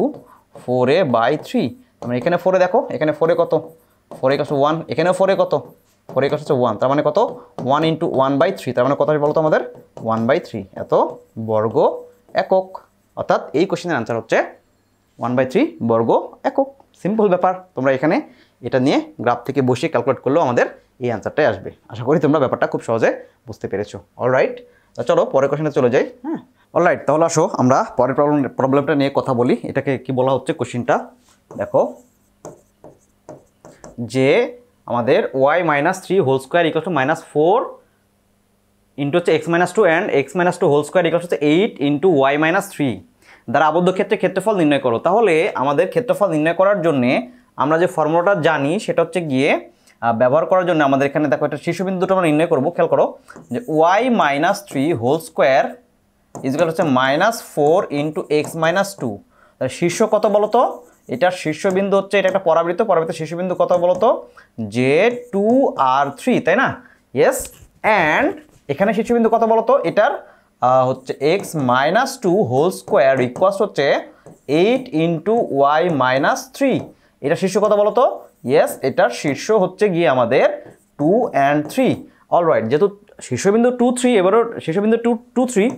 Speaker 1: 4a বাই 3। তার মানে এখানে 4এ দেখো, এখানে 4এ কত, 4 ইকুয়াল টু 1, এখানেও 4এ কত, 4 ইকুয়াল টু 1, তার মানে কত 1 ইন্টু 1/3, তার মানে কত হবে বলতো আমাদের 1/3 এত বর্গ একক। অর্থাৎ এই কোশ্চেনের আনসার হচ্ছে 1/3 বর্গ একক। সিম্পল ব্যাপার। তোমরা এখানে এটা নিয়ে গ্রাফ থেকে বসিয়ে ক্যালকুলেট করলেও আমাদের এই অ্যান্সারটাই আসবে। আশা করি তোমরা ব্যাপারটা খুব সহজে বুঝতে পেরেছো। অলরাইট, চলো পরের কোশ্চেনে চলে যাই। হ্যাঁ, অলরাইট, তাহলে আসো আমরা পরের প্রবলেমটা নিয়ে কথা বলি। এটাকে কি বলা হচ্ছে কোশ্চেনটা দেখো, যে আমাদের y minus 3 whole square equal to -4 into হচ্ছে x minus 2 and x minus 2 whole square equal হচ্ছে 8 ইন্টু ওয়াই মাইনাস 3 দ্বারা আবদ্ধ ক্ষেত্রে ক্ষেত্রফল নির্ণয় করো। তাহলে আমাদের ক্ষেত্রফল নির্ণয় করার জন্যে আমরা যে ফর্মুলাটা জানি সেটা হচ্ছে গিয়ে ব্যবহার করার জন্য আমাদের এখানে দেখো একটা শীর্ষবিন্দুটা আমরা নির্ণয় করবো। খেয়াল করো যে y minus 3 whole square equal হচ্ছে -4 ইন্টু এক্স মাইনাস 2। তাহলে শীর্ষ কত বলতো, এটার শীর্ষবিন্দু হচ্ছে, এটা একটা পরাবৃত্ত, পরাবৃত্ত শীর্ষবিন্দু কত বলতো, যে 2r3, তাই না? ইয়েস, অ্যান্ড এখানে শীর্ষবিন্দু কত বলতো, এটার হচ্ছে x minus 2 whole square equals হচ্ছে 8 ইন্টু ওয়াই মাইনাস 3। এটা শীর্ষ কত বলতো, ইয়েস, এটার শীর্ষ হচ্ছে গিয়ে আমাদের 2 and 3। অলরাইট, যেহেতু শীর্ষবিন্দু 2 3, এবারও শীর্ষবিন্দু 2 3।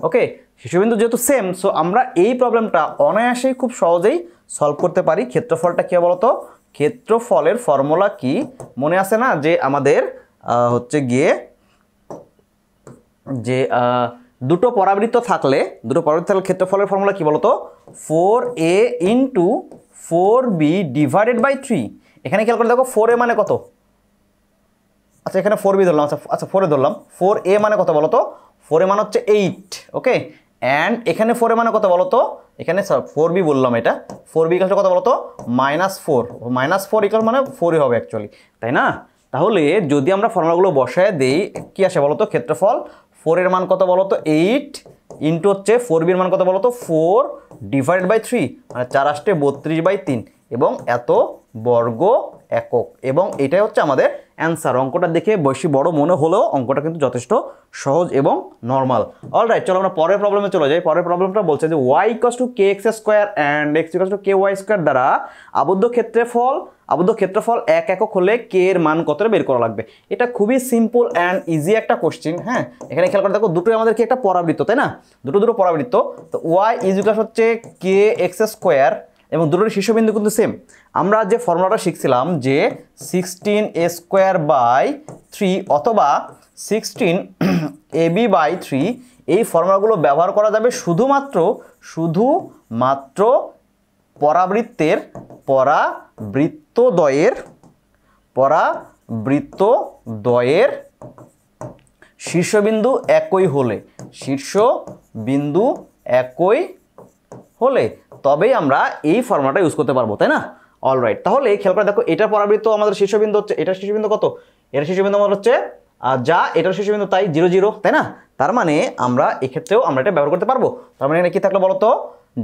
Speaker 1: ওকে, শীর্ষবিন্দু যেহেতু সেম, সো আমরা এই প্রবলেমটা অনায়াসেই খুব সহজেই সলভ করতে পারি। ক্ষেত্রফলটা কী বলতো, ক্ষেত্রফলের ফর্মুলা কি মনে আছে না, যে আমাদের হচ্ছে গিয়ে যে দুটো পরাবৃত্ত থাকলে ক্ষেত্রফলের ফর্মুলা কি বলতো, 4a into 4b divided by 3। এখানে খেয়াল করে দেখো 4a মানে কত, আচ্ছা এখানে 4b ধরলাম, আচ্ছা 4a ধরলাম, 4a মানে কত বলতো, 4a মানে হচ্ছে 8। ওকে, অ্যান্ড এখানে 4a মানে কত বলতো, এখানে 4b বললাম, এটা 4b ইকুয়াল কত বলতো, -4, -4 ইকুয়াল মানে 4ই হবে অ্যাকচুয়ালি, তাই না? তাহলে যদি আমরা ফর্মুলাগুলো বসায় দেই কি আসে বলতো, ক্ষেত্রফল 4 এর মান কত বলতো 8 ইন্টু হচ্ছে 4b এর মান কত বলতো 4 ডিভাইডেড বাই 3, মানে 4 আসতে 32/3 এবং এত বর্গ একক। এবং এটাই হচ্ছে আমাদের অ্যান্সার। অঙ্কটা দেখে বেশি বড় মনে হলেও অঙ্কটা কিন্তু যথেষ্ট সহজ এবং নর্মাল। অলরাইট, চলো আমরা পরের প্রবলেমে চলে যাই। পরের প্রবলেমটা বলছে যে y = kx square and x = ky square দ্বারা আবদ্ধ ক্ষেত্রফল 1 একক হলে k এর মান কত বের করা লাগবে। এটা খুবই সিম্পল অ্যান্ড ইজি একটা কোশ্চেন। হ্যাঁ, এখানে খেয়াল করে দেখো দুটোই আমাদের কি একটা পরাবৃত্ত, তাই না? দুটো পরাবৃত্ত, তো y = হচ্ছে kx স্কোয়ার এবং দুটোর শীর্ষবিন্দু কিন্তু সেম। আমরা যে ফর্মুলাটা শিখছিলাম যে 16a² বাই 3 অথবা 16ab বাই 3, এই ফর্মুলাগুলো ব্যবহার করা যাবে শুধুমাত্র পরাবৃত্তদ্বয়ের শীর্ষবিন্দু একই হলে তবেই আমরা এই ফর্মুলাটা ইউজ করতে পারবো, তাই না? অলরাইট, তাহলে খেয়াল করে দেখো, এটার পরাবৃত্ত আমাদের শীর্ষবিন্দু হচ্ছে, এটার শীর্ষবিন্দু কত? এটার শীর্ষবিন্দু আমাদের হচ্ছে যা এটার শীর্ষবিন্দু তাই 0 0, তাই না? তার মানে আমরা এক্ষেত্রেও আমরা এটা ব্যবহার করতে পারবো। তার মানে এখানে কি থাকলো বলো তো,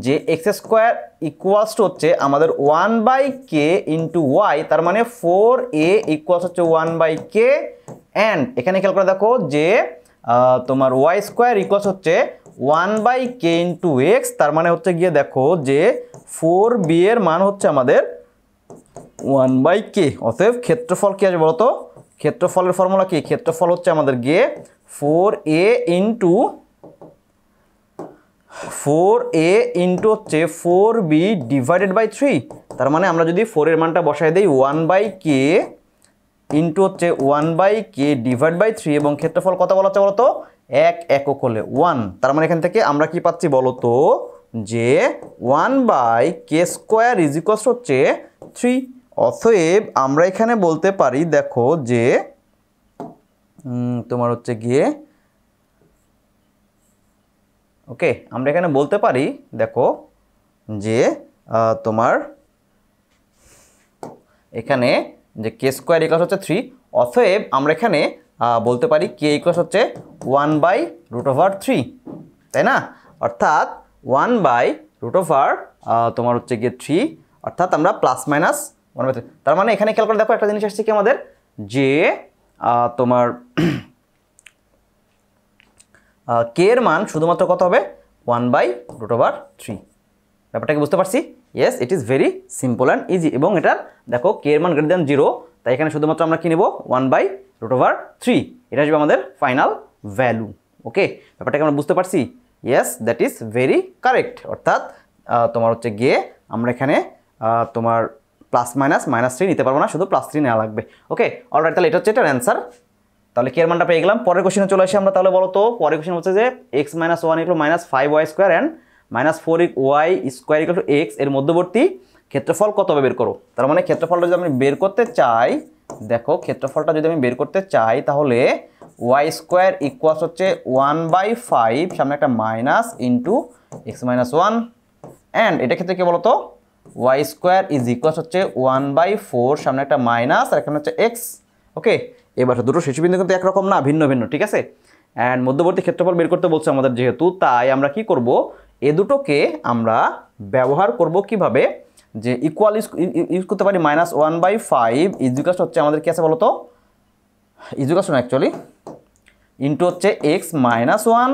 Speaker 1: যে এক্স স্কোয়ার ইকুয়ালস টু হচ্ছে আমাদের 1/k ইন্টু ওয়াই, তার মানে 4a ইকুয়ালস হচ্ছে 1/k, অ্যান্ড এখানে খেয়াল করে দেখো যে তোমার ওয়াই স্কোয়ার ইকুয়ালস হচ্ছে 1/k ইন্টু এক্স, তার মানে হচ্ছে গিয়ে দেখো যে 4b এর মান হচ্ছে আমাদের 1/k। অতএব ক্ষেত্রফল কি আসবে বলতো? ক্ষেত্রফলের ফর্মুলা কি? ক্ষেত্রফল হচ্ছে আমাদের গিয়ে 4a ইন্টু হচ্ছে 4b ডিভাইডেড বাই 3। তার মানে আমরা যদি 4 এর মানটা বসাই দিই 1/k ইন্টু হচ্ছে 1/k ডিভাইড বাই 3, এবং ক্ষেত্রফল কত বলা হচ্ছে বলতো? 1 একক হলে 1। তার মানে এখান থেকে আমরা কি পাচ্ছি বলতো, যে 1/k স্কোয়ার ইজ ইকুয়ালস হচ্ছে 3। অতএব আমরা এখানে বলতে পারি দেখো যে তোমার হচ্ছে গিয়ে ওকে, আমরা এখানে বলতে পারি দেখো যে তোমার এখানে যে কে স্কোয়ার ইকুয়ালস হচ্ছে 3, অতএব আমরা এখানে বলতে পারি কে ইকুয়ালস হচ্ছে 1/√3, তাই না? অর্থাৎ 1/√, তোমার হচ্ছে গিয়ে 3, অর্থাৎ আমরা প্লাস মাইনাস 1/3। তার মানে এখানে খেয়াল করে দেখো একটা জিনিস আসছে কি আমাদের, যে তোমার কে এর মান শুধুমাত্র কত হবে? 1/√3। ব্যাপারটাকে বুঝতে পারছি? Yes, it is very simple and easy. এবং এটার দেখো কে এর মান গ্রেটার দ্যান 0, তাই এখানে শুধুমাত্র আমরা কি নেব? 1/√3। এটা আসবে আমাদের ফাইনাল ভ্যালু। ওকে, ব্যাপারটাকে আমরা বুঝতে পারছি? Yes, that is very correct. অর্থাৎ তোমার হচ্ছে গিয়ে আমরা এখানে তোমার প্লাস মাইনাস -3 নিতে পারবো না, শুধু +3 নেওয়া লাগবে। ওকে, অলরাইট, তাহলে এটা হচ্ছে এটার অ্যান্সার। তাহলে কে এর মানটা পেয়ে গেলাম। পরের কোশ্চেনে চলে আসি আমরা। তাহলে বলো তো, পরের কোশ্চেন হচ্ছে যে x - 1 = -5y² and -4y² = x এর মধ্যবর্তী ক্ষেত্রফল কত হবে বের করো। তার মানে ক্ষেত্রফলটা যদি আমি বের করতে চাই, দেখো ক্ষেত্রফলটা যদি আমি বের করতে চাই তাহলে y² ইকুয়ালস হচ্ছে 1/5, সামনে একটা মাইনাস ইন্টু x - 1, অ্যান্ড এটা ক্ষেত্রে কি বলতো, y² ইজ ইকুয়ালস হচ্ছে 1/4, সামনে একটা মাইনাস আর এখানে হচ্ছে x। ওকে, এবার দুটো শীর্ষবিন্দু কিন্তু একরকম না, ভিন্ন ভিন্ন, ঠিক আছে? অ্যান্ড মধ্যবর্তী ক্ষেত্রফল বের করতে বলছে আমাদের যেহেতু, তাই আমরা কি করব, এ দুটোকে আমরা ব্যবহার করব কিভাবে, যে ইকুয়াল ইউজ করতে পারি। -1/5 ইজ ইকুয়ালস হচ্ছে আমাদের কি আছে বলতো, ইজ ইকুয়ালস না অ্যাকচুয়ালি, ইন্টু হচ্ছে x - 1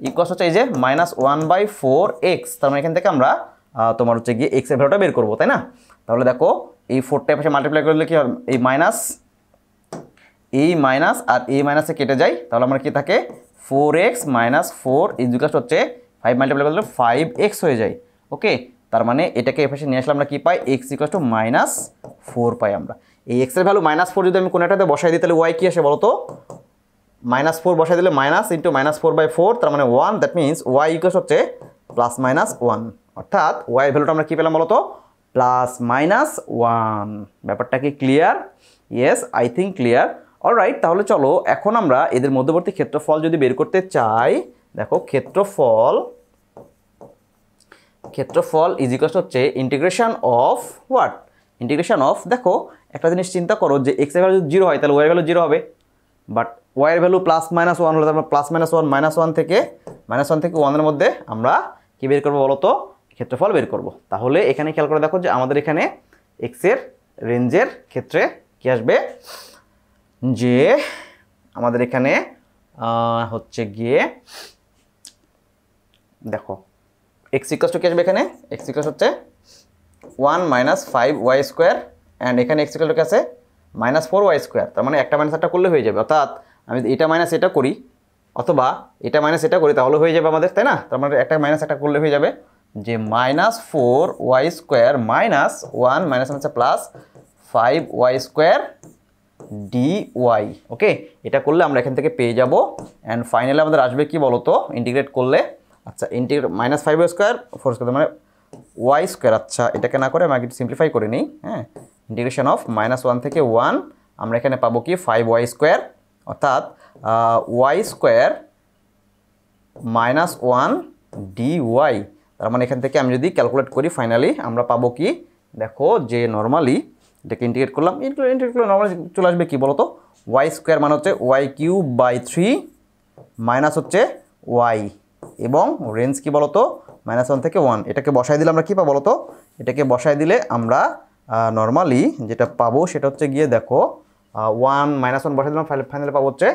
Speaker 1: ইকুয়ালস হচ্ছে এই যে -1/4x। তার মানে এখান থেকে আমরা তোমার হচ্ছে গিয়ে x এর ভ্যালুটা বের করবো, তাই না? তাহলে দেখো এই 4টা পাশে মাল্টিপ্লাই করলে কি হবে, এই মাইনাস আর এই মাইনাসে কেটে যায়, তাহলে আমরা কি থাকে 4x - 4 ইজ ইকুয়ালস হচ্ছে 5 মাল্টিপ্লাই করলে 5x হয়ে যায়। ওকে, তার মানে এটাকে এপাশে নিয়ে আসলে আমরা কি পাই, x ইকুয়ালস টু -4 পাই আমরা। এই x এর ভ্যালু -4 যদি আমি কোনোটাতে বসাই দিই তাহলে y কি আসে বলো তো, -4 বসাই দিলে মাইনাস ইন্টু -4/4, তার মানে 1, দ্যাট মিনস y ইকুয়ালস হচ্ছে +-1, অর্থাৎ y এর ভ্যালুটা আমরা কি পেলাম বলো তো, +-1। ব্যাপারটা কি clear? Yes, I think clear. Alright, তাহলে চলো এখন আমরা এদের মধ্যবর্তী ক্ষেত্রফল যদি বের করতে চাই, দেখো ক্ষেত্রফল ইজ ইকুয়ালস হচ্ছে integration of what, integration of, দেখো একটা জিনিস চিন্তা করো যে x এর ভ্যালু যদি 0 হয় তাহলে y এর ভ্যালু 0 হবে, বাট y এর ভ্যালু +-1 হলে তারপর +-1 থেকে 1 এর মধ্যে আমরা কি বের করবো বলো তো, ক্ষেত্রফল বের করব। তাহলে এখানে খেয়াল করে দেখো যে আমাদের এখানে x এর রেঞ্জের ক্ষেত্রে কি আসবে, যে আমাদের এখানে হচ্ছে গিয়ে দেখো x ইকুয়ালস টু কি আসবে, এখানে x ইকুয়ালস হচ্ছে 1 - 5y² অ্যান্ড এখানে x ইকুয়াল টু কি আছে -4y²। তার মানে একটা মাইনাস একটা করলে হয়ে যাবে, অর্থাৎ আমি এটা মাইনাস এটা করি অথবা এটা মাইনাস এটা করি তাহলে হয়ে যাবে আমাদের, তাই না? তার মানে একটা মাইনাস একটা করলে হয়ে যাবে, যে -4y² -1 - +5y² ডি ওয়াই। ওকে, এটা করলে আমরা এখান থেকে পেয়ে যাব। অ্যান্ড ফাইনালি আমাদের আসবে কি বলো তো, ইন্টিগ্রেট করলে, আচ্ছা integrate minus 5y square 4 square মানে ওয়াই স্কোয়ার। আচ্ছা এটাকে না করে আমি সিম্পলিফাই করে নিই। হ্যাঁ, ইন্টিগ্রেশন অফ -1 থেকে 1, আমরা এখানে পাবো কি 5y স্কোয়ার, অর্থাৎ ওয়াই স্কোয়ার -1 ডি ওয়াই। তার মানে এখান থেকে আমি যদি ক্যালকুলেট করি ফাইনালি আমরা পাবো কি, দেখো যে নর্মালি এটাকে ইন্টিগ্রেট করলাম, ইন্টিগ্রেট করলে নর্মালি চলে আসবে কি বলতো, ওয়াই স্কোয়ার মানে হচ্ছে ওয়াই কিউব বাই 3 মাইনাস হচ্ছে ওয়াই, এবং রেঞ্জ কি বলতো -1 থেকে 1। এটাকে বসাই দিলে আমরা কী পাবো বলতো, এটাকে বসাই দিলে আমরা নর্মালি যেটা পাবো সেটা হচ্ছে গিয়ে দেখো 1 -1 বসাই দিলাম, ফাইনালি পাবো হচ্ছে